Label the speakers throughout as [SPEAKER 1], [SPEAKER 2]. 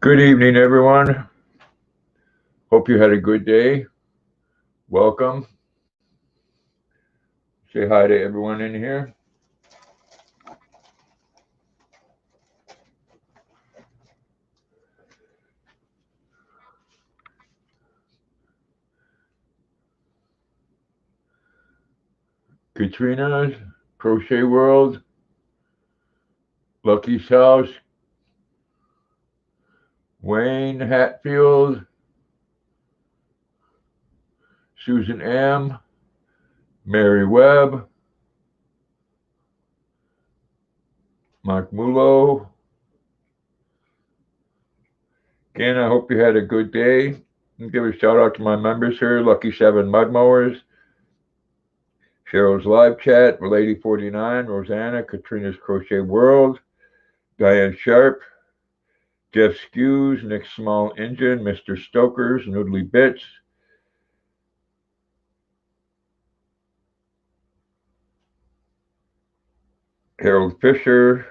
[SPEAKER 1] Good evening, everyone. Hope you had a good day. Welcome. Say hi to everyone in here. Katrina's Crochet World, Lucky's House, Wayne Hatfield, Susan M., Mary Webb, Mark Mulo. Again, I hope you had a good day. And give a shout out to my members here, Lucky 7 Mud Mowers, Cheryl's Live Chat, Lady 49, Rosanna, Katrina's Crochet World, Diane Sharp, Jeff Skews, Nick Small Engine, Mr. Stokers, Noodly Bits, Harold Fisher,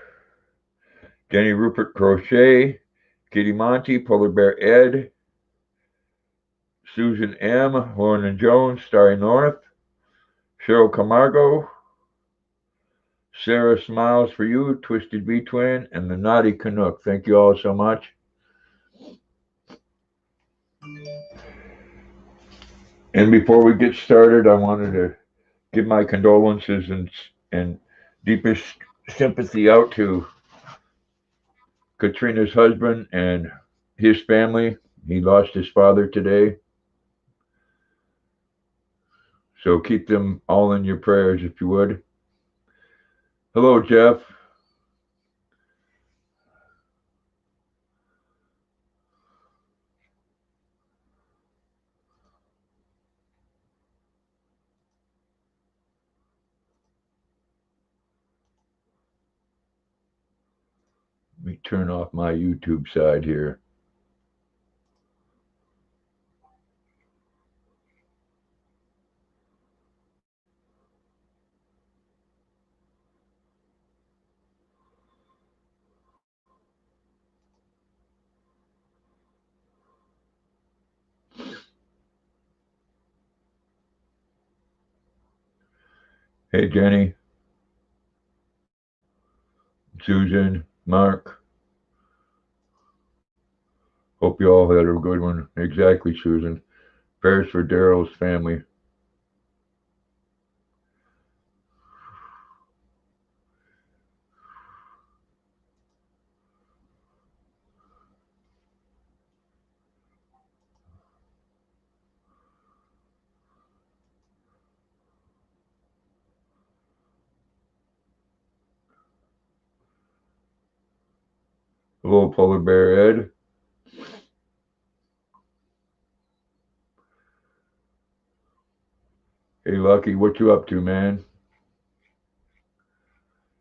[SPEAKER 1] Jenny Rupert Crochet, Kitty Monty, Polar Bear Ed, Susan M., Lauren and Jones, Starry North, Cheryl Camargo, Sarah Smiles for You, Twisted Bee Twin, and the Naughty Canuck. Thank you all so much. And before we get started, I wanted to give my condolences and deepest sympathy out to Katrina's husband and his family. He lost his father today. So keep them all in your prayers if you would. Hello, Jeff. Let me turn off my YouTube side here. Hey, Jenny, Susan, Mark. Hope you all had a good one. Exactly, Susan. Prayers for Daryl's family. Hello, Polar Bear Ed. Hey, Lucky, what you up to, man?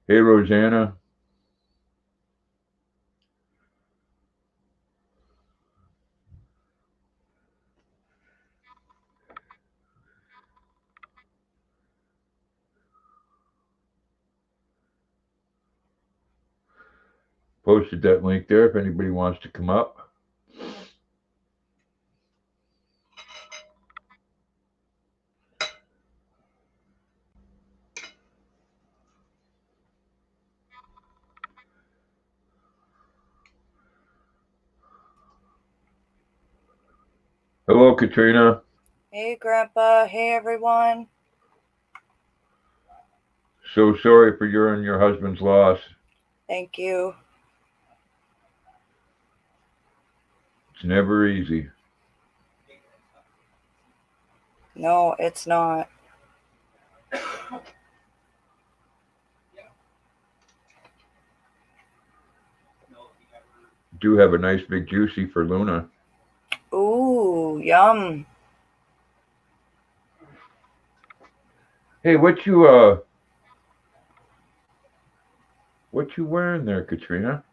[SPEAKER 1] Hey, Rosanna. Posted that link there if anybody wants to come up. Hello, Katrina.
[SPEAKER 2] Hey, Grandpa. Hey, everyone.
[SPEAKER 1] So sorry for your and your husband's loss.
[SPEAKER 2] Thank you.
[SPEAKER 1] It's never easy.
[SPEAKER 2] No, it's not.
[SPEAKER 1] Do have a nice big juicy for Luna.
[SPEAKER 2] Ooh, yum.
[SPEAKER 1] Hey, what you wearing there, Katrina?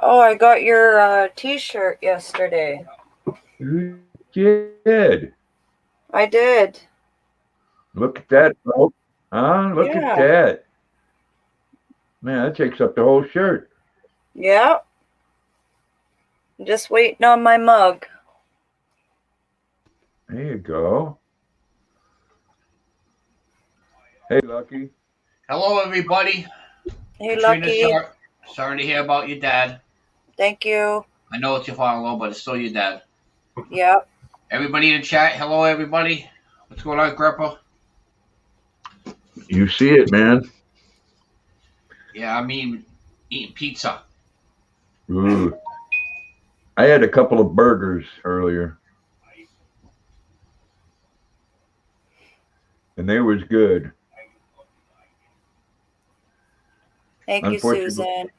[SPEAKER 2] Oh, I got your t-shirt yesterday.
[SPEAKER 1] You did.
[SPEAKER 2] I did.
[SPEAKER 1] Look at that, folks. Look at
[SPEAKER 2] Yeah.
[SPEAKER 1] that. Man, that takes up the whole shirt.
[SPEAKER 2] Yeah. I'm just waiting on my mug.
[SPEAKER 1] There you go. Hey, Lucky.
[SPEAKER 3] Hello, everybody.
[SPEAKER 2] Hey,
[SPEAKER 3] Katrina,
[SPEAKER 2] Lucky.
[SPEAKER 3] sorry to hear about your dad.
[SPEAKER 2] Thank you.
[SPEAKER 3] I know it's your father-in-law, but it's still your dad.
[SPEAKER 2] Yep.
[SPEAKER 3] Everybody in the chat, hello, everybody. What's going on, Grandpa?
[SPEAKER 1] You see it, man.
[SPEAKER 3] Yeah, I'm eating pizza.
[SPEAKER 1] Ooh. I had a couple of burgers earlier. And they was good.
[SPEAKER 2] Thank you, Susan.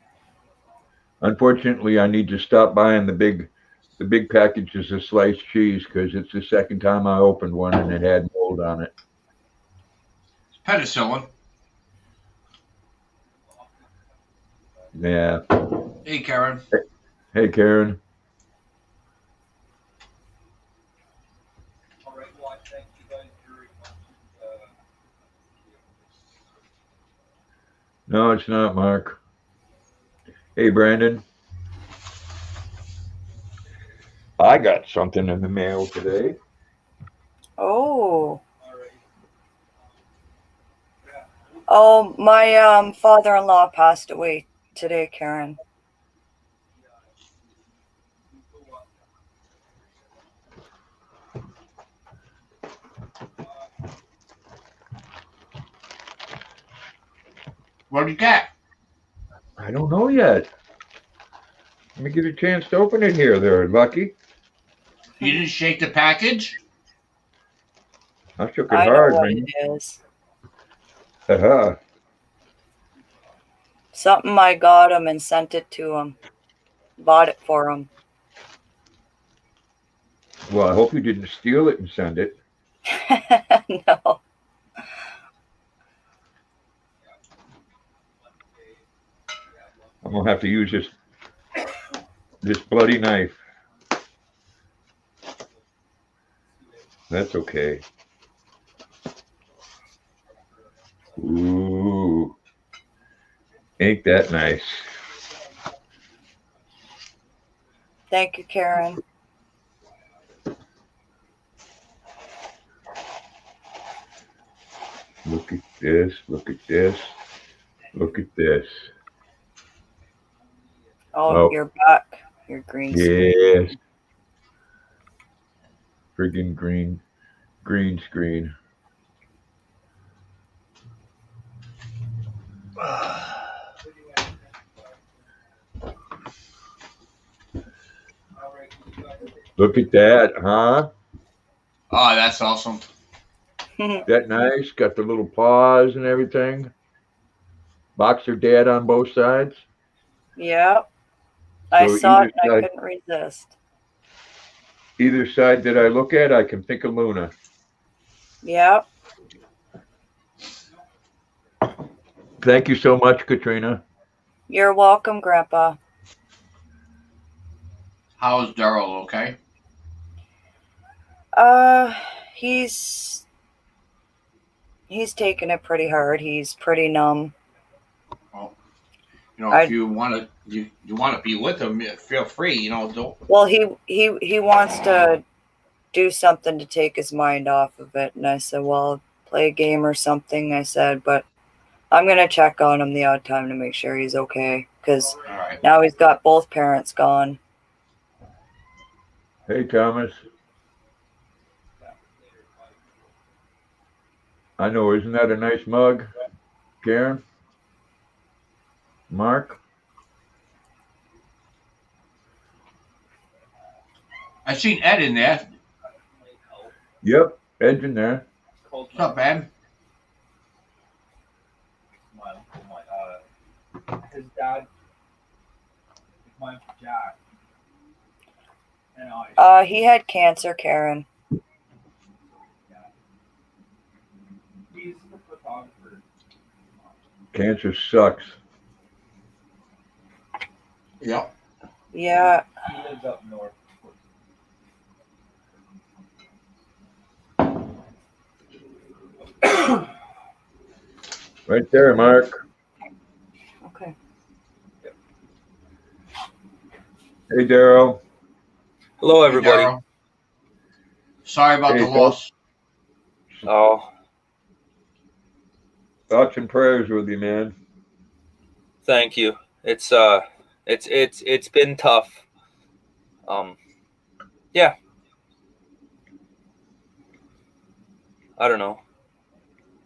[SPEAKER 1] Unfortunately, I need to stop buying the big packages of sliced cheese because it's the second time I opened one and it had mold on it.
[SPEAKER 3] It's penicillin.
[SPEAKER 1] Yeah.
[SPEAKER 3] Hey, Karen.
[SPEAKER 1] Hey, Karen. No, it's not, Mark. Hey, Brandon. I got something in the mail today.
[SPEAKER 2] Oh. Oh, my father-in-law passed away today, Karen.
[SPEAKER 3] What do you got?
[SPEAKER 1] I don't know yet. Let me give you a chance to open it here, there, Lucky.
[SPEAKER 3] You didn't shake the package?
[SPEAKER 1] I shook it
[SPEAKER 2] I know
[SPEAKER 1] hard,
[SPEAKER 2] what
[SPEAKER 1] man.
[SPEAKER 2] it is.
[SPEAKER 1] Haha.
[SPEAKER 2] Something I got him and sent it to him. Bought it for him.
[SPEAKER 1] Well, I hope you didn't steal it and send it.
[SPEAKER 2] No.
[SPEAKER 1] I'm gonna have to use this bloody knife. That's okay. Ooh. Ain't that nice?
[SPEAKER 2] Thank you, Karen.
[SPEAKER 1] Look at this. Look at this. Look at this.
[SPEAKER 2] Oh, you're back. Your green screen.
[SPEAKER 1] Yes. Friggin' green screen. Look at that, huh?
[SPEAKER 3] Oh, that's awesome.
[SPEAKER 1] That nice? Got the little paws and everything. Boxer dad on both sides.
[SPEAKER 2] Yep. I
[SPEAKER 1] So
[SPEAKER 2] saw
[SPEAKER 1] either
[SPEAKER 2] it and I
[SPEAKER 1] side-
[SPEAKER 2] couldn't resist.
[SPEAKER 1] Either side that I look at, I can think of Luna.
[SPEAKER 2] Yep.
[SPEAKER 1] Thank you so much, Katrina.
[SPEAKER 2] You're welcome, Grandpa.
[SPEAKER 3] How's Daryl, okay?
[SPEAKER 2] He's taking it pretty hard. He's pretty numb.
[SPEAKER 3] Well, if you want to be with him, feel free. Don't.
[SPEAKER 2] Well, he wants to do something to take his mind off of it, and I said, well, play a game or something. I said, but I'm gonna check on him the odd time to make sure he's okay, because now he's got both parents gone.
[SPEAKER 1] Hey, Thomas. I know, isn't that a nice mug, Karen? Mark?
[SPEAKER 3] I seen Ed in there.
[SPEAKER 1] Yep, Ed's in there.
[SPEAKER 3] What's up, Ed?
[SPEAKER 4] His dad, my Jack.
[SPEAKER 2] He had cancer, Karen.
[SPEAKER 4] He's the photographer.
[SPEAKER 1] Cancer sucks.
[SPEAKER 3] Yep.
[SPEAKER 2] Yeah.
[SPEAKER 4] He lives up north.
[SPEAKER 1] Right there, Mark.
[SPEAKER 2] Okay.
[SPEAKER 1] Hey, Daryl.
[SPEAKER 5] Hello,
[SPEAKER 3] Hey,
[SPEAKER 5] everybody.
[SPEAKER 3] Daryl. Sorry about
[SPEAKER 1] Hey,
[SPEAKER 3] the loss.
[SPEAKER 5] Oh,
[SPEAKER 1] Thoughts and prayers with you, man.
[SPEAKER 5] thank you. It's been tough. Yeah. I don't know.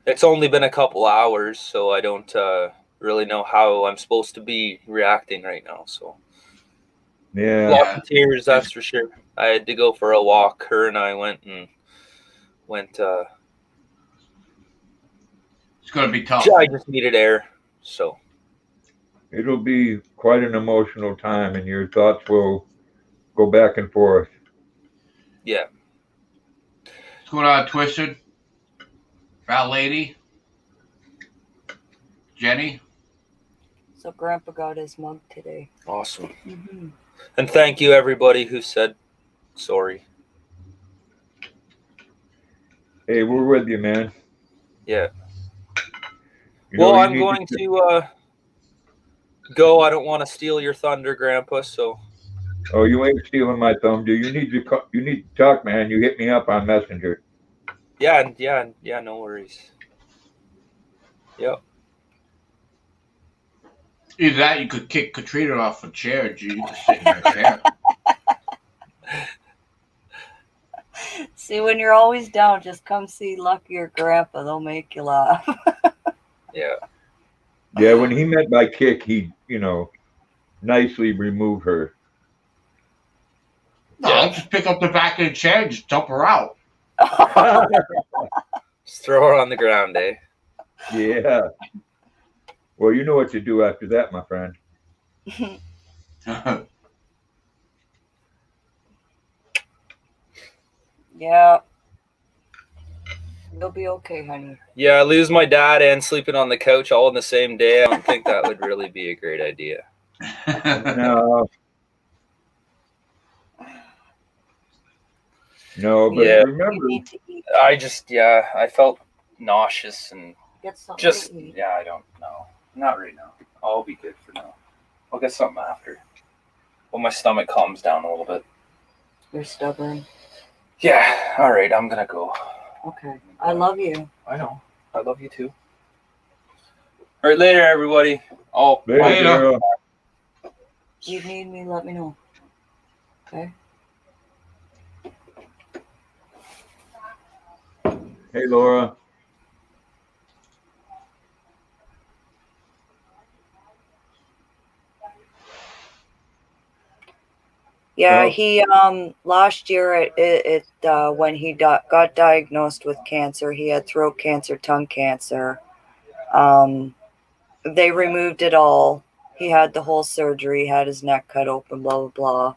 [SPEAKER 5] It's only been a couple hours, so I don't really know how I'm supposed to be reacting right now. So
[SPEAKER 1] Yeah.
[SPEAKER 5] lots of tears, that's for sure. I had to go for a walk. Her and I went.
[SPEAKER 3] It's going to be tough.
[SPEAKER 5] I just needed air. So
[SPEAKER 1] It'll be quite an emotional time, and your thoughts will go back and forth.
[SPEAKER 5] yeah.
[SPEAKER 3] What's going on, Twisted? Fat Lady? Jenny?
[SPEAKER 2] So Grandpa got his mug today.
[SPEAKER 5] Awesome.
[SPEAKER 2] Mm-hmm.
[SPEAKER 5] And thank you, everybody who said sorry.
[SPEAKER 1] Hey, we're with you, man.
[SPEAKER 5] Yeah.
[SPEAKER 1] You know,
[SPEAKER 5] Well,
[SPEAKER 1] you
[SPEAKER 5] I'm
[SPEAKER 1] need
[SPEAKER 5] going to go. I don't want to steal your thunder, Grandpa. So
[SPEAKER 1] Oh, you ain't stealing my thumb, do you? You need to talk, man. You hit me up on Messenger.
[SPEAKER 5] yeah. No worries. Yep.
[SPEAKER 3] Either that, you could kick Katrina off a chair, G. You could sit in her chair.
[SPEAKER 2] See, when you're always down, just come see Lucky or Grandpa. They'll make you laugh.
[SPEAKER 5] Yeah.
[SPEAKER 1] Yeah, when he meant by kick, he, nicely remove her.
[SPEAKER 3] No,
[SPEAKER 5] Yeah.
[SPEAKER 3] just pick up the back of the chair and just dump her out.
[SPEAKER 5] Just throw her on the ground, eh?
[SPEAKER 1] Yeah. Well, you know what to do after that, my friend.
[SPEAKER 2] Yeah. You'll be okay, honey.
[SPEAKER 5] Yeah, lose my dad and sleeping on the couch all in the same day. I don't think that would really be a great idea.
[SPEAKER 1] No. No, but
[SPEAKER 5] Yeah.
[SPEAKER 1] remember,
[SPEAKER 2] You need to eat.
[SPEAKER 5] I felt nauseous and
[SPEAKER 2] Get something
[SPEAKER 5] just,
[SPEAKER 2] to eat.
[SPEAKER 5] I don't know. Not right now. I'll be good for now. I'll get something after. When my stomach calms down a little bit.
[SPEAKER 2] You're stubborn.
[SPEAKER 5] Yeah, all right, I'm going to go.
[SPEAKER 2] Okay. I love you.
[SPEAKER 5] I know. I love you too. All right, later, everybody. Oh,
[SPEAKER 1] later, Daryl.
[SPEAKER 2] If you need me, let me know. Okay?
[SPEAKER 1] Hey, Laura.
[SPEAKER 2] Yeah,
[SPEAKER 1] Oh.
[SPEAKER 2] he last year when he got diagnosed with cancer, he had throat cancer, tongue cancer. They removed it all. He had the whole surgery, had his neck cut open, blah blah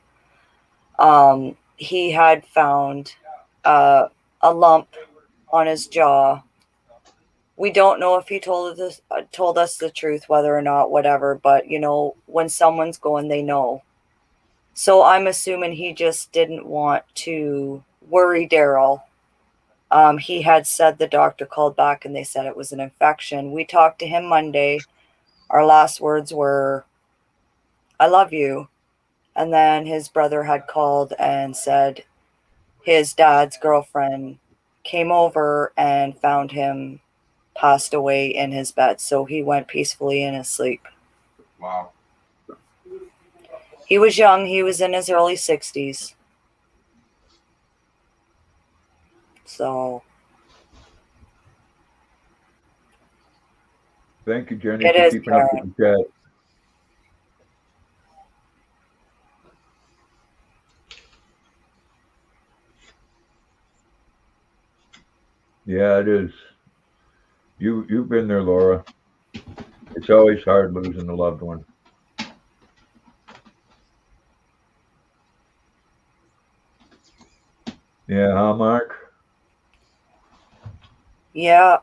[SPEAKER 2] blah. He had found a lump on his jaw. We don't know if he told us the truth, whether or not, whatever. But when someone's going, they know. So I'm assuming he just didn't want to worry Daryl. He had said the doctor called back and they said it was an infection. We talked to him Monday. Our last words were, "I love you." And then his brother had called and said his dad's girlfriend came over and found him passed away in his bed. So he went peacefully in his sleep.
[SPEAKER 3] Wow.
[SPEAKER 2] He was young. He was in his early 60s. So
[SPEAKER 1] Thank you, Jenny,
[SPEAKER 2] It
[SPEAKER 1] for
[SPEAKER 2] is,
[SPEAKER 1] keeping up with the chat. Yeah, it is. You've been there, Laura. It's always hard losing a loved one. Yeah, huh, Mark?
[SPEAKER 2] yeah,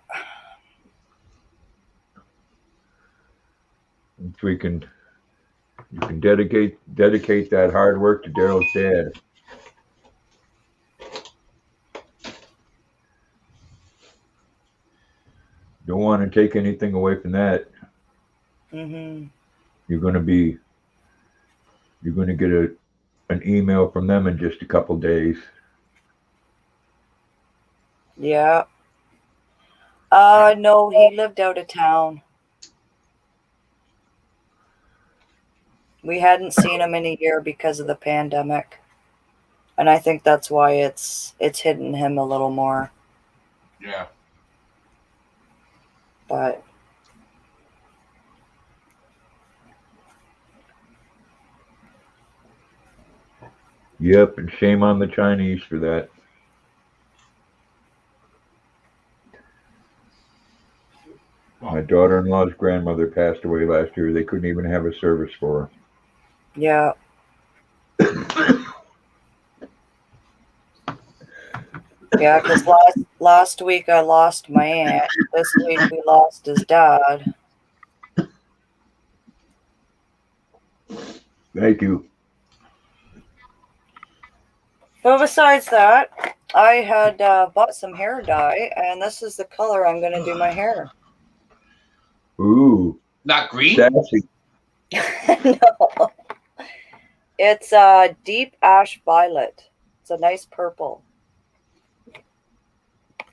[SPEAKER 1] If you can dedicate that hard work to Daryl's dad. Don't want to take anything away from that.
[SPEAKER 2] hmm
[SPEAKER 1] You're going to get an email from them in just a couple days.
[SPEAKER 2] Yeah. No, he lived out of town. We hadn't seen him in a year because of the pandemic. And I think that's why it's hidden him a little more.
[SPEAKER 3] Yeah.
[SPEAKER 2] But
[SPEAKER 1] Yep, and shame on the Chinese for that. My daughter-in-law's grandmother passed away last year. They couldn't even have a service for
[SPEAKER 2] yeah. Yeah, because last week I lost my aunt. This week we lost his dad.
[SPEAKER 1] Thank you.
[SPEAKER 2] But besides that, I had bought some hair dye, and this is the color I'm going to do my hair.
[SPEAKER 1] Ooh,
[SPEAKER 3] Not green?
[SPEAKER 1] sassy.
[SPEAKER 2] No. It's deep ash violet. It's a nice purple.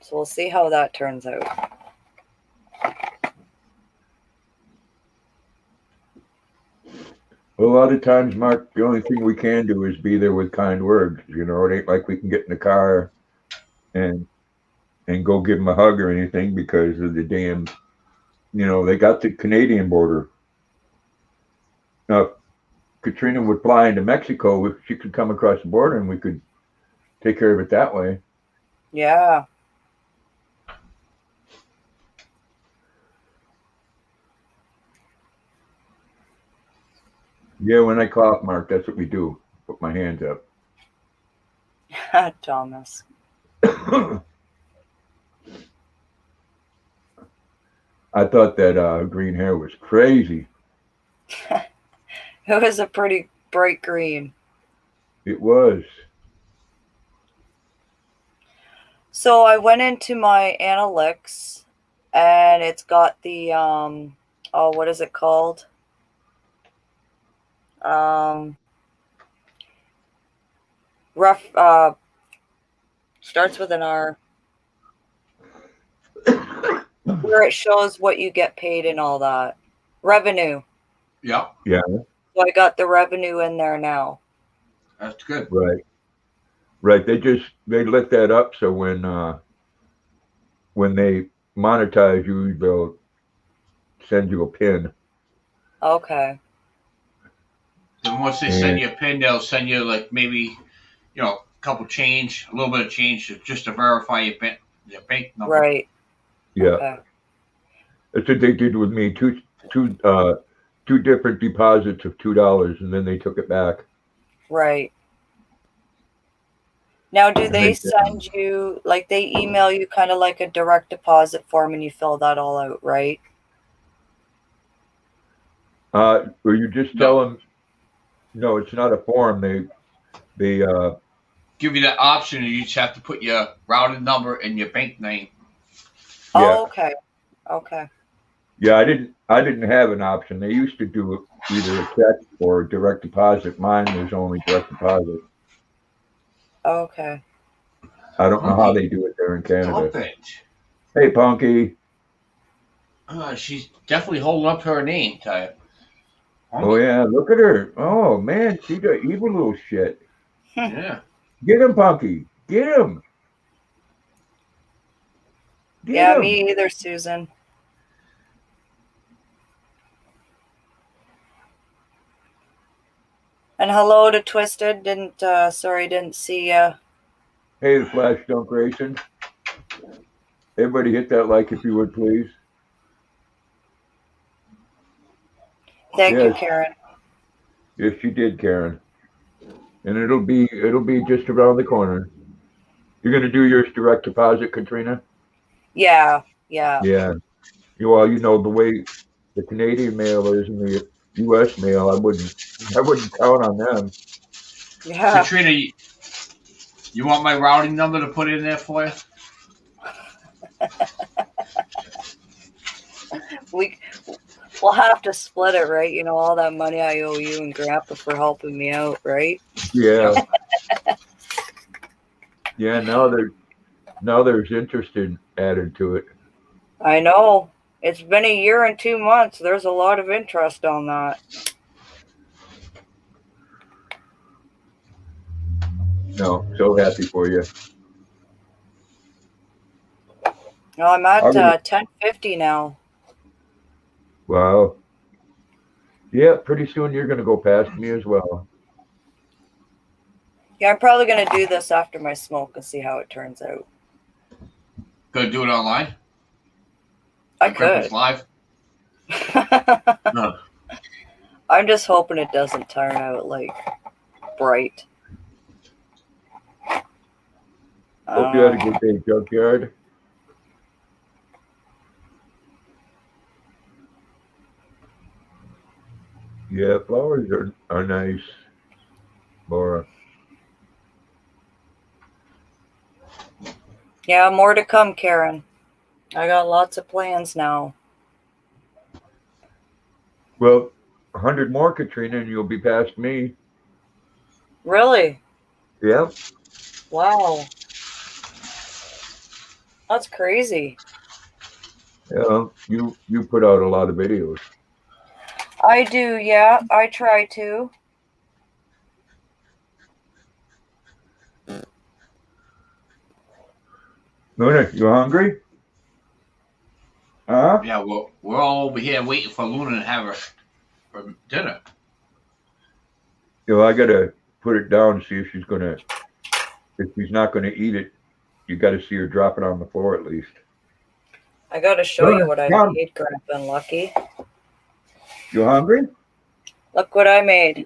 [SPEAKER 2] So we'll see how that turns out.
[SPEAKER 1] A lot of times, Mark, the only thing we can do is be there with kind words. You know, it ain't like we can get in the car and go give them a hug or anything because of the damn, you know, they got the Canadian border. Now, if Katrina would fly into Mexico, if she could come across the border and we could take care of it that way.
[SPEAKER 2] Yeah.
[SPEAKER 1] Yeah, when I cough, Mark, that's what we do. Put my hands up.
[SPEAKER 2] Thomas.
[SPEAKER 1] I thought that green hair was crazy.
[SPEAKER 2] It was a pretty bright green.
[SPEAKER 1] It was.
[SPEAKER 2] So I went into my Analytics, and it's got the what is it called? Starts with an R. Where it shows what you get paid and all that. Revenue.
[SPEAKER 3] Yeah,
[SPEAKER 1] Yeah,
[SPEAKER 2] So I got the revenue in there now.
[SPEAKER 3] that's good.
[SPEAKER 1] right. Right. They let that up so when they monetize you, they'll send you a pin.
[SPEAKER 2] Okay.
[SPEAKER 3] Then once they send you a pin, they'll send you like maybe, a couple change, a little bit of change just to verify your bank number.
[SPEAKER 2] Right.
[SPEAKER 1] Yeah.
[SPEAKER 2] Okay.
[SPEAKER 1] That's what they did with me. Two different deposits of $2, and then they took it back.
[SPEAKER 2] Right. Now, do
[SPEAKER 1] And
[SPEAKER 2] they
[SPEAKER 1] they-
[SPEAKER 2] send you, like, they email you kind of like a direct deposit form and you fill that all out, right?
[SPEAKER 1] Or you just tell them, no, it's not a form. They
[SPEAKER 3] Give you that option, and you just have to put your routing number and your bank name.
[SPEAKER 1] Yeah.
[SPEAKER 2] Oh, okay. Okay.
[SPEAKER 1] Yeah, I didn't have an option. They used to do either a check or direct deposit. Mine was only direct deposit.
[SPEAKER 2] Okay.
[SPEAKER 1] I don't know how they do it there in Canada.
[SPEAKER 3] Stop it.
[SPEAKER 1] Hey, Punky.
[SPEAKER 3] She's definitely holding up her name, tell you.
[SPEAKER 1] Oh yeah, look at her. Oh man, she's an evil little shit.
[SPEAKER 3] Yeah.
[SPEAKER 1] Get him, Punky. Get him. Get
[SPEAKER 2] Yeah,
[SPEAKER 1] him.
[SPEAKER 2] me either, Susan. And hello to Twisted. Didn't see ya.
[SPEAKER 1] Hey, the Flash Dunk Racing. Everybody hit that like if you would, please.
[SPEAKER 2] Thank you,
[SPEAKER 1] Yes.
[SPEAKER 2] Karen.
[SPEAKER 1] Yes, you did, Karen. And it'll be just around the corner. You're gonna do yours direct deposit, Katrina?
[SPEAKER 2] Yeah. Yeah.
[SPEAKER 1] Yeah. Well, you know the way the Canadian mail is and the U.S. mail, I wouldn't count on them.
[SPEAKER 2] Yeah.
[SPEAKER 3] Katrina, you want my routing number to put in there for you?
[SPEAKER 2] We'll have to split it, right? You know, all that money I owe you and Grandpa for helping me out, right?
[SPEAKER 1] Yeah. Yeah, now there's interest added to it.
[SPEAKER 2] I know. It's been a year and 2 months. There's a lot of interest on that.
[SPEAKER 1] No, so happy for you.
[SPEAKER 2] No, I'm at
[SPEAKER 1] I'll be-
[SPEAKER 2] 1050 now.
[SPEAKER 1] Wow. Yeah, pretty soon you're gonna go past me as well.
[SPEAKER 2] Yeah, I'm probably going to do this after my smoke and see how it turns out.
[SPEAKER 3] Gonna do it online?
[SPEAKER 2] I
[SPEAKER 3] Breakfast
[SPEAKER 2] could.
[SPEAKER 3] live? No.
[SPEAKER 2] I'm just hoping it doesn't turn out like bright.
[SPEAKER 1] Hope you had a good day, Junkyard. Yeah, flowers are nice, Laura.
[SPEAKER 2] Yeah, more to come, Karen. I got lots of plans now.
[SPEAKER 1] Well, 100 more, Katrina, and you'll be past me.
[SPEAKER 2] Really?
[SPEAKER 1] Yep.
[SPEAKER 2] Wow. That's crazy.
[SPEAKER 1] Yeah, you put out a lot of videos.
[SPEAKER 2] I do, yeah. I try to.
[SPEAKER 1] Luna, you hungry? Huh?
[SPEAKER 3] Yeah, well, we're all over here waiting for Luna to have her dinner.
[SPEAKER 1] You know, I gotta put it down and see if she's not gonna eat it. You gotta see her drop it on the floor at least.
[SPEAKER 2] I gotta show you what I
[SPEAKER 1] Come.
[SPEAKER 2] made, Grandpa and Lucky.
[SPEAKER 1] You hungry?
[SPEAKER 2] Look what I made.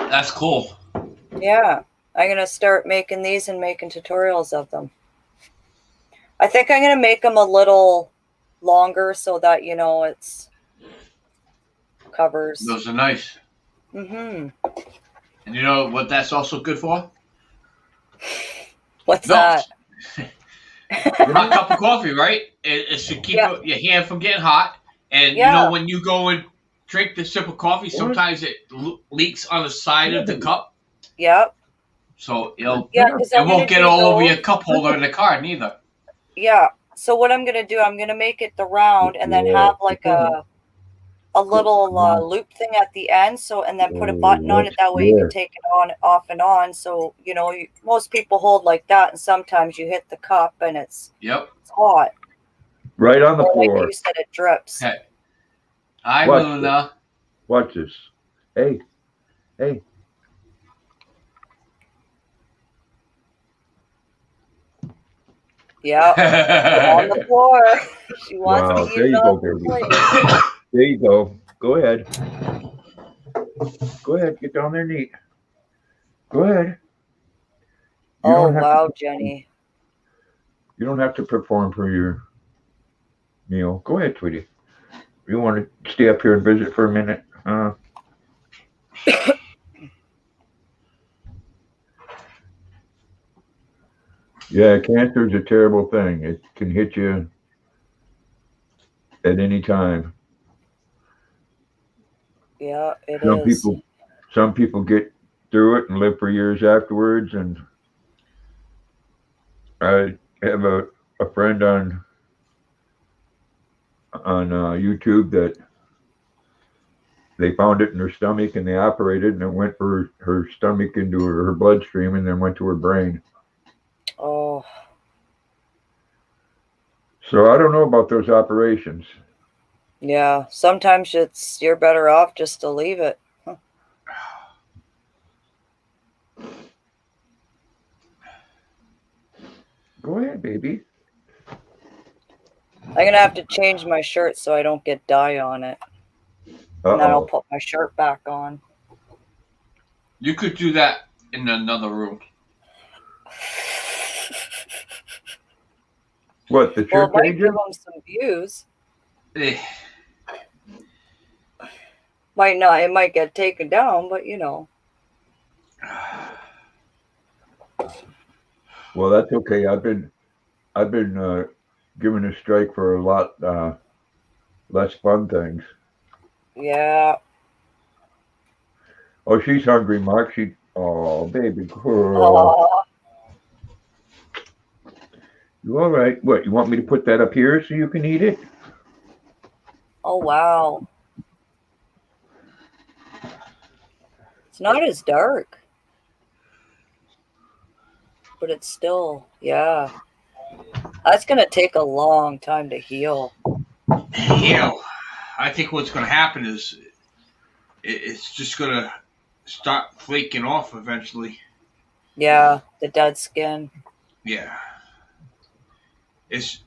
[SPEAKER 3] That's cool.
[SPEAKER 2] Yeah. I'm gonna start making these and making tutorials of them. I think I'm gonna make them a little longer so that, you know, it's covers.
[SPEAKER 3] Those are nice.
[SPEAKER 2] Mm-hmm.
[SPEAKER 3] And you know what that's also good for?
[SPEAKER 2] What's
[SPEAKER 3] No.
[SPEAKER 2] that?
[SPEAKER 3] Hot cup of coffee, right? It should keep
[SPEAKER 2] Yeah.
[SPEAKER 3] your hand from getting hot. And
[SPEAKER 2] Yeah.
[SPEAKER 3] you know, when you go and drink the sip of coffee, sometimes it leaks on the side of the cup.
[SPEAKER 2] Yep.
[SPEAKER 3] So
[SPEAKER 2] Yeah,
[SPEAKER 3] it
[SPEAKER 2] 'cause I'm
[SPEAKER 3] won't
[SPEAKER 2] gonna
[SPEAKER 3] get
[SPEAKER 2] do
[SPEAKER 3] all over
[SPEAKER 2] those.
[SPEAKER 3] your cup holder in the car, neither.
[SPEAKER 2] Yeah. So what I'm gonna do, I'm gonna make it the round and then
[SPEAKER 1] Yeah.
[SPEAKER 2] have like a little loop thing at the end. So and then put a button on it. That way you can take it on, off, and on. So you know, most people hold like that, and sometimes you hit the cup and it's
[SPEAKER 3] Yep.
[SPEAKER 2] hot.
[SPEAKER 1] Right on the
[SPEAKER 2] Or like
[SPEAKER 1] floor.
[SPEAKER 2] you said, it drips.
[SPEAKER 3] Hey. Hi,
[SPEAKER 1] What?
[SPEAKER 3] Luna.
[SPEAKER 1] Watch this. Hey.
[SPEAKER 2] Yeah. On the floor. She wants
[SPEAKER 1] Wow,
[SPEAKER 2] to
[SPEAKER 1] there
[SPEAKER 2] eat
[SPEAKER 1] you
[SPEAKER 2] it
[SPEAKER 1] go,
[SPEAKER 2] off the
[SPEAKER 1] baby.
[SPEAKER 2] plate.
[SPEAKER 1] There you go. Go ahead. Go ahead. Get down there neat. Go ahead. You
[SPEAKER 2] Oh
[SPEAKER 1] don't have
[SPEAKER 2] wow,
[SPEAKER 1] to,
[SPEAKER 2] Jenny.
[SPEAKER 1] you don't have to perform for your meal. Go ahead, sweetie. You want to stay up here and visit for a minute? Yeah, cancer is a terrible thing. It can hit you at any time.
[SPEAKER 2] Yeah, it is.
[SPEAKER 1] Some people get through it and live for years afterwards. And I have a friend on YouTube that they found it in her stomach and they operated and it went for her stomach into her bloodstream and then went to her brain.
[SPEAKER 2] Oh,
[SPEAKER 1] So I don't know about those operations.
[SPEAKER 2] yeah. Sometimes you're better off just to leave it.
[SPEAKER 1] Go ahead, baby.
[SPEAKER 2] I'm gonna have to change my shirt so I don't get dye on it. And then I'll
[SPEAKER 1] Uh-oh.
[SPEAKER 2] put my shirt back on.
[SPEAKER 3] You could do that in another room.
[SPEAKER 1] What, the
[SPEAKER 2] Well,
[SPEAKER 1] shirt
[SPEAKER 2] it might
[SPEAKER 1] changes?
[SPEAKER 2] give them some views.
[SPEAKER 3] Eh,
[SPEAKER 2] Might not. It might get taken down, but you know.
[SPEAKER 1] Well, that's okay. I've been given a strike for a lot less fun things.
[SPEAKER 2] Yeah.
[SPEAKER 1] Oh, she's hungry, Mark. Oh, baby girl.
[SPEAKER 2] Oh,
[SPEAKER 1] You all right? What, you want me to put that up here so you can eat it?
[SPEAKER 2] oh wow. It's not as dark, but it's still, yeah. That's going to take a long time to heal.
[SPEAKER 3] I think what's going to happen is it's just going to start flaking off eventually.
[SPEAKER 2] Yeah, the dead skin.
[SPEAKER 3] Yeah.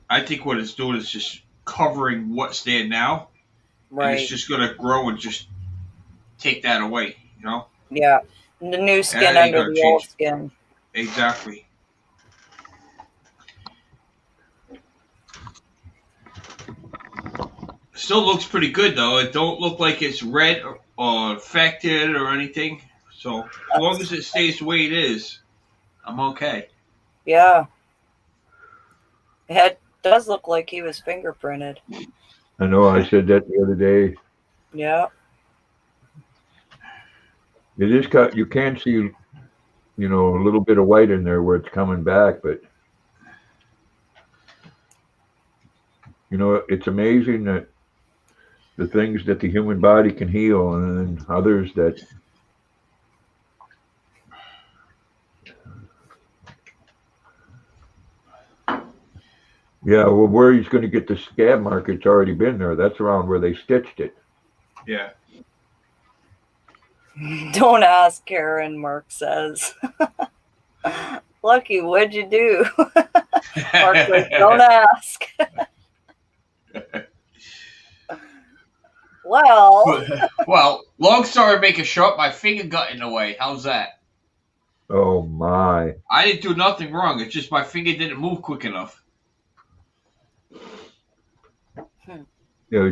[SPEAKER 3] I think what it's doing is just covering what's there now. And it's
[SPEAKER 2] Right.
[SPEAKER 3] just going to grow and just take that away, you know?
[SPEAKER 2] Yeah. The new skin
[SPEAKER 3] ain't
[SPEAKER 2] under
[SPEAKER 3] gonna
[SPEAKER 2] the old
[SPEAKER 3] change.
[SPEAKER 2] skin.
[SPEAKER 3] Exactly. Still looks pretty good though. It don't look like it's red or infected or anything. So as long as it stays the way it is, I'm okay.
[SPEAKER 2] Yeah. It does look like he was fingerprinted.
[SPEAKER 1] I know I said that the other day.
[SPEAKER 2] Yeah.
[SPEAKER 1] It is cut. You can see, you know, a little bit of white in there where it's coming back, but you know, it's amazing that the things that the human body can heal, and then others that. Yeah, well, where he's going to get the scab mark, it's already been there. That's around where they stitched it.
[SPEAKER 3] Yeah.
[SPEAKER 2] Don't ask, Karen, Mark says. Lucky, what'd you do? Mark's like, don't ask.
[SPEAKER 3] Well, long story making short, my finger got in the way. How's that?
[SPEAKER 1] Oh my!
[SPEAKER 3] I didn't do nothing wrong. It's just my finger didn't move quick enough.
[SPEAKER 1] You know,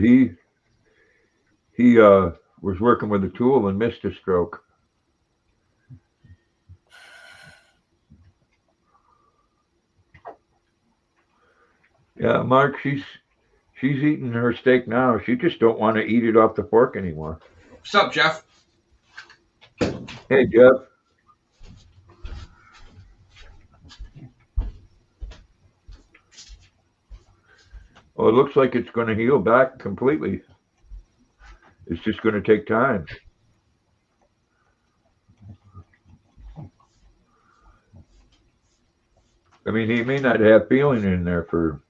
[SPEAKER 1] he was working with a tool and missed a stroke. Yeah, Mark, she's eating her steak now. She just don't want to eat it off the fork anymore.
[SPEAKER 3] What's up, Jeff?
[SPEAKER 1] Hey, Jeff. Well, it looks like it's going to heal back completely. It's just going to take time. I mean, he may not have feeling in there for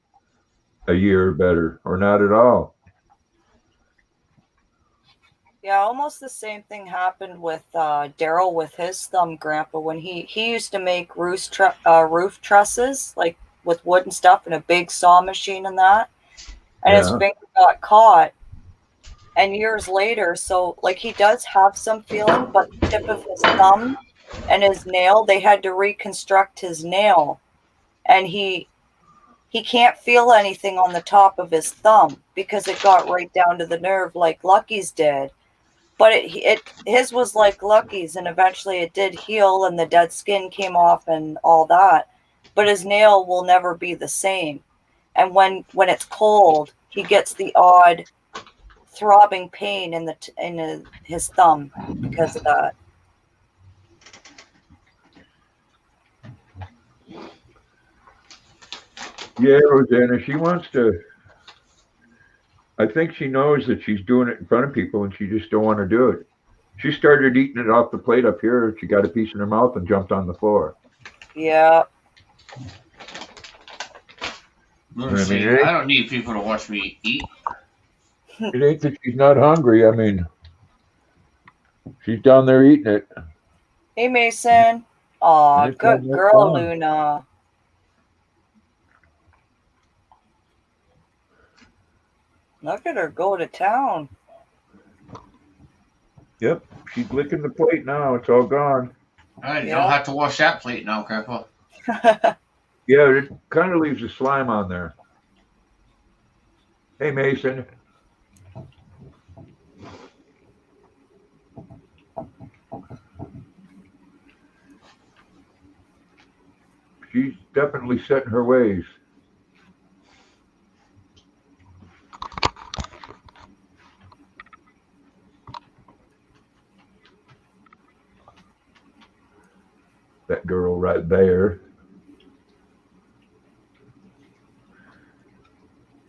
[SPEAKER 1] a year or better, or not at all.
[SPEAKER 2] Yeah, almost the same thing happened with Daryl with his thumb, Grandpa, when he used to make roof trusses, like with wood and stuff, and a big saw machine and that. And his
[SPEAKER 1] Yeah.
[SPEAKER 2] finger got caught. And years later, so like he does have some feeling, but the tip of his thumb and his nail, they had to reconstruct his nail. And he can't feel anything on the top of his thumb because it got right down to the nerve like Lucky's did. But his was like Lucky's, and eventually it did heal and the dead skin came off and all that. But his nail will never be the same. And when it's cold, he gets the odd throbbing pain in his thumb because of that.
[SPEAKER 1] Yeah, Rosanna, she wants to. I think she knows that she's doing it in front of people and she just don't want to do it. She started eating it off the plate up here. She got a piece in her mouth and jumped on the floor.
[SPEAKER 2] Yeah.
[SPEAKER 3] See, I don't need people to watch me eat.
[SPEAKER 1] It ain't that she's not hungry. I mean, she's down there eating it.
[SPEAKER 2] Hey, Mason. Aw,
[SPEAKER 1] It's
[SPEAKER 2] good
[SPEAKER 1] not
[SPEAKER 2] girl,
[SPEAKER 1] fun.
[SPEAKER 2] Luna. Look at her go to town.
[SPEAKER 1] Yep, she's licking the plate now. It's all gone.
[SPEAKER 3] I
[SPEAKER 2] Yeah.
[SPEAKER 3] don't have to wash that plate now, Grandpa.
[SPEAKER 1] Yeah, it kind of leaves the slime on there. Hey, Mason. She's definitely set in her ways. that girl right there.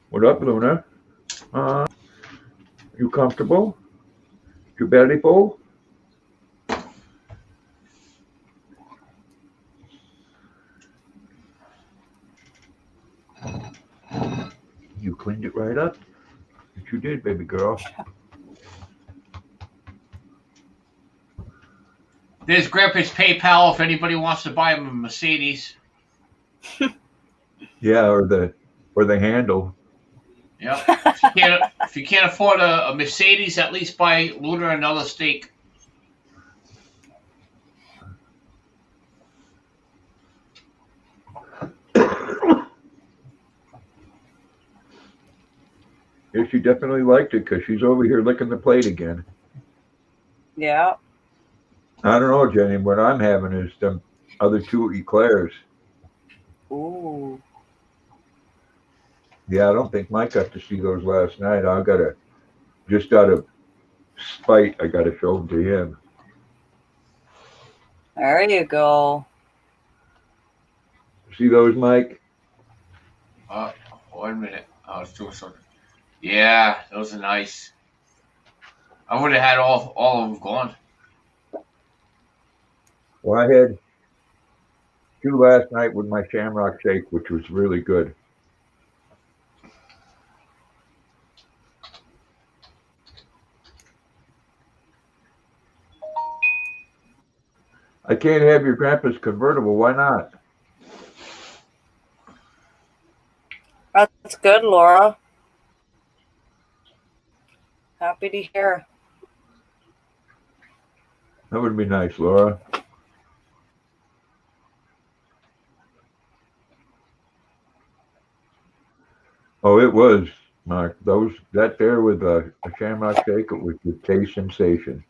[SPEAKER 1] What up, Luna? You comfortable? Your belly full? You cleaned it right up? Yes, you did, baby girl.
[SPEAKER 3] There's Grandpa's PayPal if anybody wants to buy him a Mercedes.
[SPEAKER 1] Yeah, or the handle.
[SPEAKER 3] Yeah. If you can't afford a Mercedes, at least buy Luna another steak.
[SPEAKER 1] Yeah, she definitely liked it because she's over here licking the plate again.
[SPEAKER 2] Yeah.
[SPEAKER 1] I don't know, Jenny. What I'm having is them other two eclairs.
[SPEAKER 2] Ooh.
[SPEAKER 1] Yeah, I don't think Mike got to see those last night. I gotta, just out of spite, I gotta show them to him.
[SPEAKER 2] There you go.
[SPEAKER 1] See those, Mike?
[SPEAKER 3] 1 minute. I was doing something. Yeah, those are nice. I would have had all of them gone.
[SPEAKER 1] Well, I had two last night with my shamrock shake, which was really good. I can't have your grandpa's convertible. Why not?
[SPEAKER 2] That's good, Laura. Happy to hear.
[SPEAKER 1] That would be nice, Laura. Oh, it was, Mark. That there with a shamrock shake, it was the taste sensation.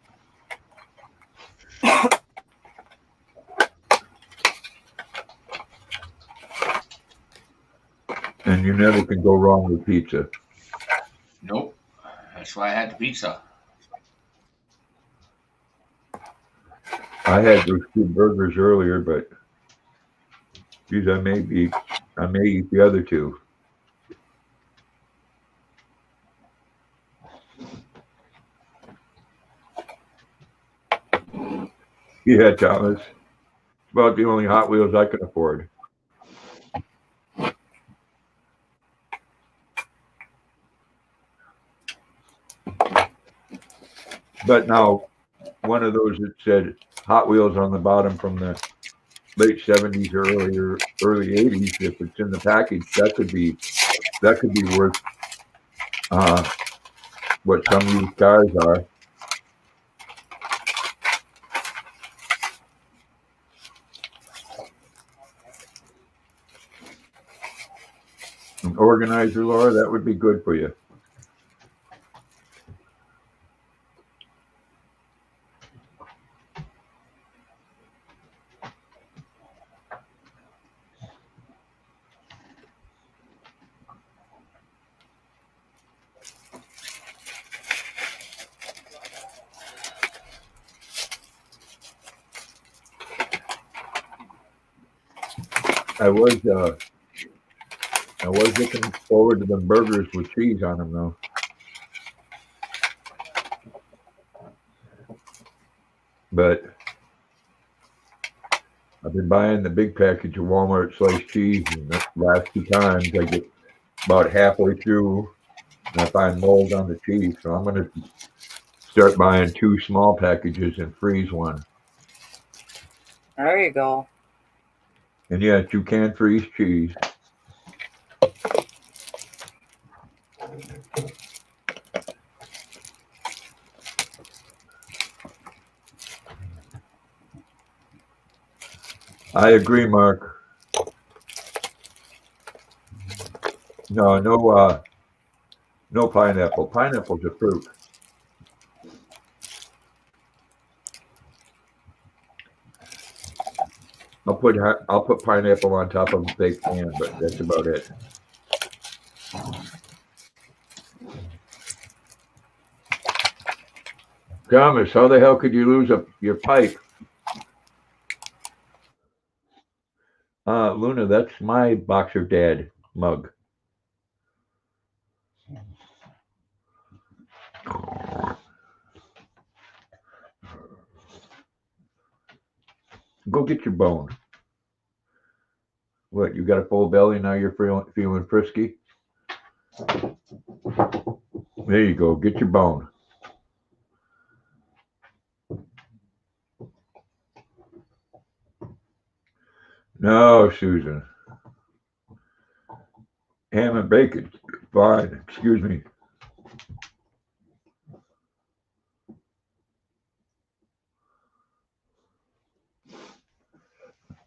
[SPEAKER 1] And you never can go wrong with pizza.
[SPEAKER 3] Nope. That's why I had the pizza.
[SPEAKER 1] I had those two burgers earlier, but geez, I may eat the other two. Yeah, Thomas. It's about the only Hot Wheels I can afford. But now, one of those that said Hot Wheels on the bottom from the late 70s or early 80s, if it's in the package, that could be worth what some of these cars are. An organizer, Laura, that would be good for you. I was looking forward to them burgers with cheese on them, though. But I've been buying the big package of Walmart sliced cheese, and the last two times I get about halfway through and I find mold on the cheese. So I'm going to start buying two small packages and freeze one.
[SPEAKER 2] There you go.
[SPEAKER 1] And yes, you can freeze cheese. I agree, Mark. No pineapple. Pineapple's a fruit. I'll put pineapple on top of a baked pan, but that's about it. Thomas, how the hell could you lose your pipe? Luna, that's my Boxer Dad mug. Go get your bone. What, you got a full belly now you're feeling frisky? There you go, get your bone. No, Susan. Ham and bacon. Fine, excuse me.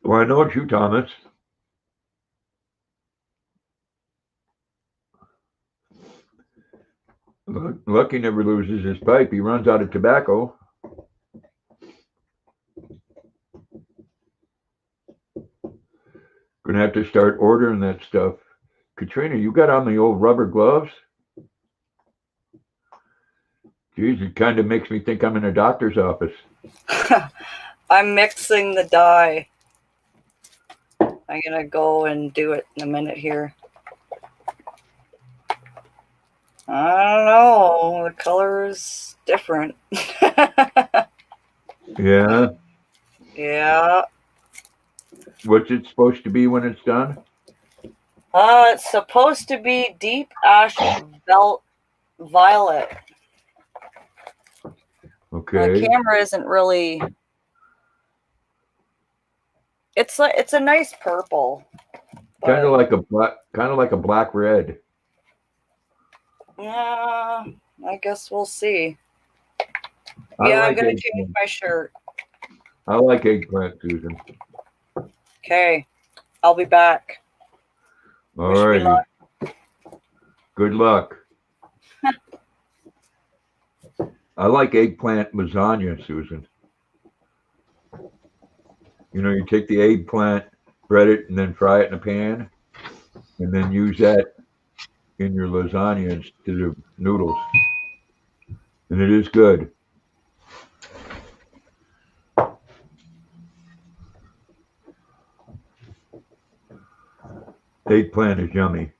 [SPEAKER 1] Well, I know it's you, Thomas. Lucky never loses his pipe. He runs out of tobacco. Gonna have to start ordering that stuff. Katrina, you got on the old rubber gloves? Geez, it kind of makes me think I'm in a doctor's office.
[SPEAKER 2] I'm mixing the dye. I'm gonna go and do it in a minute here. I don't know. The color is different.
[SPEAKER 1] Yeah.
[SPEAKER 2] Yeah.
[SPEAKER 1] What's it supposed to be when it's done?
[SPEAKER 2] It's supposed to be deep ash violet.
[SPEAKER 1] Okay.
[SPEAKER 2] The camera isn't really. It's a nice purple.
[SPEAKER 1] Kind of like a black red.
[SPEAKER 2] Yeah, I guess we'll see.
[SPEAKER 1] I
[SPEAKER 2] Yeah,
[SPEAKER 1] like
[SPEAKER 2] I'm gonna
[SPEAKER 1] eggplant.
[SPEAKER 2] change my shirt.
[SPEAKER 1] I like eggplant, Susan.
[SPEAKER 2] Okay, I'll be back.
[SPEAKER 1] All
[SPEAKER 2] Wish me
[SPEAKER 1] right.
[SPEAKER 2] luck.
[SPEAKER 1] Good luck. I like eggplant lasagna, Susan. You know, you take the eggplant, bread it, and then fry it in a pan, and then use that in your lasagna instead of noodles. And it is good. Eggplant is yummy.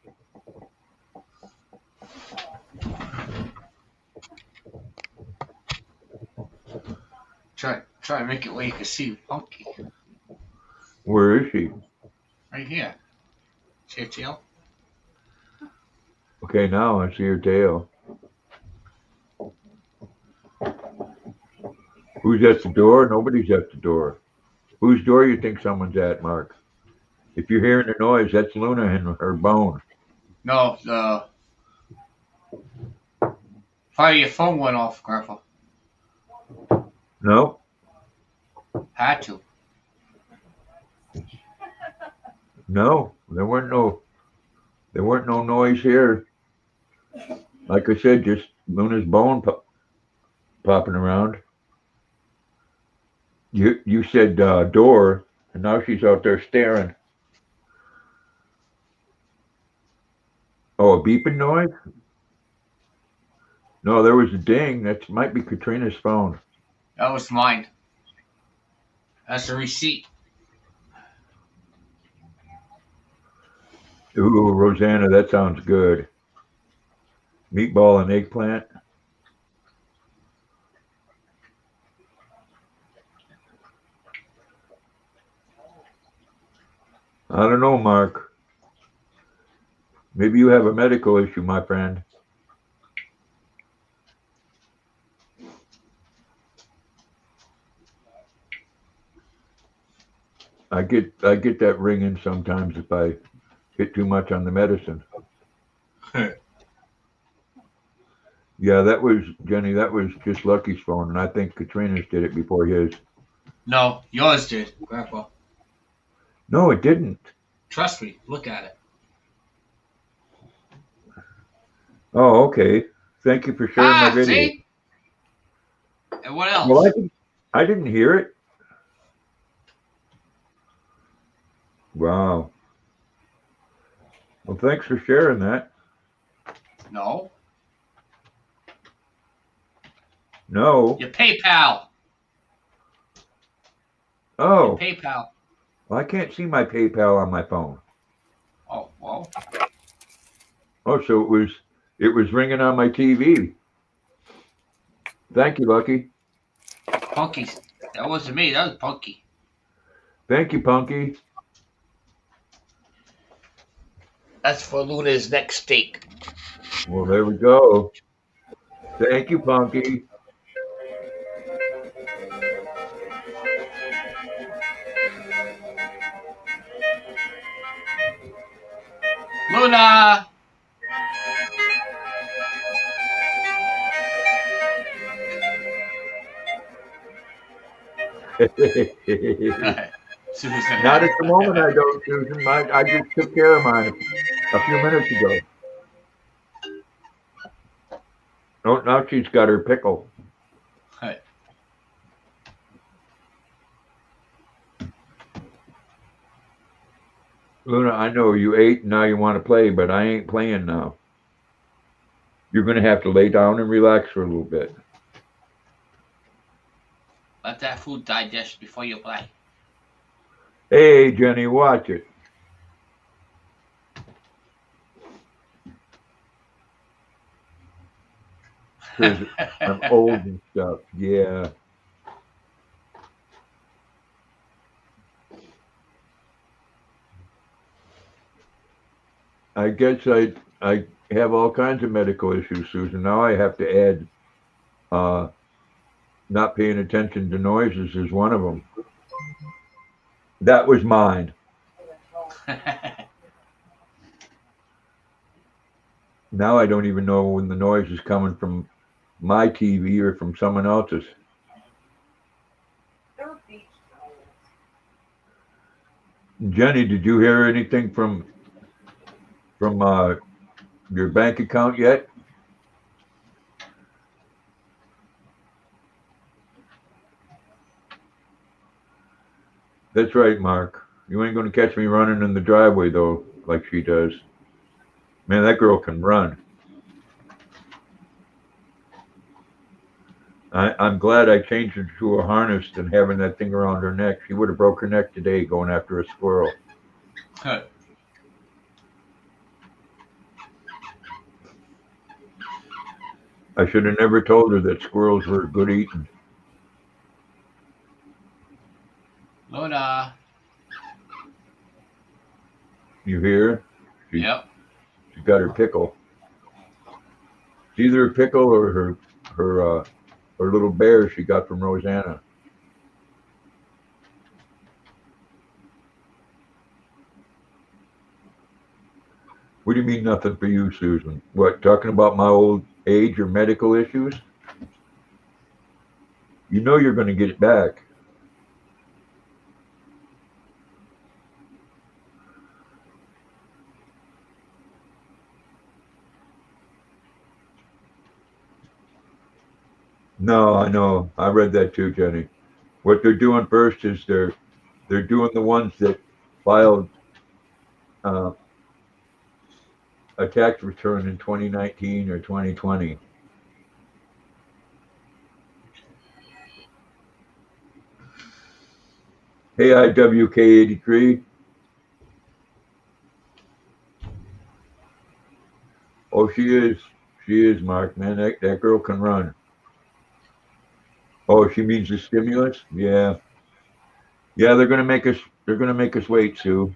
[SPEAKER 3] Try to make it where you can see Punky.
[SPEAKER 1] Where is she?
[SPEAKER 3] Right here. See her tail?
[SPEAKER 1] Okay, now I see her tail. Who's at the door? Nobody's at the door. Whose door you think someone's at, Mark? If you're hearing the noise, that's Luna and her bone.
[SPEAKER 3] No, probably your phone went off, Grandpa.
[SPEAKER 1] No?
[SPEAKER 3] Had to.
[SPEAKER 1] No, there weren't no noise here. Like I said, just Luna's bone popping around. You said door, and now she's out there staring. Oh, a beeping noise? No, there was a ding. That might be Katrina's phone.
[SPEAKER 3] That was mine. That's the receipt.
[SPEAKER 1] Ooh, Rosanna, that sounds good. Meatball and eggplant. I don't know, Mark. Maybe you have a medical issue, my friend. I get that ringing sometimes if I hit too much on the medicine. Yeah, that was Jenny. That was just Lucky's phone, and I think Katrina's did it before his.
[SPEAKER 3] No, yours did, Grandpa.
[SPEAKER 1] No, it didn't.
[SPEAKER 3] Trust me. Look at it.
[SPEAKER 1] Oh, okay. Thank you for sharing my video.
[SPEAKER 3] See? And what else?
[SPEAKER 1] Well, I didn't hear it. Wow. Well, thanks for sharing that.
[SPEAKER 3] No.
[SPEAKER 1] No.
[SPEAKER 3] Your PayPal.
[SPEAKER 1] Oh.
[SPEAKER 3] Your PayPal.
[SPEAKER 1] Well, I can't see my PayPal on my phone.
[SPEAKER 3] Oh, well.
[SPEAKER 1] Oh, so it was ringing on my TV. Thank you, Lucky.
[SPEAKER 3] Punky. That wasn't me. That was Punky.
[SPEAKER 1] Thank you, Punky.
[SPEAKER 3] That's for Luna's next steak.
[SPEAKER 1] Well, there we go. Thank you, Punky.
[SPEAKER 3] Luna! Susan.
[SPEAKER 1] Not at the moment, I don't, Susan. I just took care of mine a few minutes ago. Oh, now she's got her pickle. Luna, I know you ate and now you want to play, but I ain't playing now. You're going to have to lay down and relax for a little bit.
[SPEAKER 3] Let that food digest before you play.
[SPEAKER 1] Hey, Jenny, watch it. Because I'm old and stuff. Yeah. I guess I have all kinds of medical issues, Susan. Now I have to add not paying attention to noises is one of them. That was mine. Now I don't even know when the noise is coming from my TV or from someone else's. Jenny, did you hear anything from your bank account yet? That's right, Mark. You ain't going to catch me running in the driveway, though, like she does. Man, that girl can run. I'm glad I changed her to a harness than having that thing around her neck. She would have broke her neck today going after a squirrel. I should have never told her that squirrels were good eating.
[SPEAKER 3] Luna.
[SPEAKER 1] You hear?
[SPEAKER 3] Yep.
[SPEAKER 1] She got her pickle. It's either a pickle or her little bear she got from Rosanna. What do you mean nothing for you, Susan? What, talking about my old age or medical issues? You know you're going to get it back. No, I know. I read that too, Jenny. What they're doing first is they're doing the ones that filed a tax return in 2019 or 2020. Hey, IWK83. Oh, she is. She is, Mark. Man, that girl can run. Oh, she means the stimulus? Yeah. Yeah, they're gonna make us wait, Sue.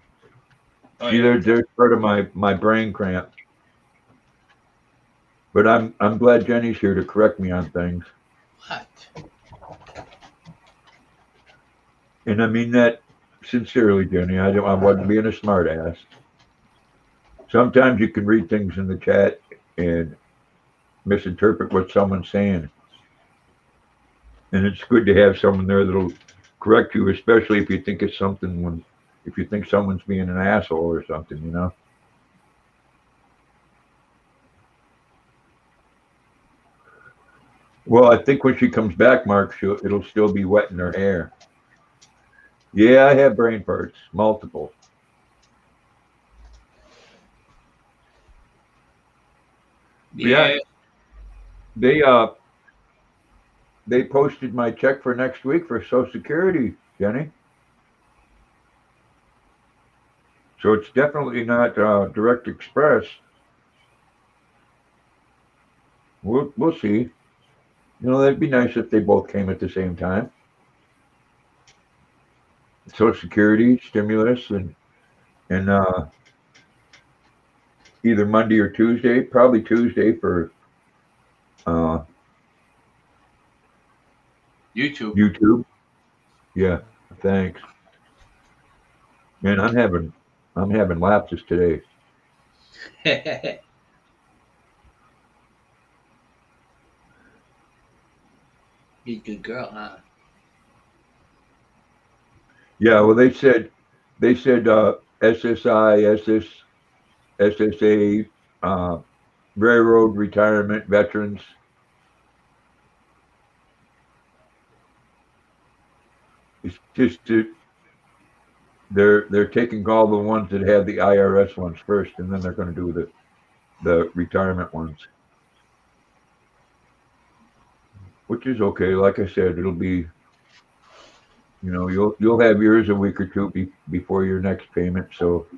[SPEAKER 3] Oh,
[SPEAKER 1] See,
[SPEAKER 3] yeah.
[SPEAKER 1] they're part of my brain cramp. But I'm glad Jenny's here to correct me on things.
[SPEAKER 3] What?
[SPEAKER 1] And I mean that sincerely, Jenny. I wasn't being a smart ass. Sometimes you can read things in the chat and misinterpret what someone's saying. And it's good to have someone there that'll correct you, especially if you think it's something if you think someone's being an asshole or something, you know. Well, I think when she comes back, Mark, it'll still be wet in her hair. Yeah, I have brain farts, multiple.
[SPEAKER 3] Yeah.
[SPEAKER 1] They posted my check for next week for Social Security, Jenny. So it's definitely not direct express. We'll see. You know, that'd be nice if they both came at the same time. Social Security, stimulus, and either Monday or Tuesday. Probably Tuesday for
[SPEAKER 3] YouTube.
[SPEAKER 1] YouTube. Yeah, thanks. Man, I'm having lapses today.
[SPEAKER 3] You're a good girl, huh?
[SPEAKER 1] Yeah, well, they said SSI, SSA, railroad retirement veterans. It's just they're taking all the ones that have the IRS ones first, and then they're going to do the retirement ones, which is okay. Like I said, it'll be, you know, you'll have yours a week or two before your next payment, so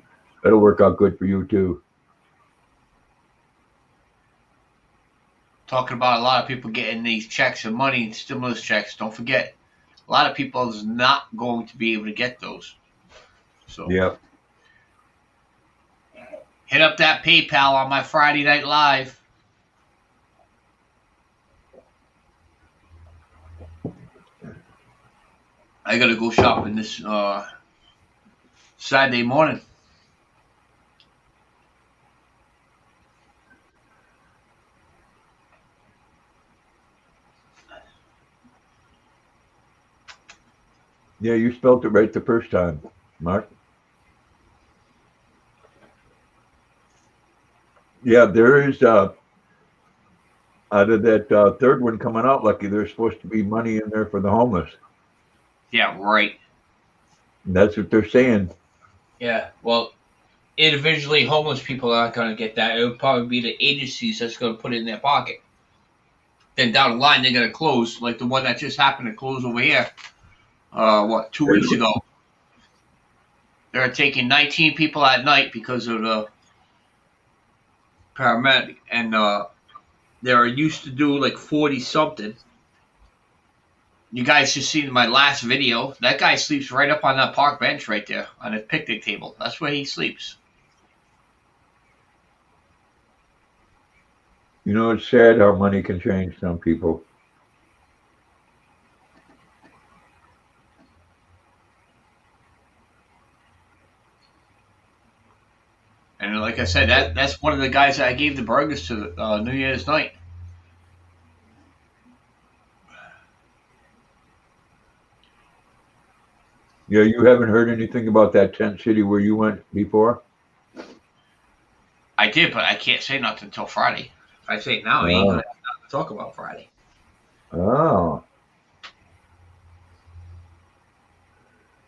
[SPEAKER 1] that'll work out good for you too.
[SPEAKER 3] Talking about a lot of people getting these checks and money and stimulus checks. Don't forget, a lot of people is not going to be able to get those. So
[SPEAKER 1] Yeah.
[SPEAKER 3] hit up that PayPal on my Friday Night Live. I gotta go shopping this Saturday morning.
[SPEAKER 1] Yeah, you spelled it right the first time, Mark. Yeah, there is out of that third one coming out, Lucky, there's supposed to be money in there for the homeless.
[SPEAKER 3] Yeah, right.
[SPEAKER 1] And that's what they're saying.
[SPEAKER 3] Yeah, well, individually homeless people aren't going to get that. It would probably be the agencies that's going to put it in their pocket. Then down the line, they're going to close, like the one that just happened to close over here. 2 weeks ago? They're taking 19 people at night because of the paramedic, and they're used to do like 40 something. You guys just seen my last video. That guy sleeps right up on that park bench right there on a picnic table. That's where he sleeps.
[SPEAKER 1] You know, it's sad how money can change some people.
[SPEAKER 3] And like I said, that's one of the guys that I gave the burgers to New Year's night.
[SPEAKER 1] Yeah, you haven't heard anything about that tent city where you went before?
[SPEAKER 3] I did, but I can't say nothing until Friday. If I say it now, I ain't gonna talk about Friday.
[SPEAKER 1] Oh.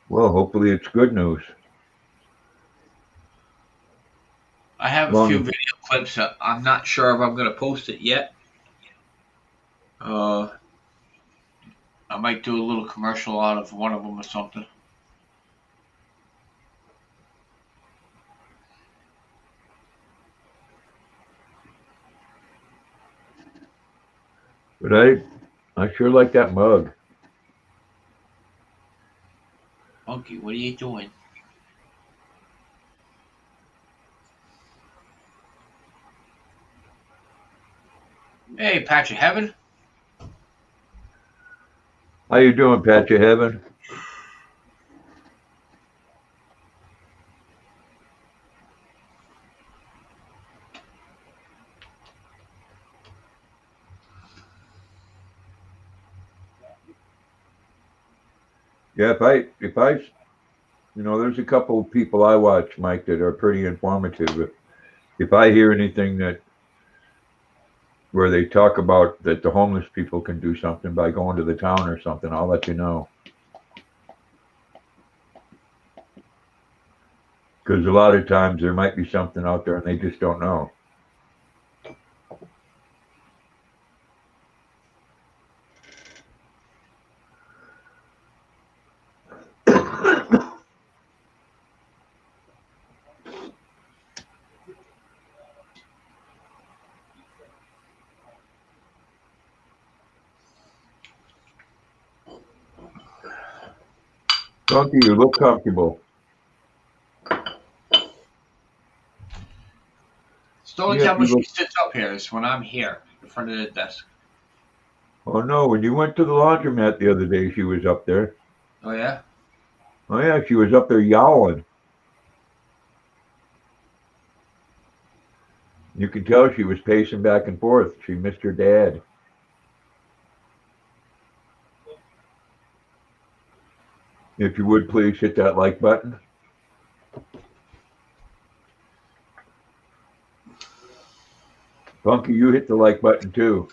[SPEAKER 1] Well, hopefully it's good news.
[SPEAKER 3] I have a few video clips. I'm not sure if I'm gonna post it yet. I might do a little commercial out of one of them or something.
[SPEAKER 1] But I sure like that mug.
[SPEAKER 3] Monkey, what are you doing? Hey, Patrick Heaven.
[SPEAKER 1] How you doing, Patch of Heaven? Yeah, if I, you know, there's a couple of people I watch, Mike, that are pretty informative. If I hear anything where they talk about that the homeless people can do something by going to the town or something, I'll let you know. Because a lot of times there might be something out there and they just don't know. Funky, you look comfortable.
[SPEAKER 3] It's the only
[SPEAKER 1] Yeah,
[SPEAKER 3] time when
[SPEAKER 1] you
[SPEAKER 3] she
[SPEAKER 1] look.
[SPEAKER 3] sits up here is when I'm here in front of the desk.
[SPEAKER 1] Oh no, when you went to the laundromat the other day, she was up there.
[SPEAKER 3] Oh yeah.
[SPEAKER 1] Oh yeah, she was up there yowling. You could tell she was pacing back and forth. She missed her dad. If you would please hit that like button. Funky, you hit the like button too.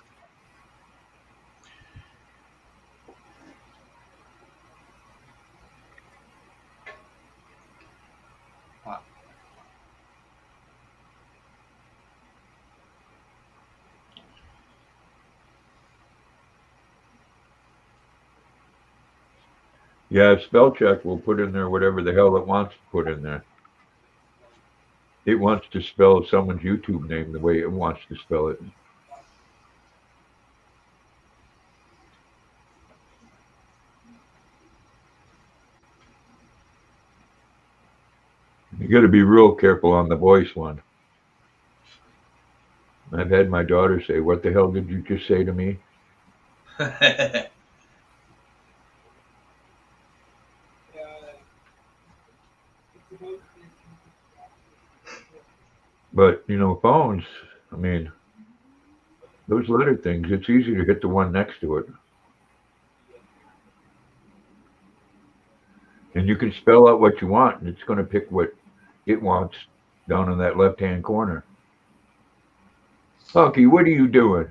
[SPEAKER 1] Yeah, spell check will put in there whatever the hell it wants to put in there. It wants to spell someone's YouTube name the way it wants to spell it. You got to be real careful on the voice one. I've had my daughter say, "What the hell did you just say to me?" But phones. I mean, those letter things. It's easy to hit the one next to it, and you can spell out what you want, and it's going to pick what it wants down in that left-hand corner. Funky, what are you doing?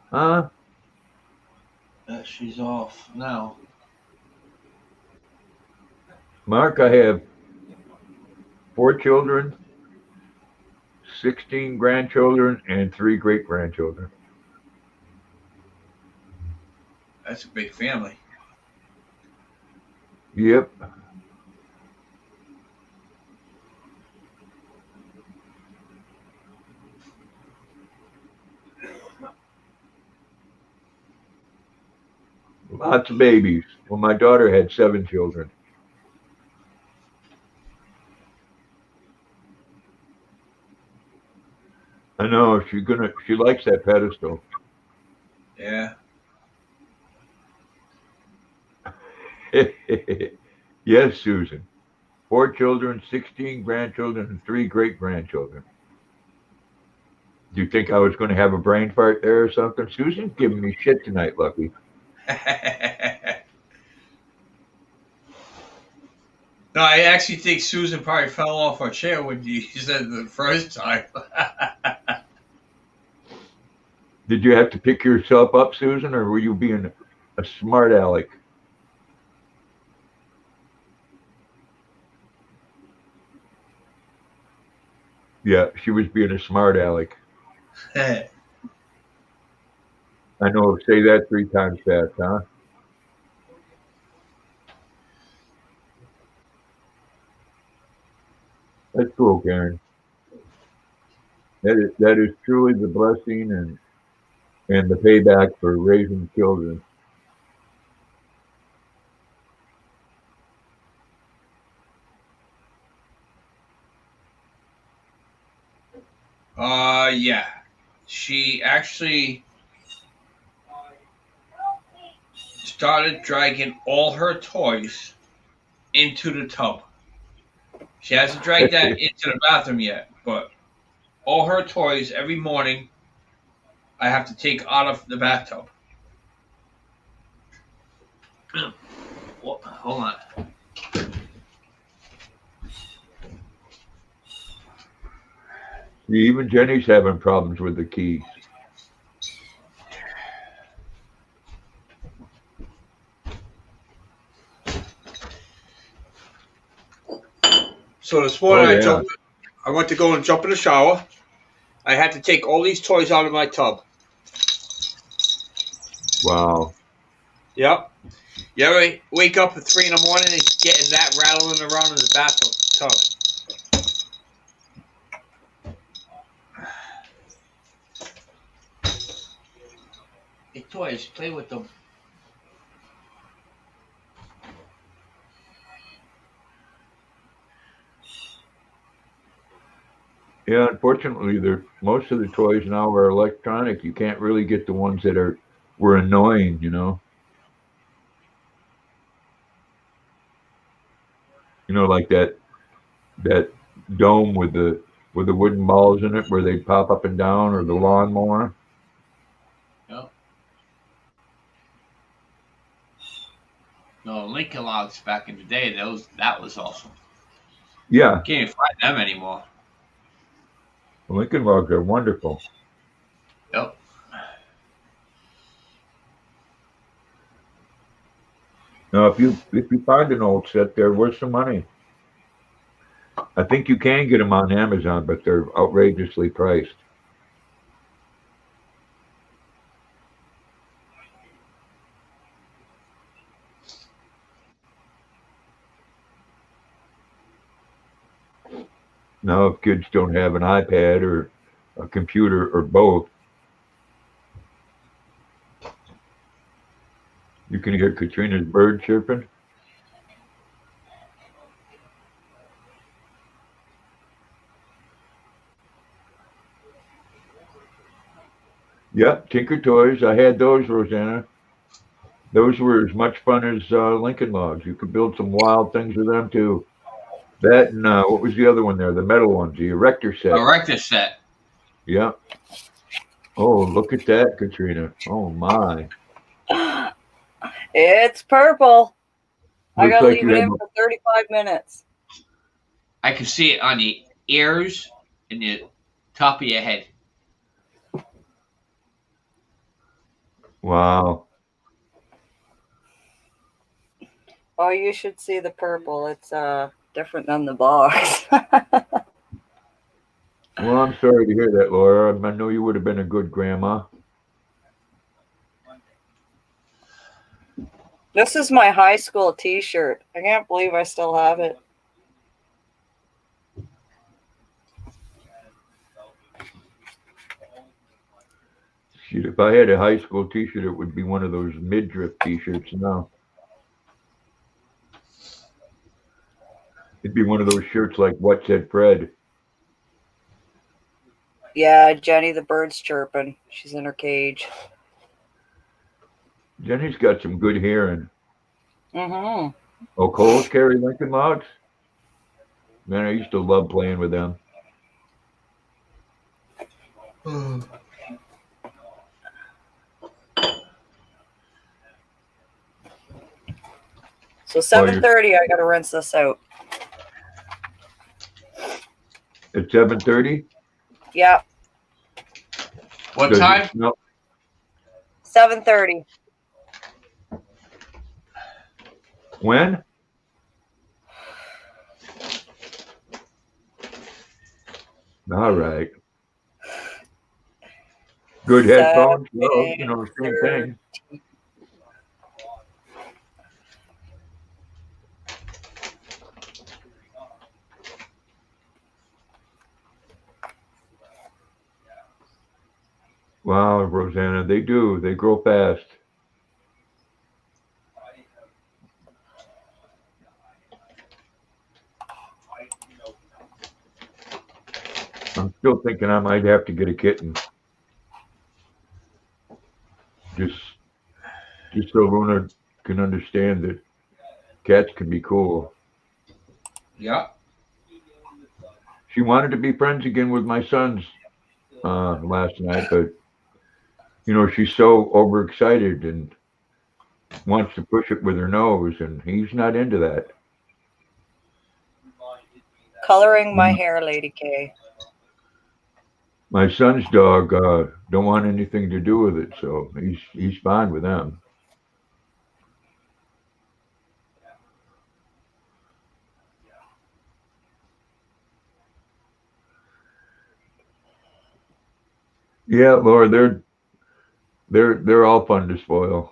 [SPEAKER 1] Huh?
[SPEAKER 3] She's off now.
[SPEAKER 1] Mark, I have 4 children, 16 grandchildren, and 3 great-grandchildren.
[SPEAKER 3] That's a big family.
[SPEAKER 1] Yep. Lots of babies. Well, my daughter had 7 children. I know she likes that pedestal.
[SPEAKER 3] Yeah.
[SPEAKER 1] Yes, Susan. 4 children, 16 grandchildren, and 3 great-grandchildren. Do you think I was going to have a brain fart there or something? Susan's giving me shit tonight, Lucky.
[SPEAKER 3] No, I actually think Susan probably fell off her chair when you said it the first time.
[SPEAKER 1] Did you have to pick yourself up, Susan, or were you being a smart aleck? Yeah, she was being a smart aleck. I know. Say that 3 times fast, huh? That's cool, Karen. That is truly the blessing and the payback for raising children.
[SPEAKER 3] Yeah. She actually started dragging all her toys into the tub. She hasn't dragged that into the bathroom yet, but all her toys every morning I have to take out of the bathtub. Hold on.
[SPEAKER 1] Even Jenny's having problems with the keys.
[SPEAKER 3] So this morning
[SPEAKER 1] Oh yeah.
[SPEAKER 3] I went to go and jump in the shower. I had to take all these toys out of my tub.
[SPEAKER 1] Wow.
[SPEAKER 3] Yep. You ever wake up at 3 in the morning and getting that rattling around in the bathtub? Hey, toys, play with them.
[SPEAKER 1] Yeah, unfortunately, most of the toys now are electronic. You can't really get the ones that were annoying, you know. You know, like that dome with the wooden balls in it where they pop up and down, or the lawnmower.
[SPEAKER 3] Yep. No, Lincoln Logs back in the day, that was awesome.
[SPEAKER 1] Yeah,
[SPEAKER 3] Can't even find them anymore.
[SPEAKER 1] Lincoln Logs are wonderful.
[SPEAKER 3] Yep.
[SPEAKER 1] Now, if you find an old set, they're worth some money. I think you can get them on Amazon, but they're outrageously priced. Now, if kids don't have an iPad or a computer or both, you can hear Katrina's bird chirping. Yep, Tinker Toys. I had those, Rosanna. Those were as much fun as Lincoln Logs. You could build some wild things with them too. That and what was the other one there? The metal ones, the Erector
[SPEAKER 3] A
[SPEAKER 1] set.
[SPEAKER 3] Rector set.
[SPEAKER 1] Yeah. Oh, look at that, Katrina. Oh my.
[SPEAKER 2] It's purple. I
[SPEAKER 1] Looks
[SPEAKER 2] gotta
[SPEAKER 1] like
[SPEAKER 2] leave
[SPEAKER 1] you
[SPEAKER 2] it
[SPEAKER 1] have.
[SPEAKER 2] in for 35 minutes.
[SPEAKER 3] I can see it on the ears and the top of your head.
[SPEAKER 1] Wow.
[SPEAKER 2] Oh, you should see the purple. It's different than the box.
[SPEAKER 1] Well, I'm sorry to hear that, Laura. I know you would have been a good grandma.
[SPEAKER 2] This is my high school t-shirt. I can't believe I still have it.
[SPEAKER 1] Shit, if I had a high school T-shirt, it would be one of those midriff T-shirts now. It'd be one of those shirts like What Said Fred.
[SPEAKER 2] Yeah, Jenny the bird's chirping. She's in her cage.
[SPEAKER 1] Jenny's got some good hearing.
[SPEAKER 2] Mm-hmm.
[SPEAKER 1] Oh, Coles carry Lincoln Logs? Man, I used to love playing with them.
[SPEAKER 2] So 7:30, I gotta rinse this out.
[SPEAKER 1] At 7:30?
[SPEAKER 2] Yeah,
[SPEAKER 3] What
[SPEAKER 1] Does it
[SPEAKER 3] time?
[SPEAKER 1] smell-
[SPEAKER 2] 7:30.
[SPEAKER 1] When? All right. Good headphones? Well, you know, same thing. Wow, Rosanna, they do. They grow fast. I'm still thinking I might have to get a kitten. Just so Luna can understand that cats can be cool.
[SPEAKER 3] Yeah.
[SPEAKER 1] She wanted to be friends again with my sons last night, but you know, she's so overexcited and wants to push it with her nose, and he's not into that.
[SPEAKER 2] Coloring my hair, Lady K.
[SPEAKER 1] My son's dog don't want anything to do with it, so he's fine with them. Yeah, Laura, they're all fun to spoil.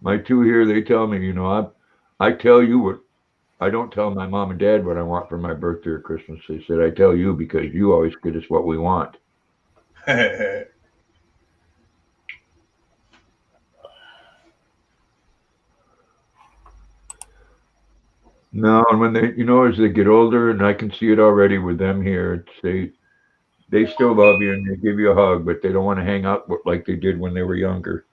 [SPEAKER 1] My two here, they tell me, you know, I tell you what I don't tell my mom and dad what I want for my birthday or Christmas. They said I tell you because you always get us what we want. No, and when they, as they get older, and I can see it already with them here, they still love you and they give you a hug, but they don't want to hang out like they did when they were younger.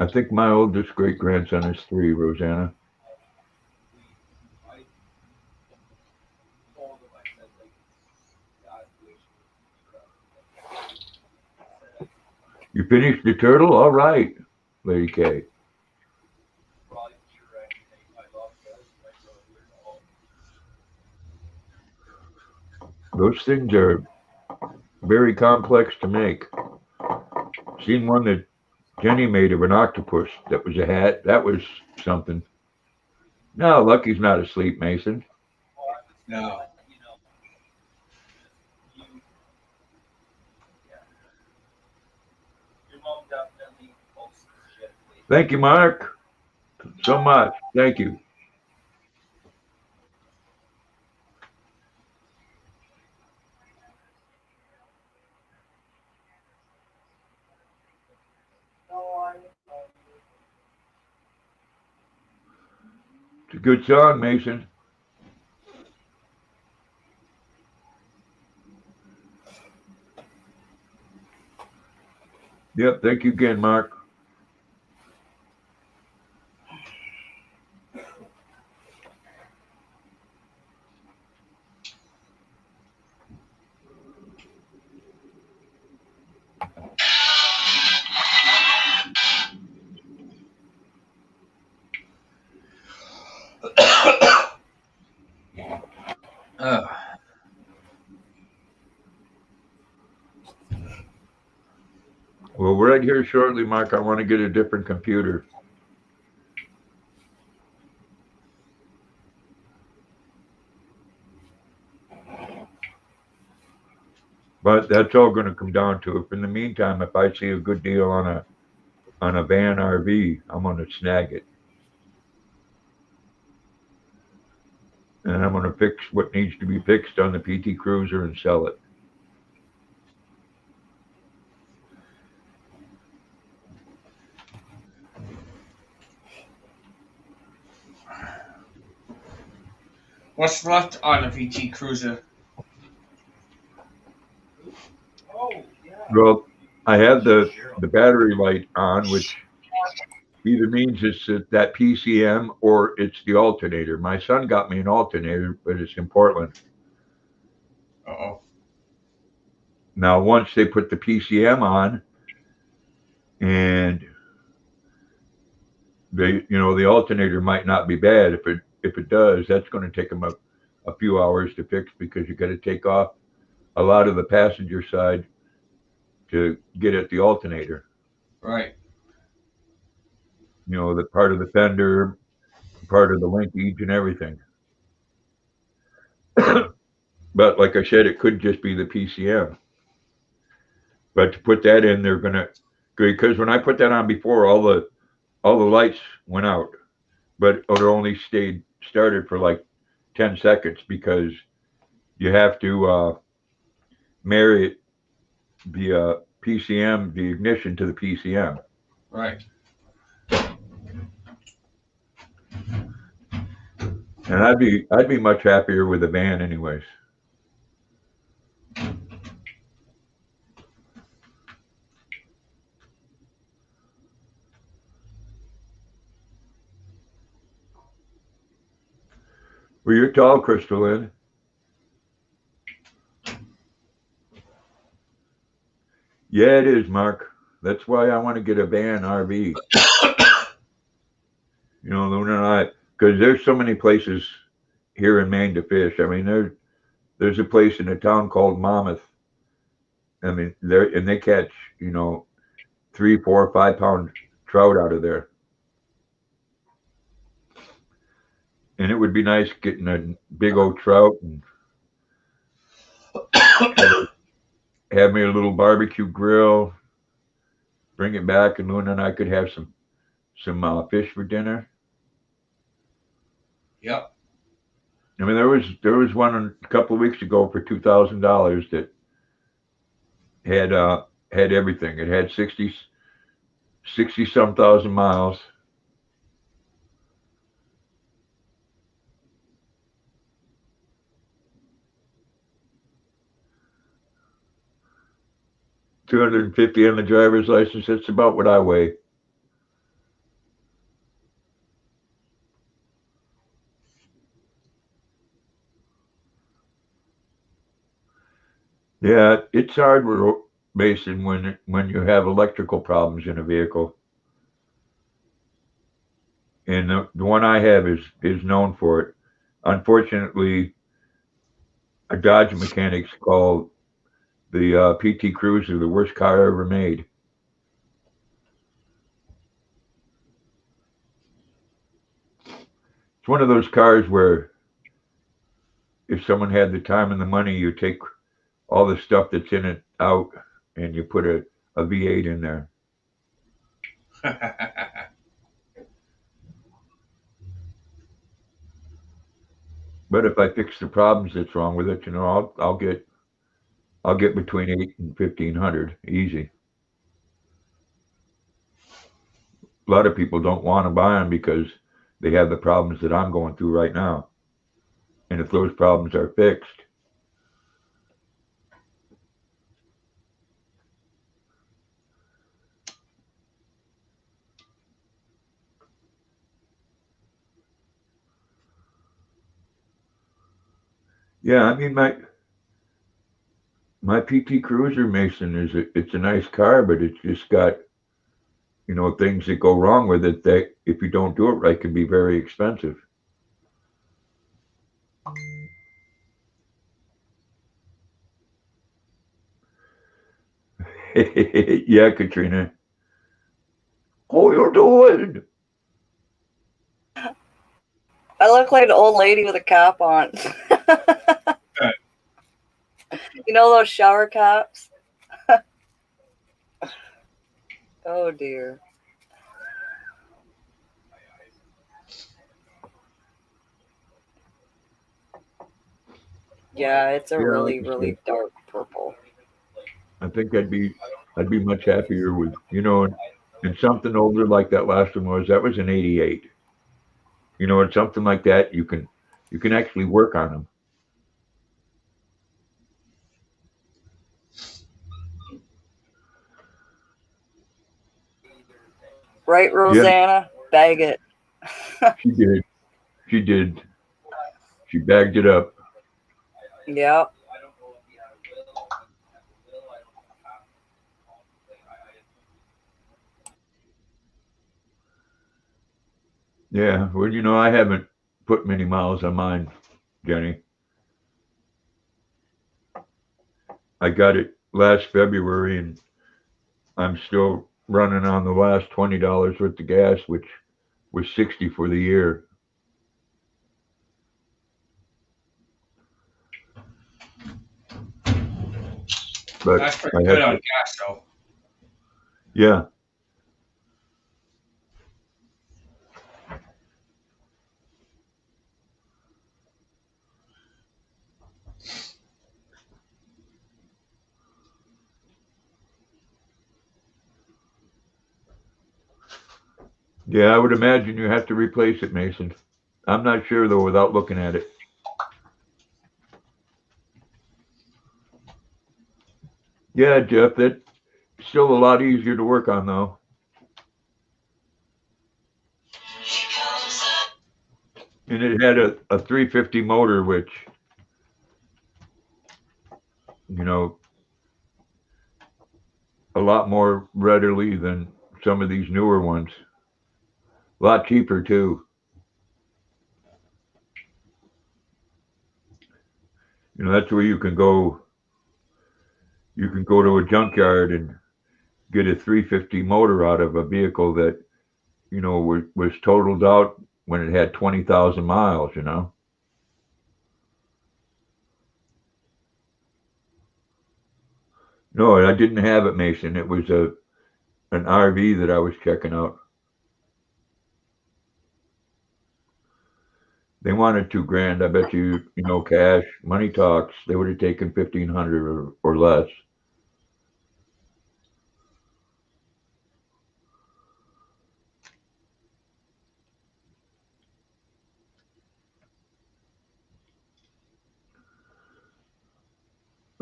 [SPEAKER 1] I think my oldest great grandson is 3, Rosanna.
[SPEAKER 4] I told him, I said, like, God wish he was
[SPEAKER 1] You finished the turtle? All right, Lady K.
[SPEAKER 4] probably sure anything. I love this. My brother and all.
[SPEAKER 1] Those things are very complex to make. Seen one that Jenny made of an octopus that was a hat. That was something. No, Lucky's not asleep, Mason.
[SPEAKER 4] Oh, I was gonna
[SPEAKER 3] No.
[SPEAKER 4] let you know. You, yeah. Your mom definitely posts shit lately.
[SPEAKER 1] Thank you, Mark, so much. Thank you. It's a good song, Mason. Yep, thank you again, Mark.
[SPEAKER 3] Uh,
[SPEAKER 1] Well, we're right here shortly, Mark. I want to get a different computer. But that's all going to come down to if in the meantime, if I see a good deal on a van RV, I'm going to snag it. And I'm going to fix what needs to be fixed on the PT Cruiser and sell it.
[SPEAKER 3] what's left on the VT Cruiser?
[SPEAKER 4] Oh, yeah.
[SPEAKER 1] Well, I have the battery light on, which either means it's that PCM or it's the alternator. My son got me an alternator, but it's in Portland.
[SPEAKER 3] Uh-oh.
[SPEAKER 1] Now, once they put the PCM on, and the alternator might not be bad. If it does, that's going to take them a few hours to fix because you got to take off a lot of the passenger side to get at the alternator.
[SPEAKER 3] Right.
[SPEAKER 1] The part of the fender, part of the linkage, and everything. But like I said, it could just be the PCM. But to put that in, they're gonna because when I put that on before, all the lights went out, but it only started for like 10 seconds because you have to marry it, the PCM, the ignition to the PCM.
[SPEAKER 3] Right.
[SPEAKER 1] And I'd be much happier with a van anyways. Well, you're tall, Crystalline. Yeah, it is, Mark. That's why I want to get a van RV. Luna and I, because there's so many places here in Maine to fish. I mean, there's a place in a town called Monmouth. I mean, they catch 3, 4, 5 pound trout out of there. And it would be nice getting a big old trout and have me a little barbecue grill. Bring it back, and Luna and I could have some fish for dinner.
[SPEAKER 3] Yep.
[SPEAKER 1] I mean, there was one a couple of weeks ago for $2,000 that had everything. It had 60 some thousand miles. $250 on the driver's license. That's about what I weigh. Yeah, it's hard, Mason, when you have electrical problems in a vehicle. And the one I have is known for it. Unfortunately, a Dodge mechanics called the PT Cruiser the worst car ever made. It's one of those cars where if someone had the time and the money, you take all the stuff that's in it out and you put a V8 in there. But if I fix the problems that's wrong with it, I'll get between 8 and 1,500 easy. A lot of people don't want to buy them because they have the problems that I'm going through right now. And if those problems are fixed, yeah, I mean my PT Cruiser, Mason, it's a nice car, but it's just got things that go wrong with it that if you don't do it right can be very expensive. Yeah, Katrina. How you doing?
[SPEAKER 2] I look like an old lady with a cap on. You know those shower caps? Oh dear. Yeah, it's a really, really dark purple.
[SPEAKER 1] I think I'd be much happier with and something older like that last one was. That was an '88. And something like that you can actually work on them.
[SPEAKER 2] Right, Rosanna? Yeah. Bag it.
[SPEAKER 1] She did. She did. She bagged it up.
[SPEAKER 2] Yeah.
[SPEAKER 1] Yeah. Well, I haven't put many miles on mine, Jenny. I got it last February, and I'm still running on the last $20 worth of gas, which was $60 for the year. But
[SPEAKER 3] that's pretty good on gas, though.
[SPEAKER 1] Yeah. Yeah, I would imagine you have to replace it, Mason. I'm not sure, though, without looking at it. Yeah, Jeff, that's still a lot easier to work on, though. And it had a 350 motor, which, a lot more readily than some of these newer ones. A lot cheaper, too. That's where you can go. You can go to a junkyard and get a 350 motor out of a vehicle that, was totaled out when it had 20,000 miles, No, I didn't have it, Mason. It was an RV that I was checking out. They wanted $2,000. I bet you, cash, money talks. They would have taken 1,500 or less.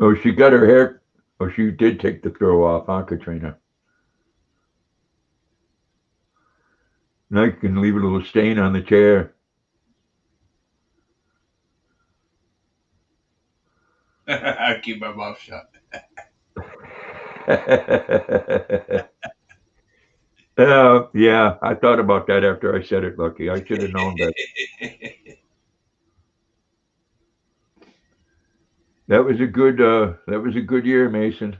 [SPEAKER 1] Oh, she got her hair. Oh, she did take the throw off, huh, Katrina? Now you can leave a little stain on the chair.
[SPEAKER 3] I keep my mouth shut.
[SPEAKER 1] Yeah, I thought about that after I said it, Lucky. I should have known that. That was a good year, Mason.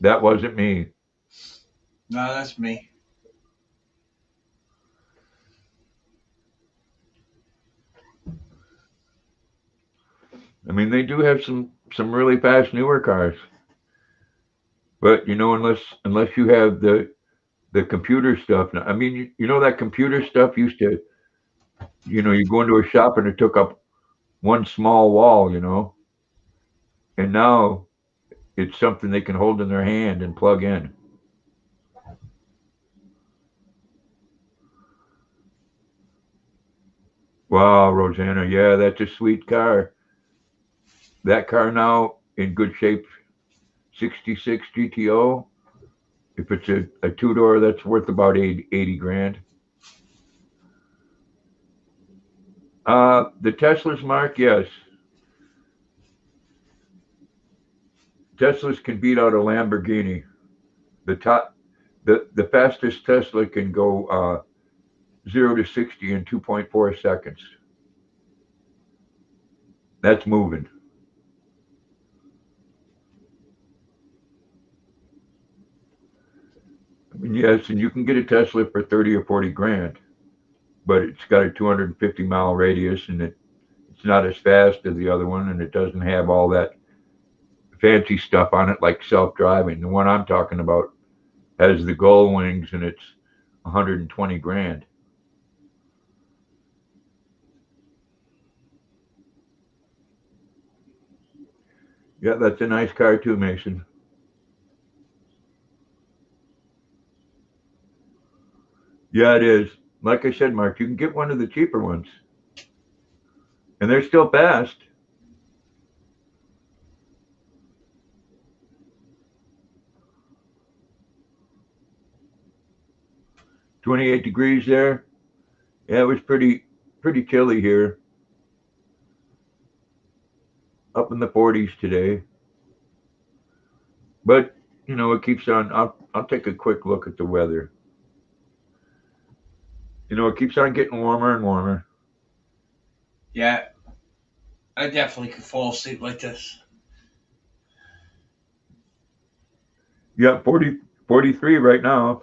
[SPEAKER 1] That wasn't me.
[SPEAKER 3] No, that's me.
[SPEAKER 1] I mean, they do have some really fast newer cars, but unless you have the computer stuff. Now, I mean, that computer stuff used to, you go into a shop and it took up one small wall, and now it's something they can hold in their hand and plug in. Wow, Rosanna, yeah, that's a sweet car. That car now in good shape, 66 GTO. If it's a two-door, that's worth about 80 grand. The Teslas, Mark, yes. Teslas can beat out a Lamborghini. The fastest Tesla can go 0 to 60 in 2.4 seconds. That's moving. I mean, yes, and you can get a Tesla for 30 or 40 grand, but it's got a 250-mile radius, and it's not as fast as the other one, and it doesn't have all that fancy stuff on it like self-driving. The one I'm talking about has the gull wings, and it's 120 grand. Yeah, that's a nice car too, Mason. Yeah, it is. Like I said, Mark, you can get one of the cheaper ones, and they're still fast. "28 degrees there." Yeah, it was pretty chilly here. Up in the 40s today. But it keeps on. I'll take a quick look at the weather. It keeps on getting warmer and warmer.
[SPEAKER 3] Yeah, I definitely could fall asleep like this.
[SPEAKER 1] Yeah, 43 right now,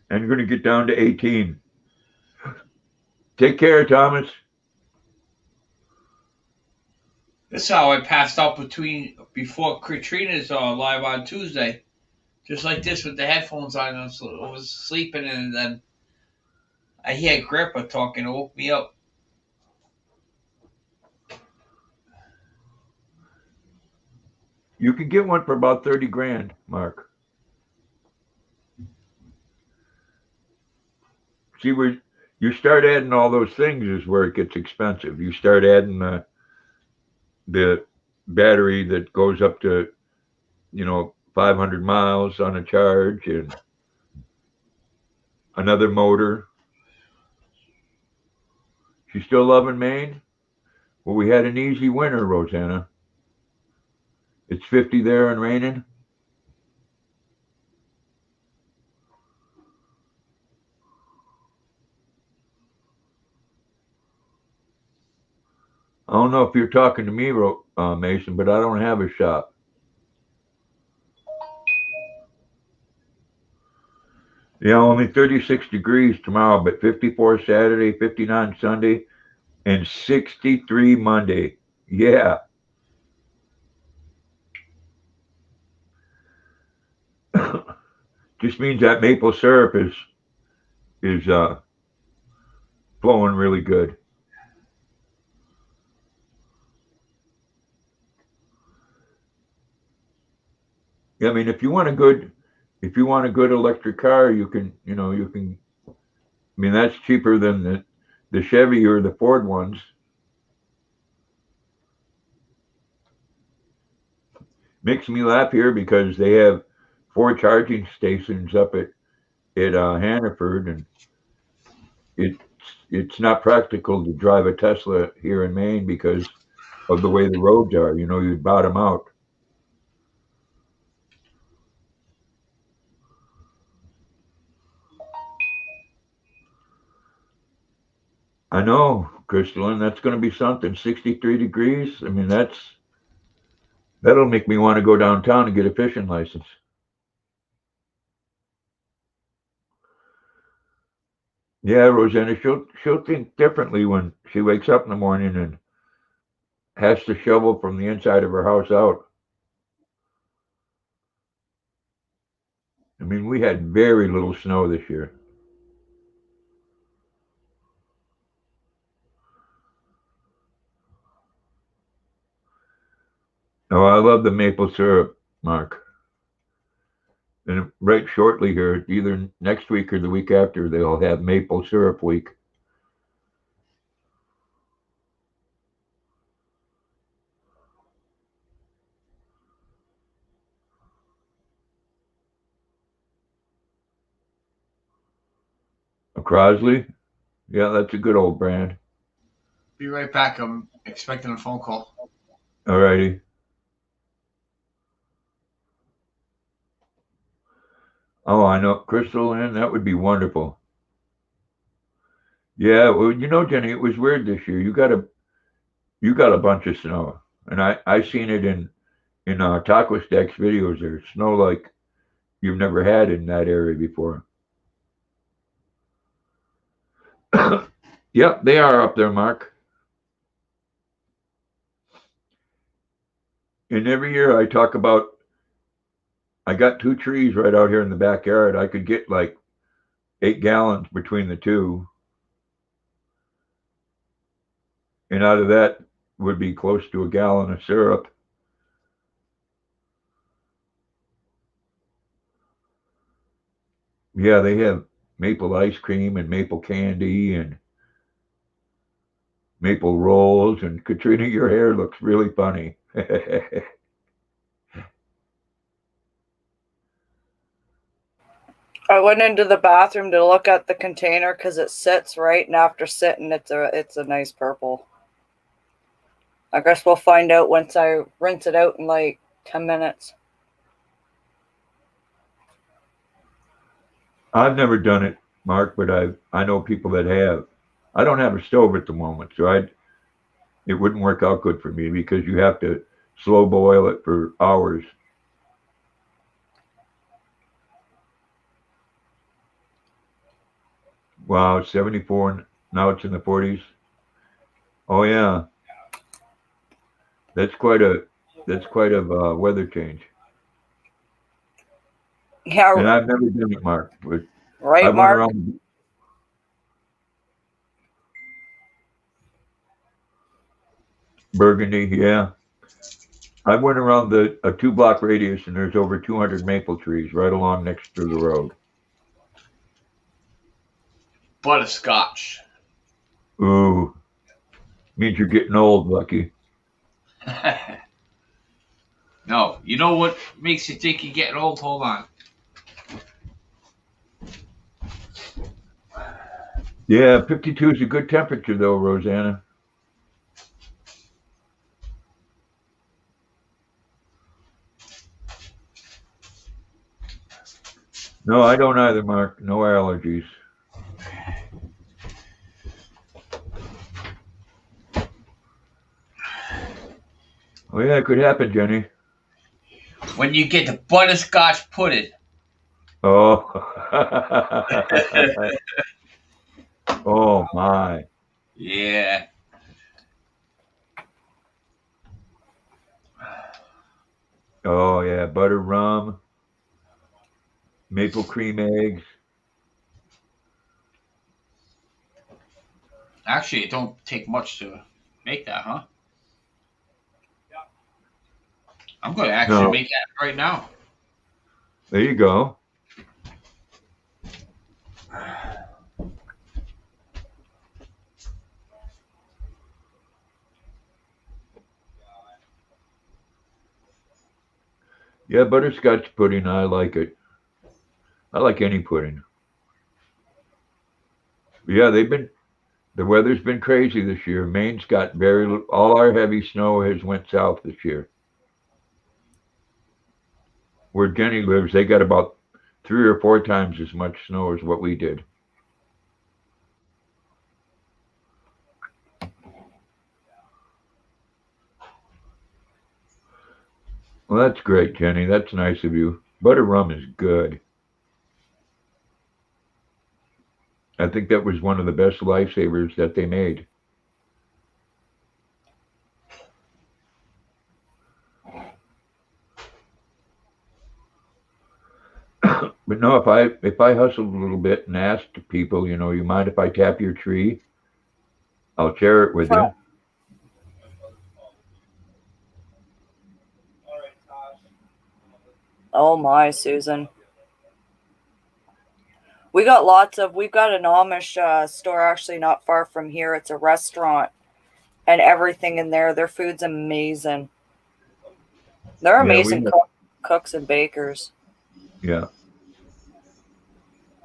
[SPEAKER 1] and you're going to get down to 18. Take care, Thomas.
[SPEAKER 3] That's how I passed out before Katrina's live on Tuesday. Just like this with the headphones on. I was sleeping and then I hear Grandpa talking. It woke me up.
[SPEAKER 1] You can get one for about 30 grand, Mark. See, where you start adding all those things is where it gets expensive. You start adding the battery that goes up to 500 miles on a charge, and another motor. She's still loving Maine? Well, we had an easy winter, Rosanna. It's 50 there and raining. I don't know if you're talking to me, Mason, but I don't have a shop. Yeah, only 36 degrees tomorrow, but 54 Saturday, 59 Sunday, and 63 Monday. Yeah. Just means that maple syrup is flowing really good. I mean, if you want a good electric car, you can. I mean, that's cheaper than the Chevy or the Ford ones. Makes me laugh here because they have 4 charging stations up at Hannaford, and it's not practical to drive a Tesla here in Maine because of the way the roads are. You'd bottom out. I know, Crystalline, that's going to be something. 63 degrees. I mean, that'll make me want to go downtown and get a fishing license. Yeah, Rosanna, she'll think differently when she wakes up in the morning and has to shovel from the inside of her house out. I mean, we had very little snow this year. Oh, I love the maple syrup, Mark. And right shortly here, either next week or the week after, they'll have maple syrup week. A Crosley? Yeah, that's a good old brand.
[SPEAKER 3] Be right back. I'm expecting a phone call.
[SPEAKER 1] All righty. Oh, I know. Crystal Inn, that would be wonderful. Yeah, well, Jenny, it was weird this year. You got a bunch of snow. And I seen it in Taco Stack's videos. There's snow like you've never had in that area before. Yep, they are up there, Mark. And every year I talk about, I got 2 trees right out here in the backyard. I could get like 8 gallons between the two. And out of that would be close to a gallon of syrup. Yeah, they have maple ice cream and maple candy and maple rolls. And Katrina, your hair looks really funny.
[SPEAKER 2] I went into the bathroom to look at the container because it sits right, and after sitting, it's a nice purple. I guess we'll find out once I rinse it out in like 10 minutes.
[SPEAKER 1] I've never done it, Mark, but I know people that have. I don't have a stove at the moment, so it wouldn't work out good for me because you have to slow boil it for hours. Wow, it's 74 and now it's in the 40s. Oh yeah, that's quite a weather change.
[SPEAKER 2] Yeah,
[SPEAKER 1] And I've never done it, Mark. But I
[SPEAKER 2] right,
[SPEAKER 1] went
[SPEAKER 2] Mark?
[SPEAKER 1] around Burgundy, yeah. I went around a 2-block radius, and there's over 200 maple trees right along next to the road.
[SPEAKER 3] Butterscotch.
[SPEAKER 1] Ooh, means you're getting old, Lucky.
[SPEAKER 3] No, you know what makes you think you're getting old? Hold on.
[SPEAKER 1] Yeah, 52 is a good temperature, though, Rosanna. No, I don't either, Mark. No allergies. Oh, yeah, it could happen, Jenny.
[SPEAKER 3] When you get the butterscotch pudding.
[SPEAKER 1] Oh. Oh, my.
[SPEAKER 3] Yeah.
[SPEAKER 1] Oh, yeah, butter rum. maple cream eggs.
[SPEAKER 3] Actually, it don't take much to make that, huh? I'm going to actually
[SPEAKER 1] No.
[SPEAKER 3] make that right now.
[SPEAKER 1] There you go. Yeah, butterscotch pudding. I like it. I like any pudding. Yeah, the weather's been crazy this year. Maine's got all our heavy snow has went south this year. Where Jenny lives, they got about 3 or 4 times as much snow as what we did. Well, that's great, Jenny. That's nice of you. Butter rum is good. I think that was one of the best lifesavers that they made. But no, if I hustled a little bit and asked people, you mind if I tap your tree? I'll share it with you.
[SPEAKER 4] All right, Tosh.
[SPEAKER 2] Oh my, Susan. We've got an Amish store actually not far from here. It's a restaurant and everything in there. Their food's amazing. They're
[SPEAKER 1] Yeah,
[SPEAKER 2] amazing cooks and bakers.
[SPEAKER 1] Yeah.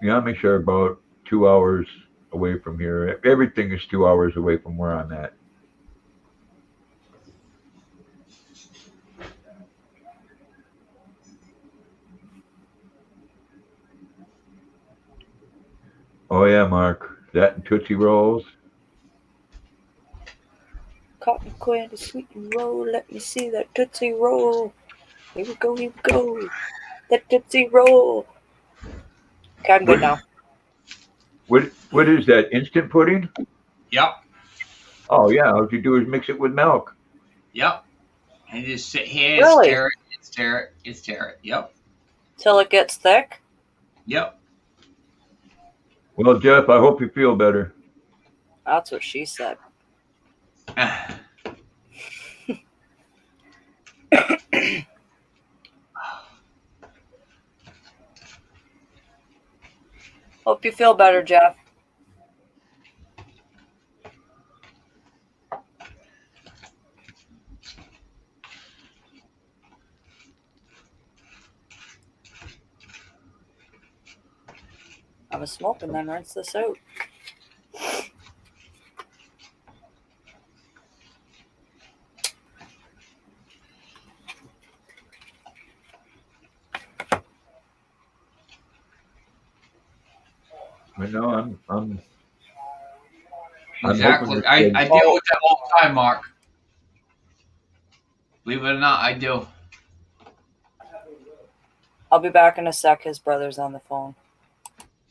[SPEAKER 1] The Amish are about 2 hours away from here. Everything is 2 hours away from where I'm at. Oh yeah, Mark. That and Tootsie Rolls.
[SPEAKER 2] Cotton candy, sweet and roll. Let me see that Tootsie Roll. Here we go, here we go. That Tootsie Roll. Okay, I'm good now.
[SPEAKER 1] What is that? Instant pudding?
[SPEAKER 3] Yep.
[SPEAKER 1] Oh yeah. All you do is mix it with milk.
[SPEAKER 3] Yep. And just sit here
[SPEAKER 2] Really?
[SPEAKER 3] and stare it. Yep.
[SPEAKER 2] Till it gets thick.
[SPEAKER 3] Yep.
[SPEAKER 1] Well, Jeff, I hope you feel better.
[SPEAKER 2] That's what she said. Hope you feel better, Jeff. I was smoking, then rinse this out.
[SPEAKER 1] I know I'm
[SPEAKER 3] Exactly.
[SPEAKER 1] hoping
[SPEAKER 3] I deal with that all the time, Mark. Believe it or not, I do.
[SPEAKER 2] I'll be back in a sec. His brother's on the phone.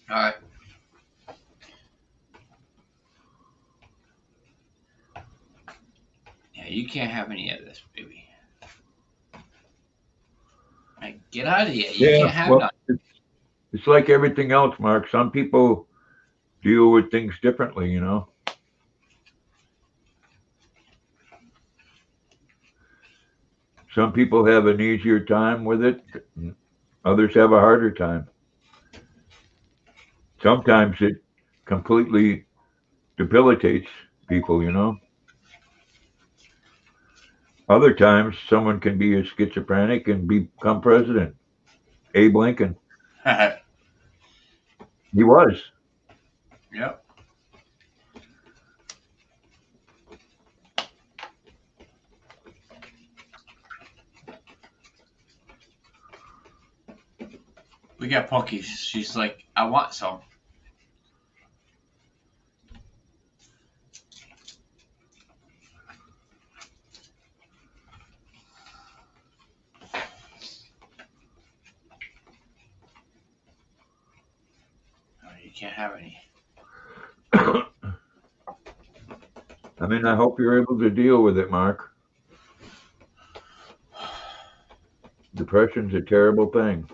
[SPEAKER 3] All right. Yeah, you can't have any of this, baby. Like, get out of here. You can't have none.
[SPEAKER 1] It's like everything else, Mark. Some people deal with things differently, Some people have an easier time with it. Others have a harder time. Sometimes it completely debilitates people. Other times, someone can be a schizophrenic and become president. Abe Lincoln. He was.
[SPEAKER 3] Yep. We got Pookie. She's like, I want some. Oh, you can't have any.
[SPEAKER 1] I mean, I hope you're able to deal with it, Mark. Depression's a terrible thing.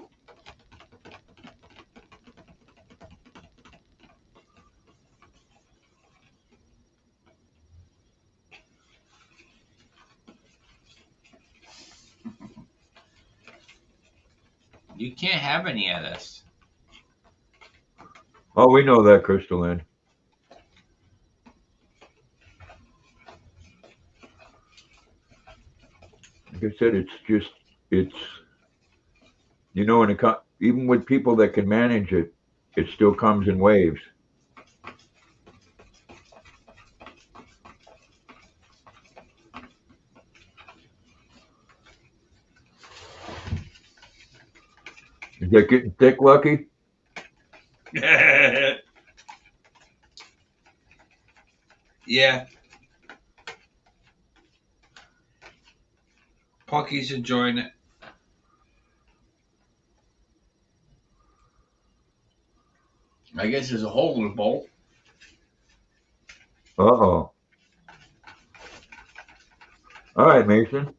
[SPEAKER 3] You can't have any of this.
[SPEAKER 1] Oh, we know that, Crystal Lynn. Like I said, it's even with people that can manage it, it still comes in waves. Is that getting thick, Lucky?
[SPEAKER 3] Yeah. Punky's enjoying it. I guess there's a hole in the bowl.
[SPEAKER 1] Uh-oh. All right, Mason.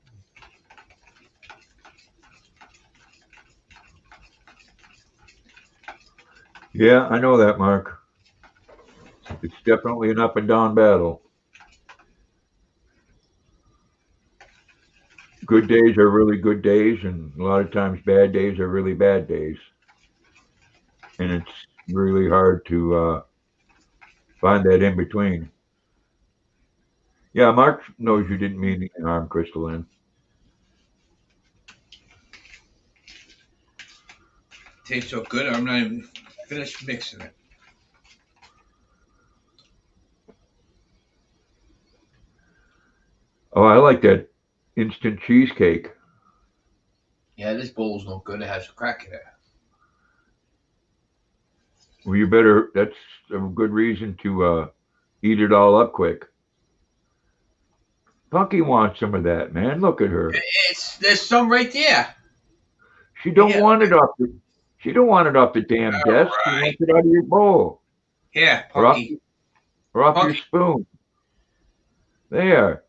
[SPEAKER 1] Yeah, I know that, Mark. It's definitely an up and down battle. Good days are really good days, and a lot of times bad days are really bad days. And it's really hard to find that in between. Yeah, Mark knows you didn't mean to harm Crystal Lynn.
[SPEAKER 3] Tastes so good, I'm not even finished mixing it.
[SPEAKER 1] Oh, I like that instant cheesecake.
[SPEAKER 3] Yeah, this bowl's no good. It has a crack in it.
[SPEAKER 1] Well, you better, that's a good reason to eat it all up quick. Punky wants some of that, man. Look at her.
[SPEAKER 3] There's some right there.
[SPEAKER 1] She don't
[SPEAKER 3] Yeah.
[SPEAKER 1] want it off the damn
[SPEAKER 3] All
[SPEAKER 1] desk. She
[SPEAKER 3] right.
[SPEAKER 1] wants it out of your bowl.
[SPEAKER 3] Here,
[SPEAKER 1] Or off,
[SPEAKER 3] Punky.
[SPEAKER 1] or off your
[SPEAKER 3] Punky.
[SPEAKER 1] spoon. There.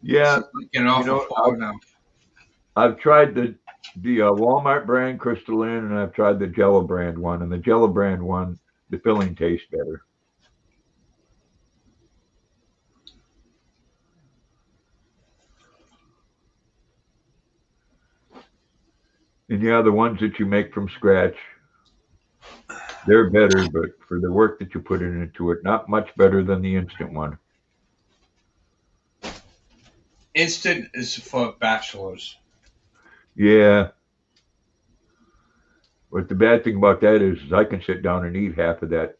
[SPEAKER 1] Yeah,
[SPEAKER 3] Get off
[SPEAKER 1] know,
[SPEAKER 3] the phone now.
[SPEAKER 1] I've tried the Walmart brand Crystal Inn, and I've tried the Jello brand one. And the Jello brand one, the filling tastes better. And yeah, the ones that you make from scratch, they're better, but for the work that you put into it, not much better than the instant one.
[SPEAKER 3] Instant is for bachelors.
[SPEAKER 1] Yeah. But the bad thing about that is I can sit down and eat half of that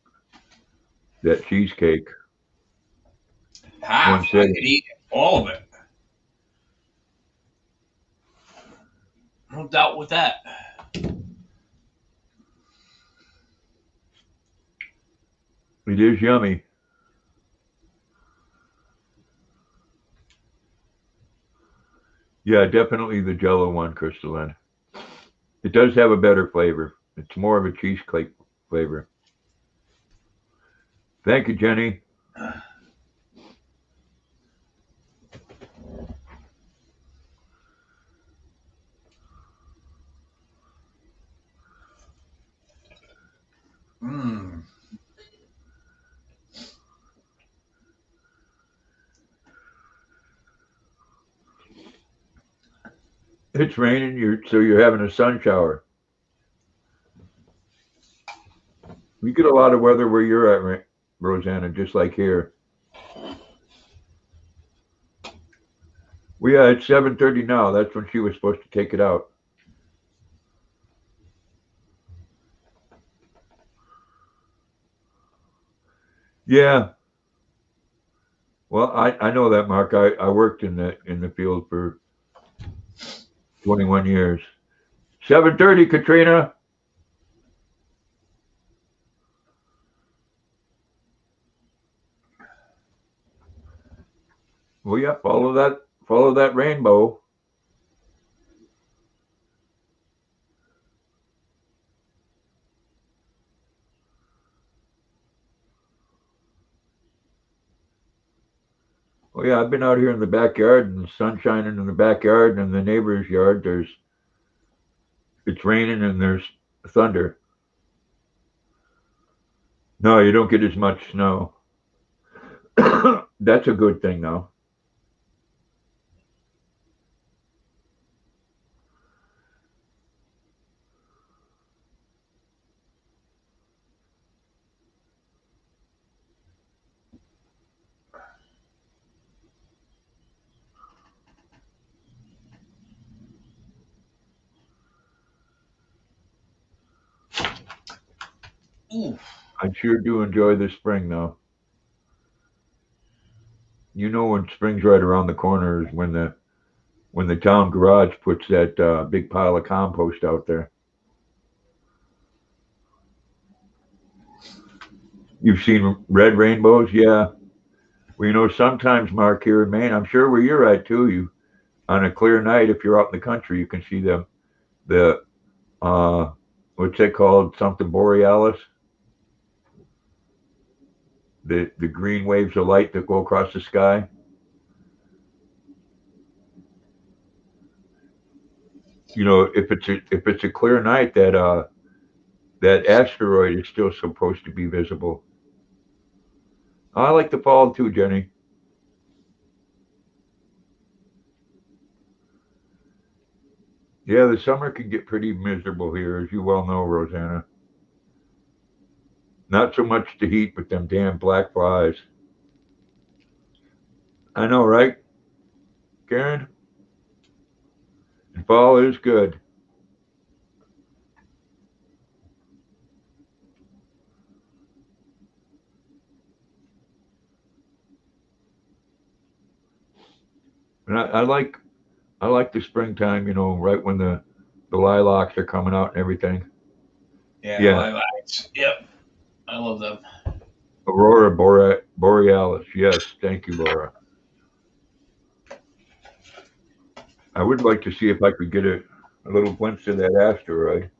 [SPEAKER 1] cheesecake.
[SPEAKER 3] Half.
[SPEAKER 1] One
[SPEAKER 3] I
[SPEAKER 1] sitting.
[SPEAKER 3] could eat all of it. No doubt with that.
[SPEAKER 1] It is yummy. Yeah, definitely the Jello one, Crystal Lynn. It does have a better flavor. It's more of a cheesecake flavor. Thank you, Jenny.
[SPEAKER 3] Mmm.
[SPEAKER 1] It's raining, so you're having a sun shower. We get a lot of weather where you're at, Rosanna, just like here. It's 7:30 now. That's when she was supposed to take it out. Yeah. Well, I know that, Mark. I worked in the field for 21 years. 7:30, Katrina. Well, yeah, follow that rainbow. Oh yeah, I've been out here in the backyard and the sun shining in the backyard and in the neighbor's yard. It's raining and there's thunder. No, you don't get as much snow. That's a good thing though.
[SPEAKER 3] Ooh.
[SPEAKER 1] I sure do enjoy the spring though. You know when spring's right around the corner is when the town garage puts that big pile of compost out there. You've seen red rainbows, yeah. Well, you know, sometimes, Mark, here in Maine, I'm sure where you're at too. You on a clear night, if you're out in the country, you can see them. The what's that called? Something borealis. The green waves of light that go across the sky. You know, if it's a clear night, that asteroid is still supposed to be visible. I like the fall too, Jenny. Yeah, the summer can get pretty miserable here, as you well know, Rosanna. Not so much the heat, but them damn black flies. I know, right, Karen? And fall is good. And I like the springtime, you know, right when the lilacs are coming out and everything.
[SPEAKER 3] Yeah,
[SPEAKER 1] Yeah,
[SPEAKER 3] lilacs. Yep. I love them.
[SPEAKER 1] Aurora Borealis. Yes, thank you, Laura. I would like to see if I could get a little glimpse of that asteroid.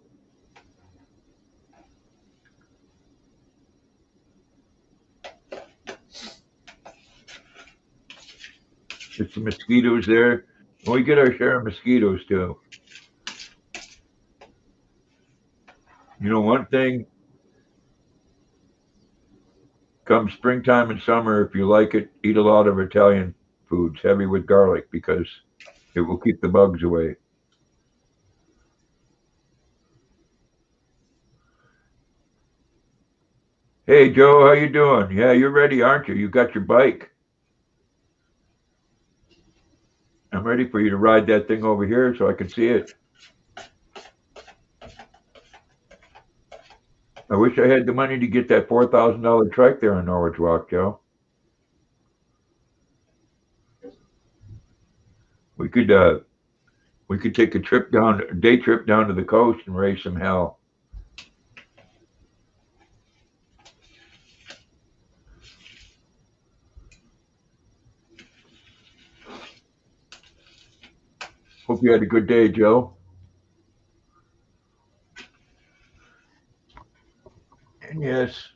[SPEAKER 1] It's the mosquitoes there. We get our share of mosquitoes too. You know, one thing come springtime and summer, if you like it, eat a lot of Italian foods, heavy with garlic, because it will keep the bugs away. Hey Joe, how you doing? Yeah, you're ready, aren't you? You got your bike. I'm ready for you to ride that thing over here so I can see it. I wish I had the money to get that $4,000 trike there in Norwich Walk, Joe. We could uh we could take a day trip down to the coast and raise some hell. Hope you had a good day, Joe. And yes,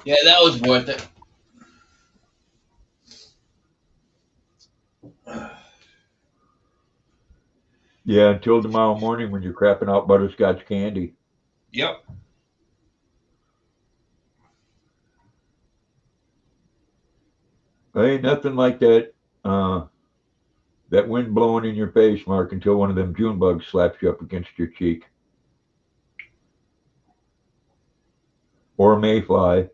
[SPEAKER 3] Yeah, that was worth it.
[SPEAKER 1] yeah, until tomorrow morning when you're crapping out butterscotch candy.
[SPEAKER 3] Yep.
[SPEAKER 1] Ain't nothing like that wind blowing in your face, Mark, until one of them June bugs slaps you up against your cheek. Or a mayfly.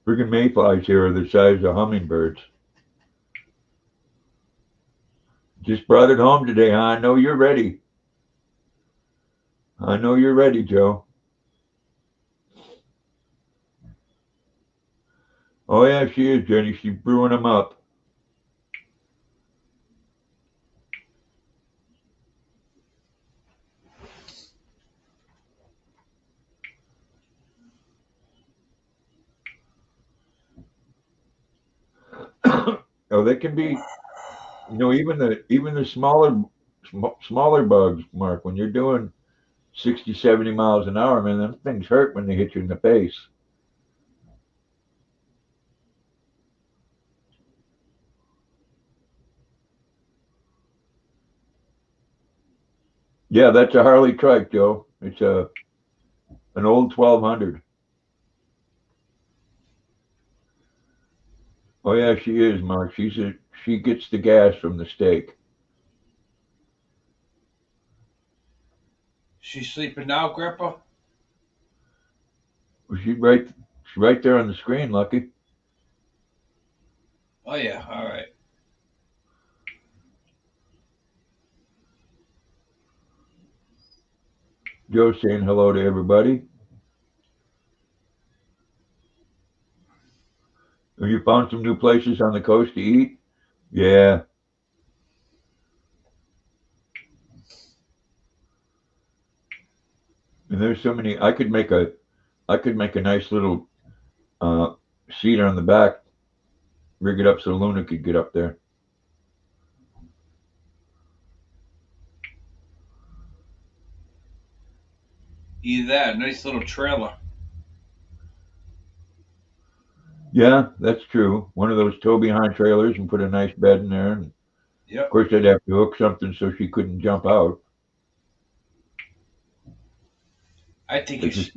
[SPEAKER 1] Friggin' mayflies here are the size of hummingbirds. Just brought it home today, huh? I know you're ready. I know you're ready, Joe. Oh yeah, she is, Jenny. She's brewing them up. Oh, they can be, you know, even the smaller bugs, Mark. When you're doing 60, 70 miles an hour, man, them things hurt when they hit you in the face. Yeah, that's a Harley trike, Joe. It's an old 1200. Oh yeah, she is, Mark. She gets the gas from the steak.
[SPEAKER 3] She's sleeping now, Grandpa?
[SPEAKER 1] She's right there on the screen, Lucky.
[SPEAKER 3] Oh, yeah. All right.
[SPEAKER 1] Joe saying hello to everybody. Have you found some new places on the coast to eat? Yeah. And there's so many. I could make a nice little uh, seat on the back, rig it up so Luna could get up there.
[SPEAKER 3] Either that, nice little trailer.
[SPEAKER 1] Yeah, that's true. One of those tow behind trailers and put a nice bed in there. And of
[SPEAKER 3] Yep.
[SPEAKER 1] course, I'd have to hook something so she couldn't jump out.
[SPEAKER 3] I think
[SPEAKER 1] Because
[SPEAKER 3] it's.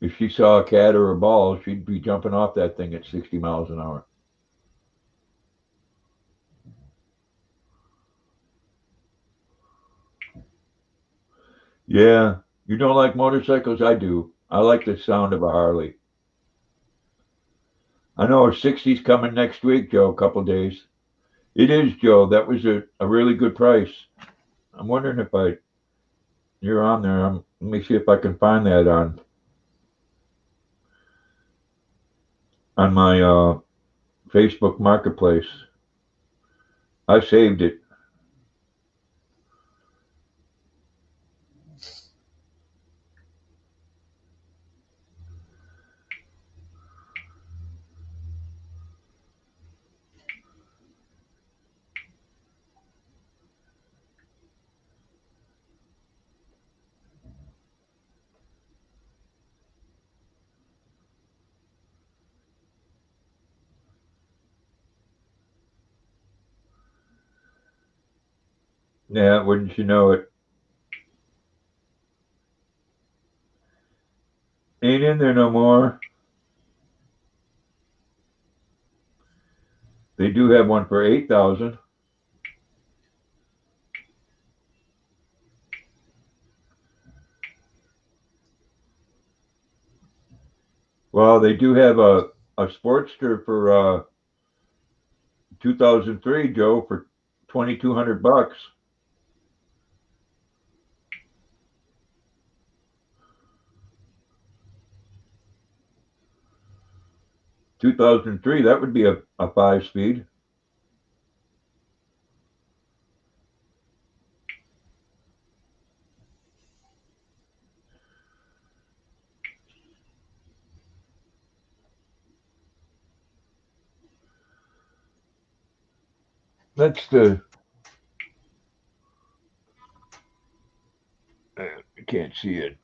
[SPEAKER 1] if she saw a cat or a ball, she'd be jumping off that thing at 60 miles an hour. Yeah, you don't like motorcycles? I do. I like the sound of a Harley. I know a 60's coming next week, Joe, a couple days. It is, Joe. That was a really good price. I'm wondering if you're on there. Let me see if I can find that on my Facebook Marketplace. I saved it. Yeah, wouldn't you know it? Ain't in there no more. They do have one for 8,000. Well, they do have a Sportster for 2003, Joe, for $2,200. 2003, that would be a 5-speed. That's the. I can't see it.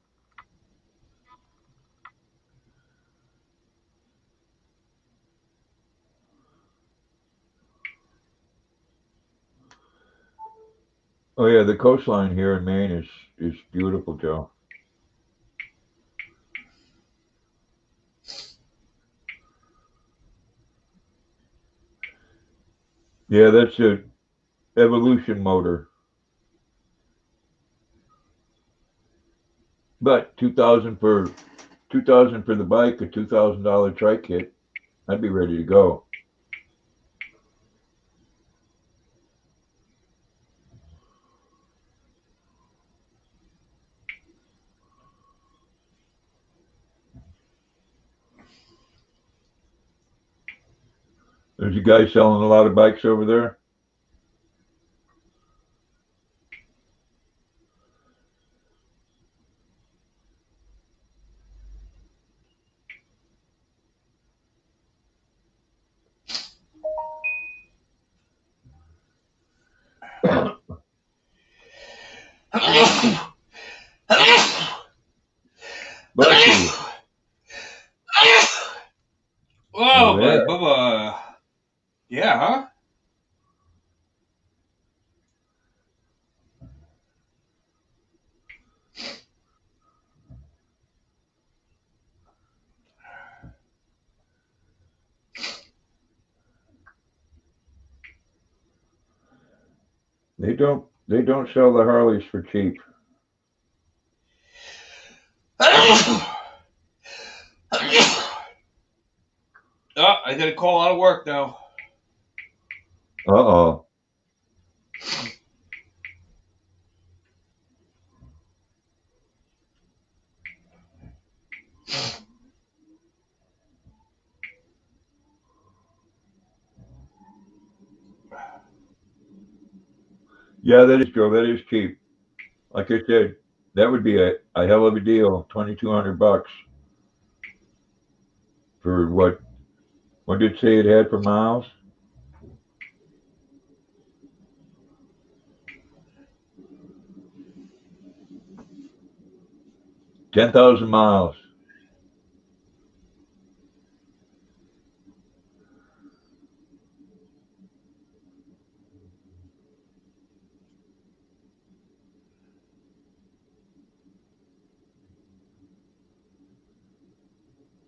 [SPEAKER 1] Oh yeah, the coastline here in Maine is beautiful, Joe. Yeah, that's a Evolution motor. But 2,000 for the bike, a $2,000 trike kit. I'd be ready to go. There's a guy selling a lot of bikes over there. Bless you.
[SPEAKER 3] Oh,
[SPEAKER 1] Yeah.
[SPEAKER 3] but Bubba. Yeah, huh?
[SPEAKER 1] They don't sell the Harleys for cheap.
[SPEAKER 3] Oh, I got a call out of work now.
[SPEAKER 1] Uh-oh. Yeah, that is true. That is cheap. Like I said, that would be a hell of a deal. $2,200 for what did it say it had for miles? 10,000 miles.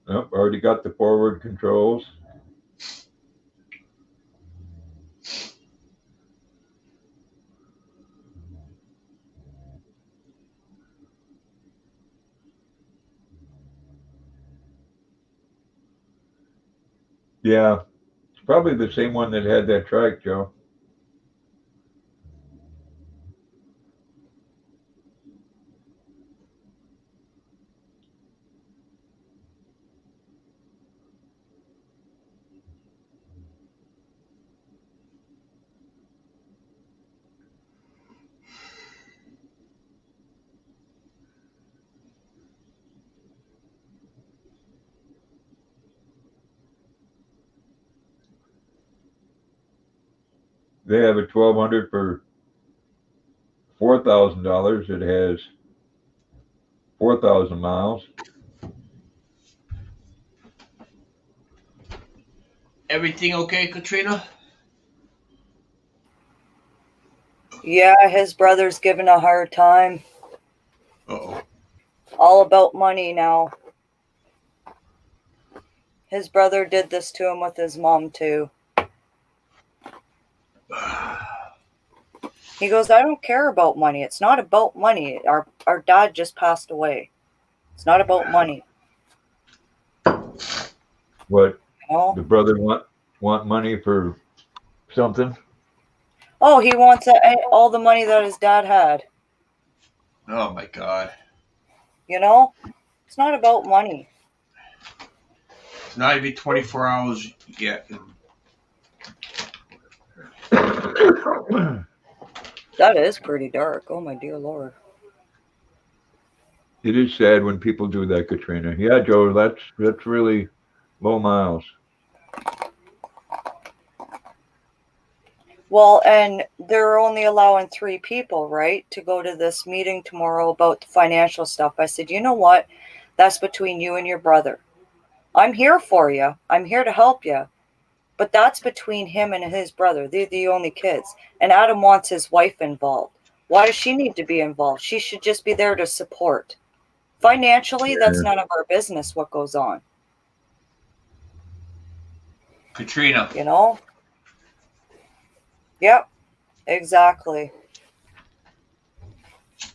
[SPEAKER 1] Yep, already got the forward controls. Yeah, it's probably the same one that had that trike, Joe. They have a 1,200 for $4,000. It has 4,000 miles.
[SPEAKER 3] Everything okay, Katrina?
[SPEAKER 2] Yeah, his brother's giving a hard time.
[SPEAKER 3] Uh-oh.
[SPEAKER 2] All about money now. His brother did this to him with his mom too. He goes, I don't care about money. It's not about money. Our dad just passed away. It's not about money.
[SPEAKER 1] What,
[SPEAKER 2] You know?
[SPEAKER 1] the brother want money for something?
[SPEAKER 2] Oh, he wants all the money that his dad had.
[SPEAKER 3] Oh my God.
[SPEAKER 2] You know? It's not about money.
[SPEAKER 3] It's not even 24 hours yet.
[SPEAKER 2] That is pretty dark. Oh my dear Lord.
[SPEAKER 1] It is sad when people do that, Katrina. Yeah, Joe, that's really low miles.
[SPEAKER 2] Well, and they're only allowing 3 people, right, to go to this meeting tomorrow about the financial stuff. I said, you know what? That's between you and your brother. I'm here for you. I'm here to help you. But that's between him and his brother. They're the only kids. And Adam wants his wife involved. Why does she need to be involved? She should just be there to support. Financially, that's none of our business what goes on.
[SPEAKER 3] Katrina.
[SPEAKER 2] You know? Yep, exactly.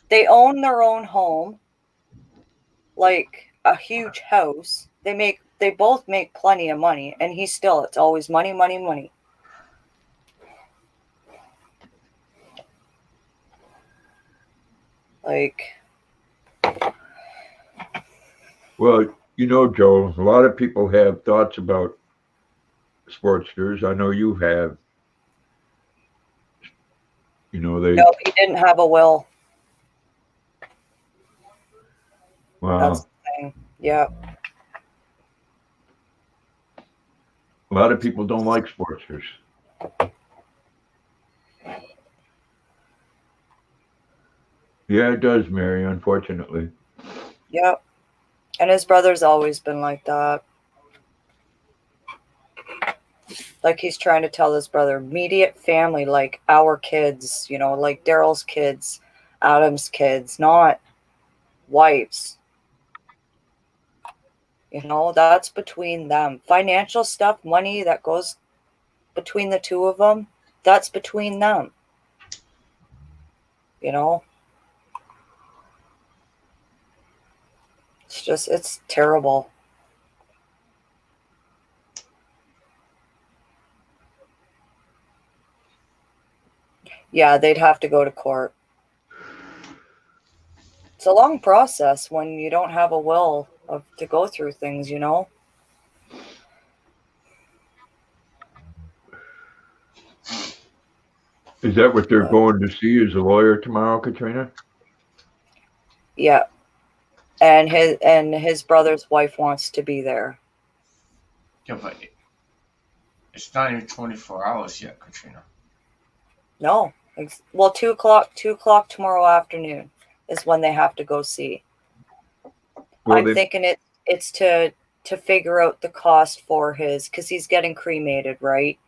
[SPEAKER 2] They own their own home, like a huge house. They both make plenty of money, and it's always money, money, money. Like,
[SPEAKER 1] Well, you know, Joe, a lot of people have thoughts about Sportsters. I know you have. You know,
[SPEAKER 2] no, he didn't have a will.
[SPEAKER 1] Wow.
[SPEAKER 2] That's the thing. Yeah.
[SPEAKER 1] A lot of people don't like Sportsters. Yeah, it does, Mary, unfortunately.
[SPEAKER 2] Yep. And his brother's always been like that. Like he's trying to tell his brother, immediate family, like our kids, like Daryl's kids, Adam's kids, not wives. That's between them. Financial stuff, money that goes between the two of them, that's between them. you know? It's terrible. Yeah, they'd have to go to court. It's a long process when you don't have a will to go through things, you know?
[SPEAKER 1] Is that what they're going to see as a lawyer tomorrow, Katrina?
[SPEAKER 2] Yeah. And his brother's wife wants to be there.
[SPEAKER 3] Yeah, but it's not even 24 hours yet, Katrina.
[SPEAKER 2] No. Well, 2 o'clock tomorrow afternoon is when they have to go see.
[SPEAKER 1] Well,
[SPEAKER 2] I'm thinking it's to figure out the cost for his, because he's getting cremated, right?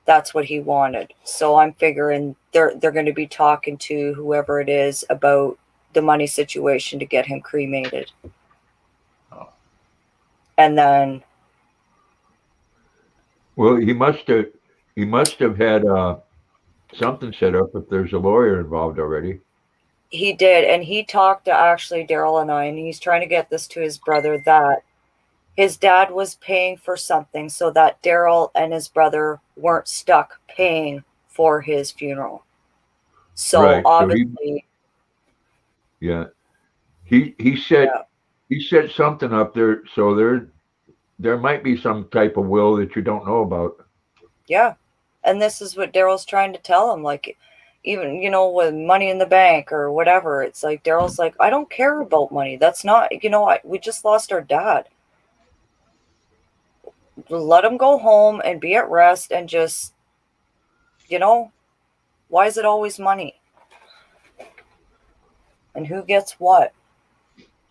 [SPEAKER 2] That's what he wanted. So I'm figuring they're going to be talking to whoever it is about the money situation to get him cremated.
[SPEAKER 3] Oh.
[SPEAKER 2] And then,
[SPEAKER 1] well, he must have had something set up if there's a lawyer involved already.
[SPEAKER 2] he did, and he talked to actually Daryl and I, and he's trying to get this to his brother that his dad was paying for something so that Daryl and his brother weren't stuck paying for his funeral. So
[SPEAKER 1] Right, so
[SPEAKER 2] obviously,
[SPEAKER 1] yeah, he set something up there, so there might be some type of will that you don't know about.
[SPEAKER 2] yeah. And this is what Daryl's trying to tell him, like, even, you know, with money in the bank or whatever, it's like Daryl's like, I don't care about money. That's not, you know, we just lost our dad. Let him go home and be at rest and just, you know, why is it always money? And who gets what?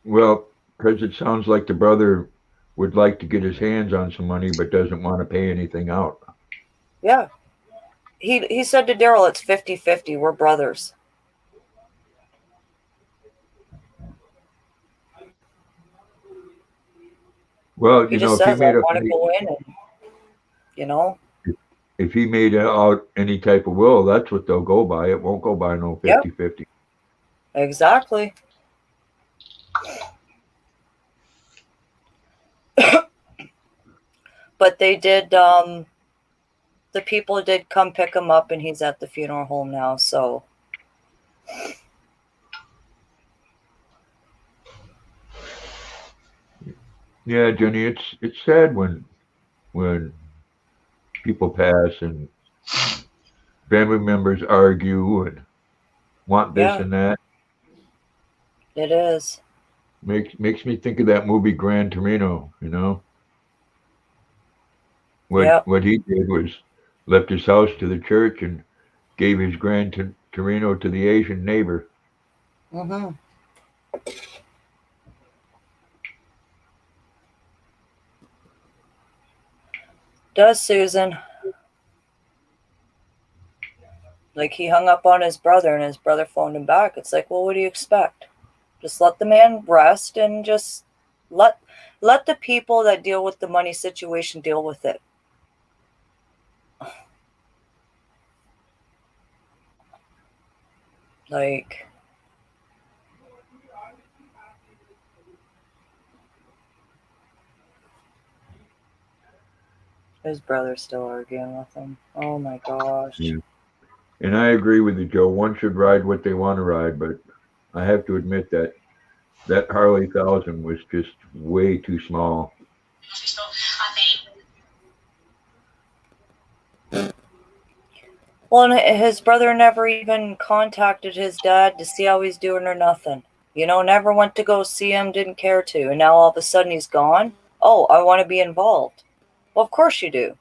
[SPEAKER 1] Well, because it sounds like the brother would like to get his hands on some money, but doesn't want to pay anything out.
[SPEAKER 2] Yeah. He said to Daryl, it's 50-50. We're brothers.
[SPEAKER 1] Well,
[SPEAKER 2] He
[SPEAKER 1] you know,
[SPEAKER 2] just
[SPEAKER 1] if he
[SPEAKER 2] says, I
[SPEAKER 1] made
[SPEAKER 2] want to go in and, you know.
[SPEAKER 1] if he made out any type of will, that's what they'll go by. It won't go by no 50-50.
[SPEAKER 2] Exactly. But they did, the people did come pick him up, and he's at the funeral home now, so.
[SPEAKER 1] Yeah, Jenny, it's sad when people pass and family members argue and want this
[SPEAKER 2] Yeah.
[SPEAKER 1] and that.
[SPEAKER 2] It is.
[SPEAKER 1] Makes me think of that movie Gran Torino, you know?
[SPEAKER 2] Yep.
[SPEAKER 1] What he did was left his house to the church and gave his Gran Torino to the Asian neighbor.
[SPEAKER 2] Mm-hmm. Does Susan. Like, he hung up on his brother, and his brother phoned him back. It's like, well, what do you expect? Just let the man rest, and just let the people that deal with the money situation deal with it. Like, his brother's still arguing with him. Oh my gosh.
[SPEAKER 1] Yeah. And I agree with you, Joe. One should ride what they want to ride, but I have to admit that Harley 1000 was just way too small.
[SPEAKER 2] Well, and his brother never even contacted his dad to see how he's doing or nothing. You know, never went to go see him, didn't care to. And now all of a sudden he's gone. Oh, I want to be involved. Well, of course you do.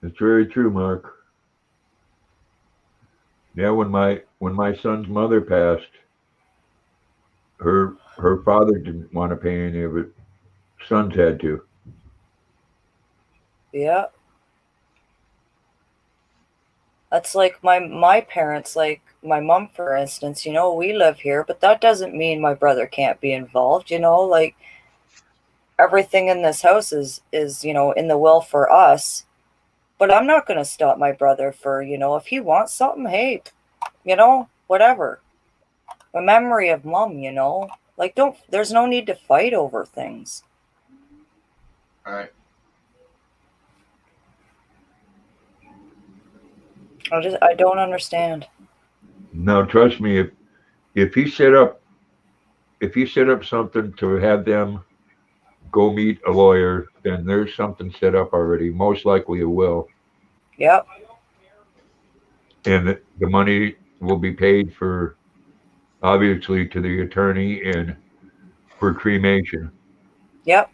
[SPEAKER 1] It's very true, Mark. Yeah, when my son's mother passed, her father didn't want to pay any of it. Sons had to.
[SPEAKER 2] Yeah. That's like my parents, like my mom, for instance, you know, we live here, but that doesn't mean my brother can't be involved, you know, like everything in this house is in the will for us. But I'm not going to stop my brother for, if he wants something, hey, whatever. A memory of mom, like there's no need to fight over things.
[SPEAKER 3] All right.
[SPEAKER 2] I don't understand.
[SPEAKER 1] Now, trust me, if he set up something to have them go meet a lawyer, then there's something set up already. Most likely it will.
[SPEAKER 2] Yep.
[SPEAKER 1] And the money will be paid for, obviously, to the attorney and for cremation.
[SPEAKER 2] Yep.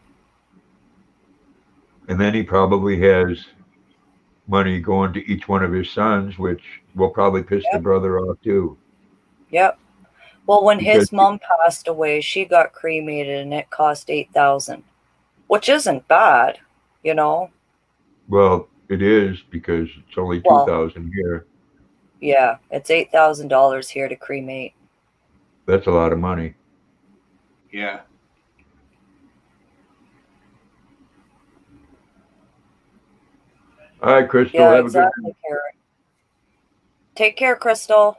[SPEAKER 1] And then he probably has money going to each one of his sons, which will probably piss the brother off too.
[SPEAKER 2] Yep. Well, when
[SPEAKER 1] Because-
[SPEAKER 2] his mom passed away, she got cremated and it cost $8,000, which isn't bad,
[SPEAKER 1] Well, it is because it's only
[SPEAKER 2] Well-
[SPEAKER 1] 2,000 here.
[SPEAKER 2] Yeah, it's $8,000 here to cremate.
[SPEAKER 1] That's a lot of money.
[SPEAKER 3] Yeah.
[SPEAKER 1] All right, Crystal,
[SPEAKER 2] Yeah,
[SPEAKER 1] have
[SPEAKER 2] exactly, Karen. Take care, Crystal.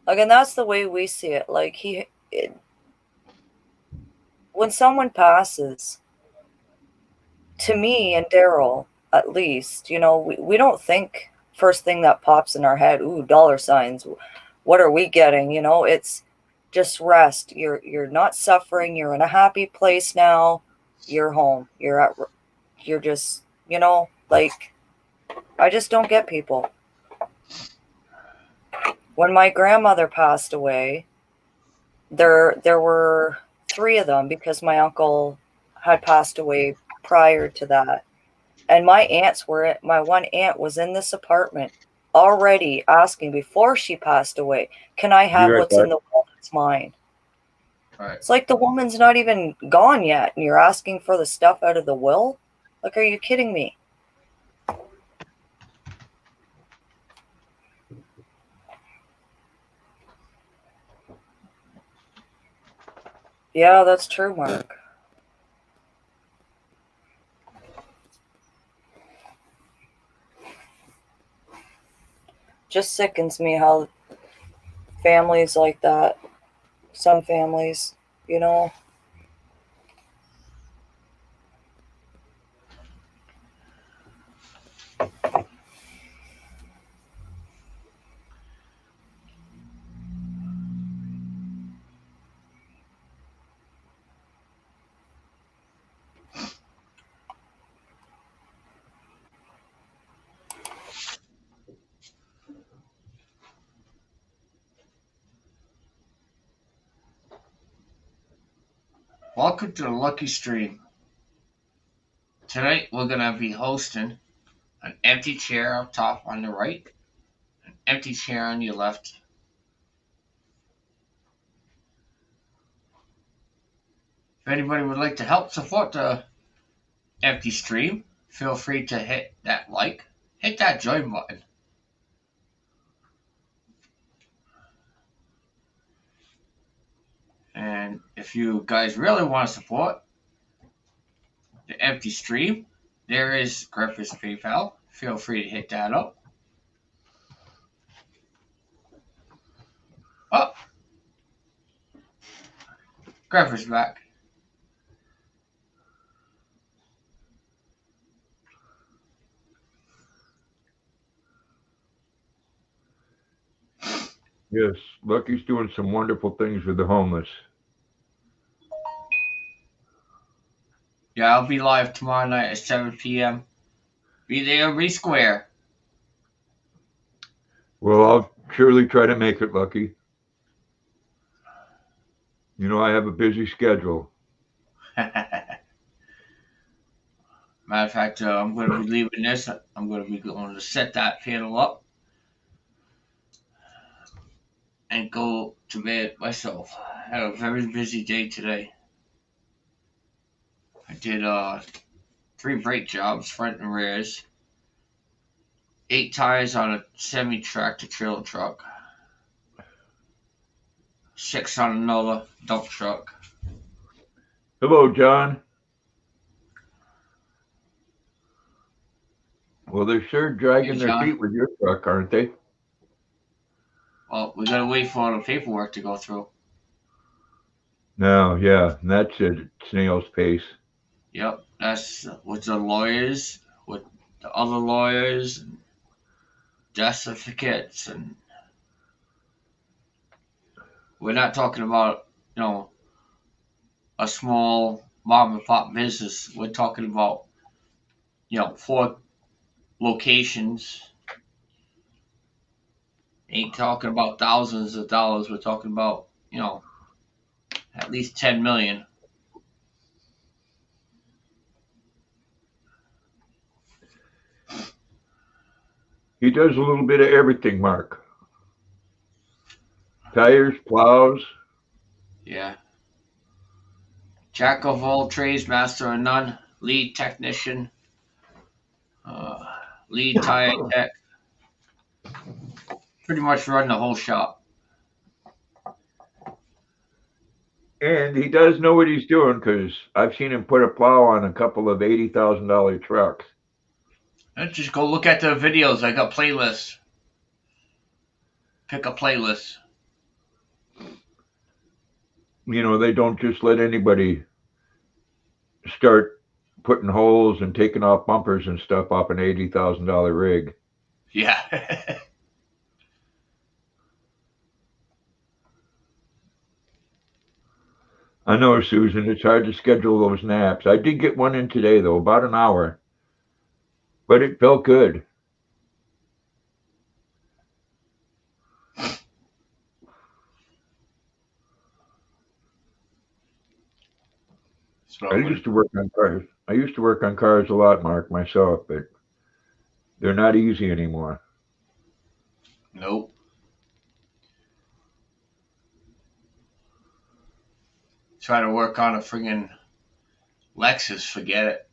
[SPEAKER 2] Like, and that's the way we see it. Like, when someone passes, to me and Daryl, at least, we don't think first thing that pops in our head, ooh, dollar signs. What are we getting? It's just rest. You're not suffering. You're in a happy place now. You're home. You're just, like, I just don't get people. When my grandmother passed away, there were 3 of them because my uncle had passed away prior to that. And my one aunt was in this apartment already asking before she passed away, can I have
[SPEAKER 1] right
[SPEAKER 2] what's in the will that's mine?
[SPEAKER 3] All right.
[SPEAKER 2] It's like the woman's not even gone yet and you're asking for the stuff out of the will? Like, are you kidding me? Yeah, that's true, Mark. Just sickens me how families like that, some families,
[SPEAKER 3] Welcome to the Lucky Stream. Tonight we're gonna be hosting an empty chair up top on the right, an empty chair on your left. If anybody would like to help support the empty stream, feel free to hit that like, hit that join button. And if you guys really want to support the empty stream, there is Griffith's PayPal. Feel free to hit that up. Oh, Griffith's back.
[SPEAKER 1] Yes, Lucky's doing some wonderful things with the homeless.
[SPEAKER 3] Yeah, I'll be live tomorrow night at 7 p.m. Be there, be square.
[SPEAKER 1] Well, I'll surely try to make it, Lucky. I have a busy schedule.
[SPEAKER 3] Matter of fact, I'm going to be leaving this. I'm going to be going to set that panel up and go to bed myself. I had a very busy day today. I did 3 brake jobs, front and rears, 8 tires on a semi-tractor trailer truck, 6 on another dump truck.
[SPEAKER 1] Hello, John. Well, they're sure dragging
[SPEAKER 3] Hey,
[SPEAKER 1] their
[SPEAKER 3] John.
[SPEAKER 1] feet with your truck, aren't they?
[SPEAKER 3] Well, we gotta wait for all the paperwork to go through.
[SPEAKER 1] No, yeah, and that's at snail's pace.
[SPEAKER 3] Yep, that's with the lawyers, with the other lawyers, and death certificates, and we're not talking about, a small mom and pop business. We're talking about, 4 locations. Ain't talking about thousands of dollars. We're talking about, at least 10 million.
[SPEAKER 1] He does a little bit of everything, Mark. Tires, plows.
[SPEAKER 3] Yeah. Jack of all trades, master of none, lead technician, lead tire tech. Pretty much run the whole shop.
[SPEAKER 1] And he does know what he's doing because I've seen him put a plow on a couple of $80,000 trucks.
[SPEAKER 3] Let's just go look at the videos. I got playlists. Pick a playlist.
[SPEAKER 1] You know, they don't just let anybody start putting holes and taking off bumpers and stuff off an $80,000 rig.
[SPEAKER 3] Yeah.
[SPEAKER 1] I know, Susan, it's hard to schedule those naps. I did get one in today, though, about an hour, but it felt good. I used to work on cars. I used to work on cars a lot, Mark, myself, but they're not easy anymore.
[SPEAKER 3] Nope. Try to work on a friggin' Lexus, forget it.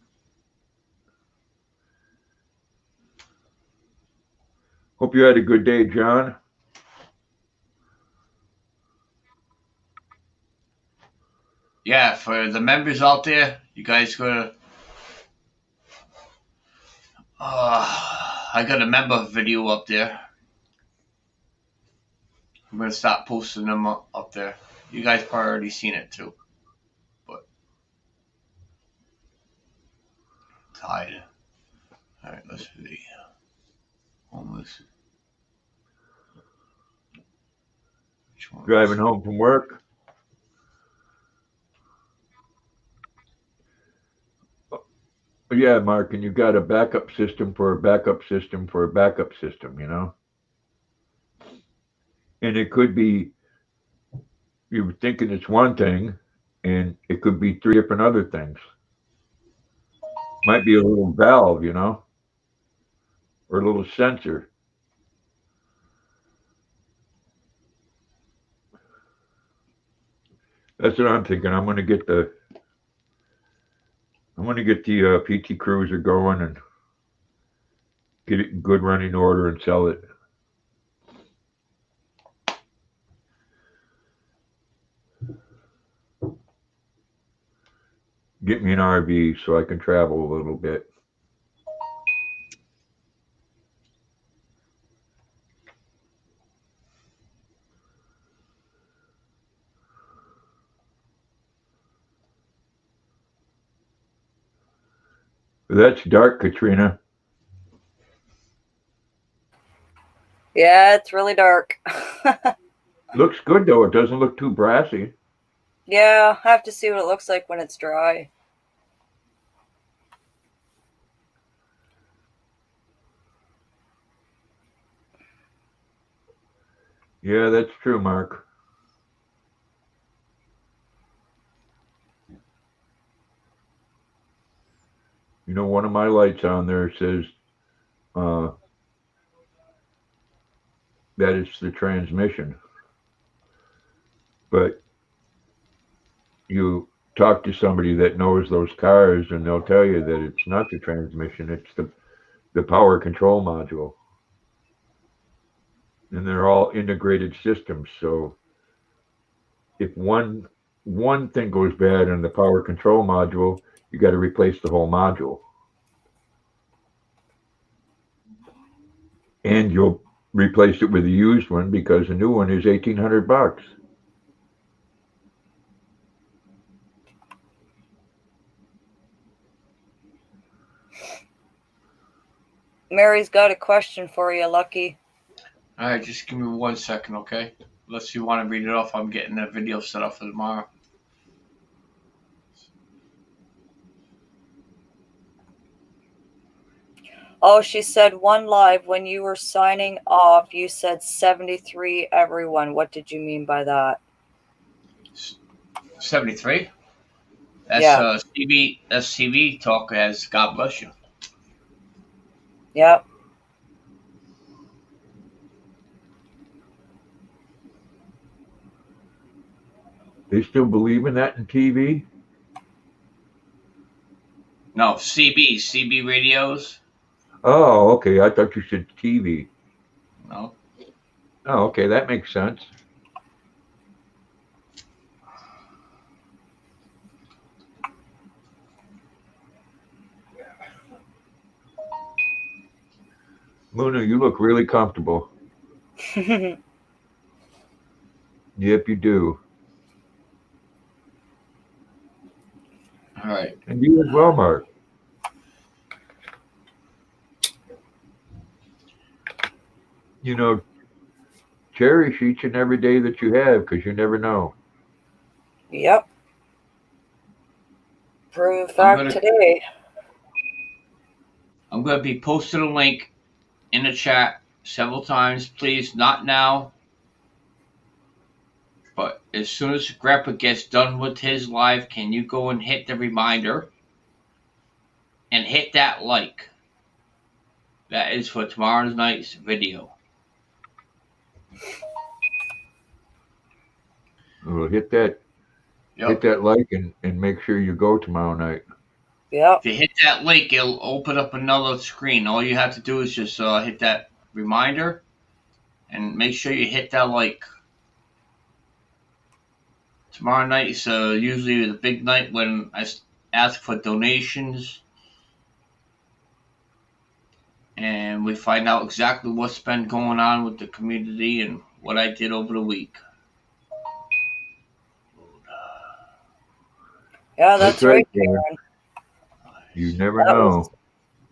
[SPEAKER 1] Hope you had a good day, John.
[SPEAKER 3] Yeah, for the members out there, you guys gotta. I got a member video up there. I'm gonna start posting them up there. You guys probably already seen it too. But tired. Alright, let's see. Homeless. Which one?
[SPEAKER 1] Driving home from work. Yeah, Mark, and you've got a backup system for a backup system for a backup system, you know? And it could be, you're thinking it's one thing, and it could be 3 different other things. Might be a little valve, you know? Or a little sensor. That's what I'm thinking. I'm gonna get the PT Cruiser going and get it in good running order and sell it. Get me an RV so I can travel a little bit. That's dark, Katrina.
[SPEAKER 2] Yeah, it's really dark.
[SPEAKER 1] Looks good though. It doesn't look too brassy.
[SPEAKER 2] Yeah, I have to see what it looks like when it's dry.
[SPEAKER 1] Yeah, that's true, Mark. You know, one of my lights on there says that it's the transmission. But you talk to somebody that knows those cars and they'll tell you that it's not the transmission, it's the power control module. And they're all integrated systems, so if one thing goes bad in the power control module, you got to replace the whole module, and you'll replace it with a used one because the new one is $1,800.
[SPEAKER 2] Mary's got a question for you, Lucky.
[SPEAKER 3] All right, just give me 1 second, okay? Unless you want to read it off, I'm getting that video set up for tomorrow.
[SPEAKER 2] Oh, she said one live when you were signing off, you said 73 everyone. What did you mean by that?
[SPEAKER 3] 73. That's
[SPEAKER 2] Yeah.
[SPEAKER 3] CV talk as God bless you.
[SPEAKER 2] Yep.
[SPEAKER 1] They still believe in that in TV?
[SPEAKER 3] No, CB radios.
[SPEAKER 1] Oh, okay. I thought you said TV.
[SPEAKER 3] No.
[SPEAKER 1] Oh, okay. That makes sense. Luna, you look really comfortable. Yep, you do.
[SPEAKER 3] All right.
[SPEAKER 1] And you as well, Mark. You know, cherish each and every day that you have because you never know.
[SPEAKER 2] Yep. Prove fact today.
[SPEAKER 3] I'm going to be posting a link in the chat several times. Please, not now. But as soon as Grandpa gets done with his live, can you go and hit the reminder and hit that like? That is for tomorrow night's video.
[SPEAKER 1] Well, hit that like and make sure you go tomorrow night.
[SPEAKER 2] Yep.
[SPEAKER 3] If you hit that link, it'll open up another screen. All you have to do is just hit that reminder and make sure you hit that like. Tomorrow night is usually the big night when I ask for donations and we find out exactly what's been going on with the community and what I did over the week.
[SPEAKER 2] Yeah, that's right,
[SPEAKER 1] Karen.
[SPEAKER 2] Karen.
[SPEAKER 1] You never know.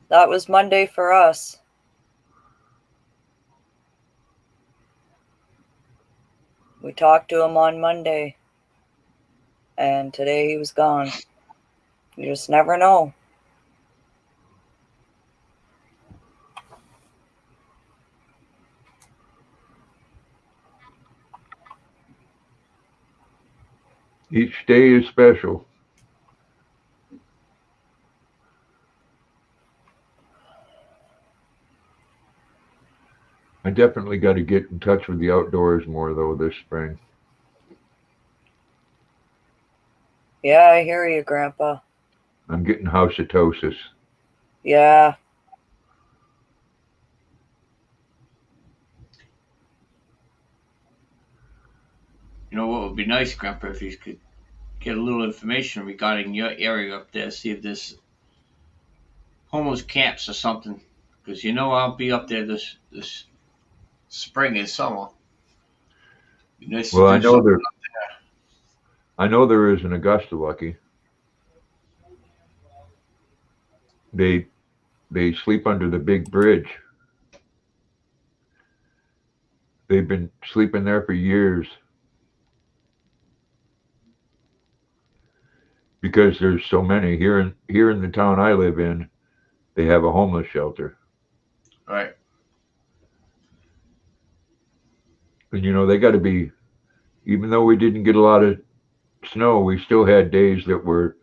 [SPEAKER 2] That was Monday for us. We talked to him on Monday. And today he was gone. You just never know.
[SPEAKER 1] Each day is special. I definitely got to get in touch with the outdoors more, though, this spring.
[SPEAKER 2] Yeah, I hear you, Grandpa.
[SPEAKER 1] I'm getting housetosis.
[SPEAKER 2] Yeah.
[SPEAKER 3] You know what would be nice, Grandpa, if you could get a little information regarding your area up there, see if there's homeless camps or something. Because you know I'll be up there this spring and summer. Nice
[SPEAKER 1] Well,
[SPEAKER 3] to do
[SPEAKER 1] I know there is in Augusta, Lucky. They sleep under the big bridge. They've been sleeping there for years because there's so many here in the town I live in. They have a homeless shelter.
[SPEAKER 3] Right.
[SPEAKER 1] And you know, they got to be, even though we didn't get a lot of snow, we still had days that were,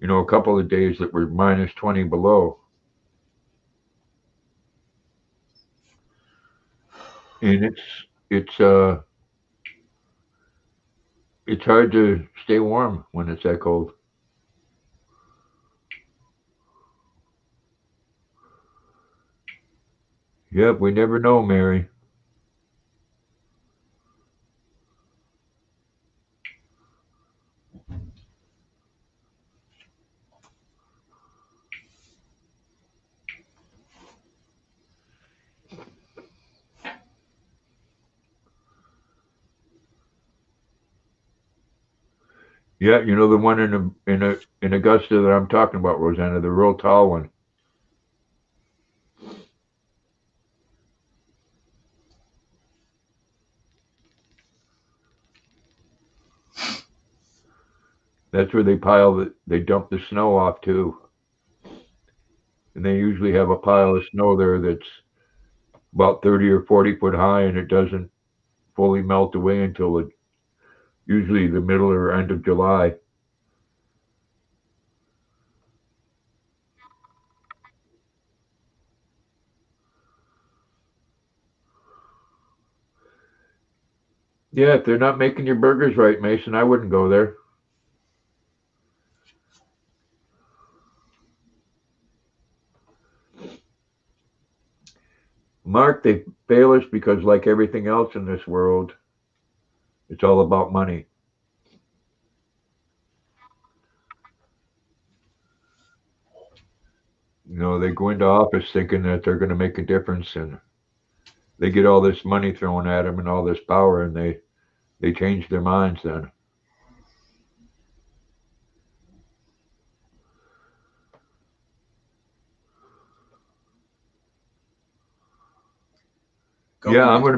[SPEAKER 1] you know, a couple of days that were minus 20 below. And it's hard to stay warm when it's that cold. Yep, we never know, Mary. Yeah, you know the one in Augusta that I'm talking about, Rosanna, the real tall one. That's where they dump the snow off too. And they usually have a pile of snow there that's about 30 or 40 foot high, and it doesn't fully melt away until usually the middle or end of July. Yeah, if they're not making your burgers right, Mason, I wouldn't go there. Mark, they fail us because, like everything else in this world, it's all about money. You know, they go into office thinking that they're going to make a difference, and they get all this money thrown at them and all this power, and they change their minds then. Yeah, I'm going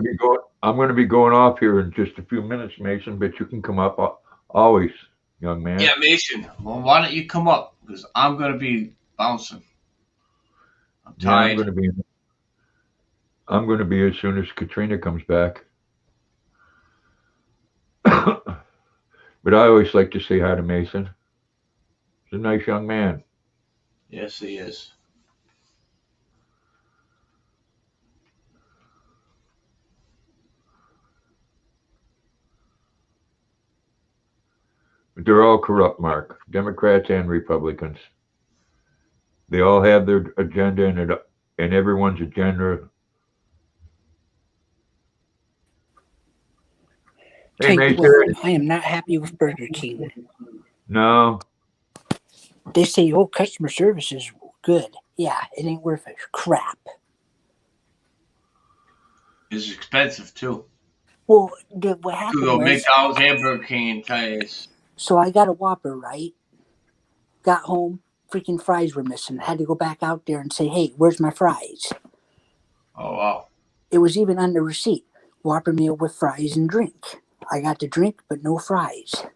[SPEAKER 1] to be going off here in just a few minutes, Mason. But you can come up always, young man.
[SPEAKER 3] Yeah, Mason. Well, why don't you come up? Because I'm going to be bouncing. I'm
[SPEAKER 1] Yeah,
[SPEAKER 3] tired.
[SPEAKER 1] I'm going to be as soon as Katrina comes back. But I always like to say hi to Mason. He's a nice young man.
[SPEAKER 3] Yes, he is.
[SPEAKER 1] But they're all corrupt, Mark. Democrats and Republicans. They all have their agenda, and everyone's agenda. Hey,
[SPEAKER 6] Tell you
[SPEAKER 1] Mason.
[SPEAKER 6] what, I am not happy with Burger King.
[SPEAKER 1] No.
[SPEAKER 6] They say, oh, customer service is good. Yeah, it ain't worth a crap.
[SPEAKER 3] It's expensive, too.
[SPEAKER 6] Well, what
[SPEAKER 3] You could
[SPEAKER 6] happened
[SPEAKER 3] go
[SPEAKER 6] was,
[SPEAKER 3] McDonald's and Burger King and tell you it's...
[SPEAKER 6] so I got a Whopper, right? Got home, freaking fries were missing. Had to go back out there and say, hey, where's my fries?
[SPEAKER 3] Oh, wow.
[SPEAKER 6] It was even on the receipt. Whopper meal with fries and drink. I got the drink, but no fries.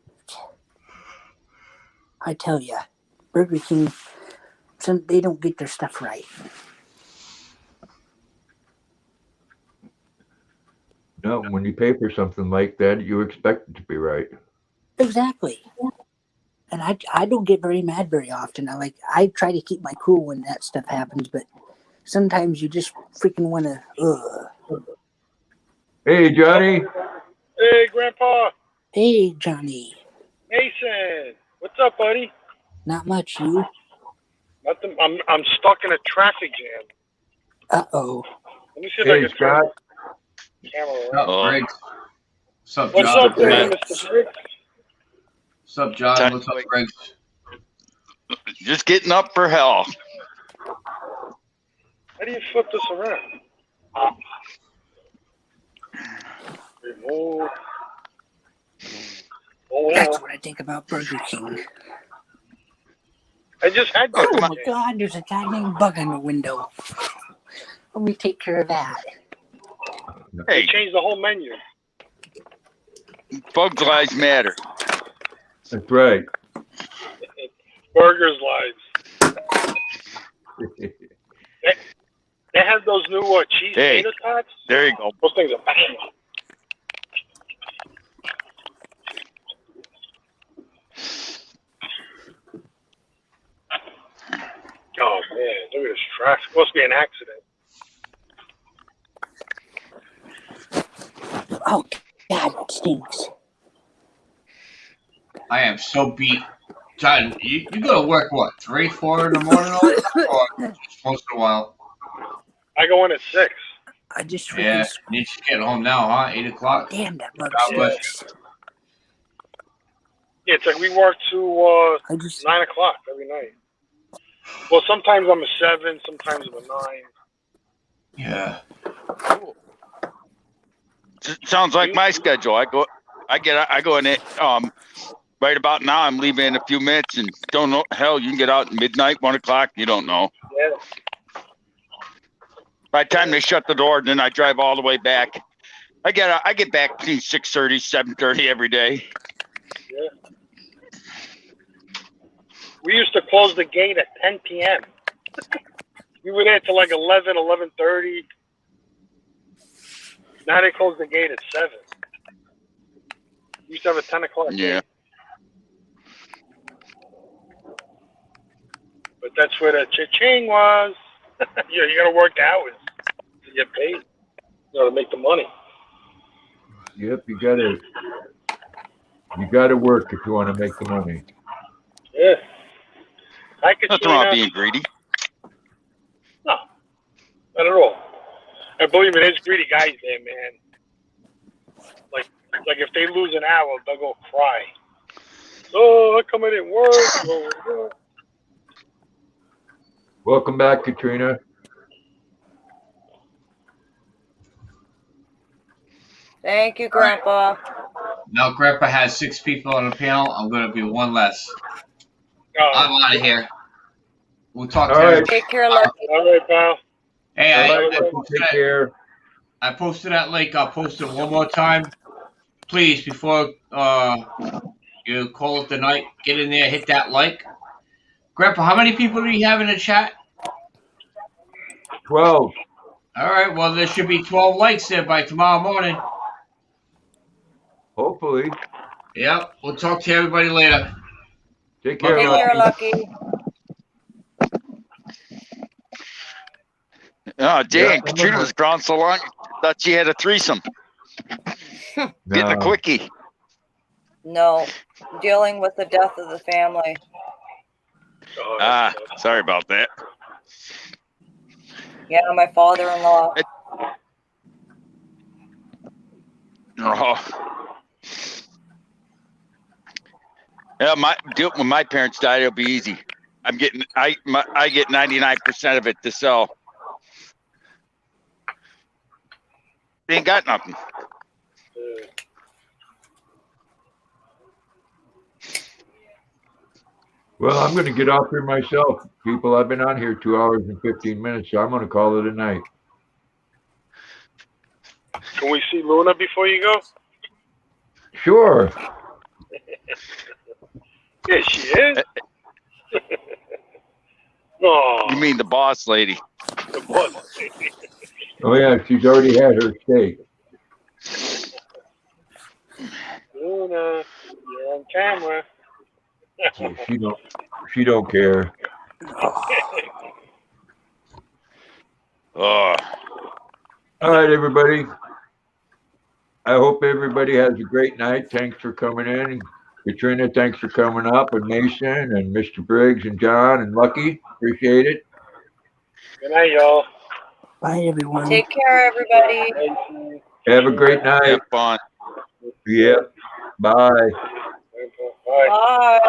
[SPEAKER 6] I tell ya, Burger King, they don't get their stuff right.
[SPEAKER 1] No, when you pay for something like that, you expect it to be right.
[SPEAKER 6] Exactly. And I don't get very mad very often. I try to keep my cool when that stuff happens, but sometimes you just freaking want to.
[SPEAKER 1] Hey, Johnny.
[SPEAKER 4] Hey, Grandpa.
[SPEAKER 6] Hey, Johnny.
[SPEAKER 4] Mason. What's up, buddy?
[SPEAKER 6] Not much, you.
[SPEAKER 4] Nothing. I'm stuck in a traffic jam.
[SPEAKER 6] Uh-oh.
[SPEAKER 4] Let me see if
[SPEAKER 1] Hey,
[SPEAKER 4] I can turn
[SPEAKER 1] Scott.
[SPEAKER 4] the camera
[SPEAKER 3] What's
[SPEAKER 4] around.
[SPEAKER 3] up, Greg? What's up,
[SPEAKER 4] What's
[SPEAKER 3] John?
[SPEAKER 4] up there, Mr. Briggs?
[SPEAKER 3] What's up, John? What's up, Greg?
[SPEAKER 7] Just getting up for hell.
[SPEAKER 4] How do you flip this around? Remove. Oh,
[SPEAKER 6] That's what I think about Burger King.
[SPEAKER 4] I just had
[SPEAKER 6] Oh,
[SPEAKER 4] that.
[SPEAKER 6] my God, there's a goddamn bug on the window. Let me take care of that.
[SPEAKER 4] They
[SPEAKER 7] Hey,
[SPEAKER 4] changed the whole menu.
[SPEAKER 7] Bugs Lives Matter.
[SPEAKER 1] That's right.
[SPEAKER 4] Burgers Lives. They have those new cheese
[SPEAKER 7] Hey.
[SPEAKER 4] tater tots.
[SPEAKER 7] There you go.
[SPEAKER 4] Those things are bang. Oh man, look at this traffic. Supposed to be an accident.
[SPEAKER 6] Oh, God, it stinks.
[SPEAKER 3] I am so beat. John, you go to work, what, 3, 4 in the morning all the time, or just once in a while?
[SPEAKER 4] I go in at 6.
[SPEAKER 6] I just freaking...
[SPEAKER 3] Yeah, you should get home now, huh? 8 o'clock?
[SPEAKER 6] Damn, that bug
[SPEAKER 3] God bless
[SPEAKER 6] stinks.
[SPEAKER 4] Yeah, it's like we work to
[SPEAKER 6] I just...
[SPEAKER 4] 9 o'clock every night. Well, sometimes I'm a 7, sometimes I'm a 9.
[SPEAKER 3] Yeah.
[SPEAKER 7] Sounds like my schedule. I go in at right about now, I'm leaving in a few minutes, and don't know. Hell, you can get out at midnight, 1 o'clock. You don't know.
[SPEAKER 4] Yeah.
[SPEAKER 7] By the time they shut the door, then I drive all the way back. I get back between 6:30, 7:30 every day.
[SPEAKER 4] Yeah. We used to close the gate at 10 p.m. We were there till like 11, 11:30. Now they close the gate at 7. We used to have a 10 o'clock
[SPEAKER 7] Yeah.
[SPEAKER 4] gate. But that's where the cha-ching was. You got to work hours to get paid. You know, to make the money.
[SPEAKER 1] Yep, you gotta work if you want to make the money.
[SPEAKER 4] Yeah. Hi,
[SPEAKER 7] Nothing wrong with
[SPEAKER 4] Katrina.
[SPEAKER 7] being greedy.
[SPEAKER 4] No, not at all. And believe me, there's greedy guys there, man. Like if they lose an hour, they'll go cry. Oh, how come I didn't work? Oh,
[SPEAKER 1] Welcome back, Katrina.
[SPEAKER 2] Thank you, Grandpa.
[SPEAKER 3] Now Grandpa has 6 people on the panel. I'm going to be one less. I'm
[SPEAKER 4] oh.
[SPEAKER 3] out of here. We'll talk
[SPEAKER 1] All
[SPEAKER 3] to
[SPEAKER 1] right.
[SPEAKER 3] everybody.
[SPEAKER 2] Take care, Lucky.
[SPEAKER 4] All right, pal.
[SPEAKER 3] Hey,
[SPEAKER 1] All right,
[SPEAKER 3] I
[SPEAKER 1] Lucky,
[SPEAKER 3] posted
[SPEAKER 1] take care.
[SPEAKER 3] I posted that link. I'll post it one more time. Please, before you call it the night, get in there, hit that like. Grandpa, how many people do you have in the chat?
[SPEAKER 1] 12.
[SPEAKER 3] All right, well, there should be 12 likes there by tomorrow morning.
[SPEAKER 1] Hopefully.
[SPEAKER 3] Yep, we'll talk to everybody later.
[SPEAKER 1] Take care,
[SPEAKER 2] Take care,
[SPEAKER 1] Lucky.
[SPEAKER 2] Lucky.
[SPEAKER 7] Oh, dang.
[SPEAKER 1] Yeah,
[SPEAKER 7] Katrina was gone so long. Thought she had a threesome. Getting a
[SPEAKER 1] No.
[SPEAKER 7] quickie.
[SPEAKER 2] No, dealing with the death of the family.
[SPEAKER 7] Ah, sorry about that.
[SPEAKER 2] Yeah, my father-in-law.
[SPEAKER 7] Oh. Yeah, when my parents died, it'll be easy. I get 99% of it to sell. They ain't got nothing.
[SPEAKER 1] Well, I'm going to get off here myself, people. I've been on here 2 hours and 15 minutes, so I'm going to call it a night.
[SPEAKER 4] Can we see Luna before you go?
[SPEAKER 1] Sure.
[SPEAKER 4] Yeah, she is. Oh,
[SPEAKER 7] You mean the boss lady?
[SPEAKER 4] the boss.
[SPEAKER 1] Oh, yeah, she's already had her steak.
[SPEAKER 4] Luna, you're on camera.
[SPEAKER 1] She don't care.
[SPEAKER 7] Oh,
[SPEAKER 1] All right, everybody. I hope everybody has a great night. Thanks for coming in. Katrina, thanks for coming up, and Mason, and Mr. Briggs, and John, and Lucky. Appreciate it.
[SPEAKER 4] Good night, y'all.
[SPEAKER 6] Bye, everyone.
[SPEAKER 2] Take care, everybody.
[SPEAKER 1] Have a great night.
[SPEAKER 7] have fun.
[SPEAKER 1] Yep. Bye.
[SPEAKER 4] Bye.
[SPEAKER 2] Bye.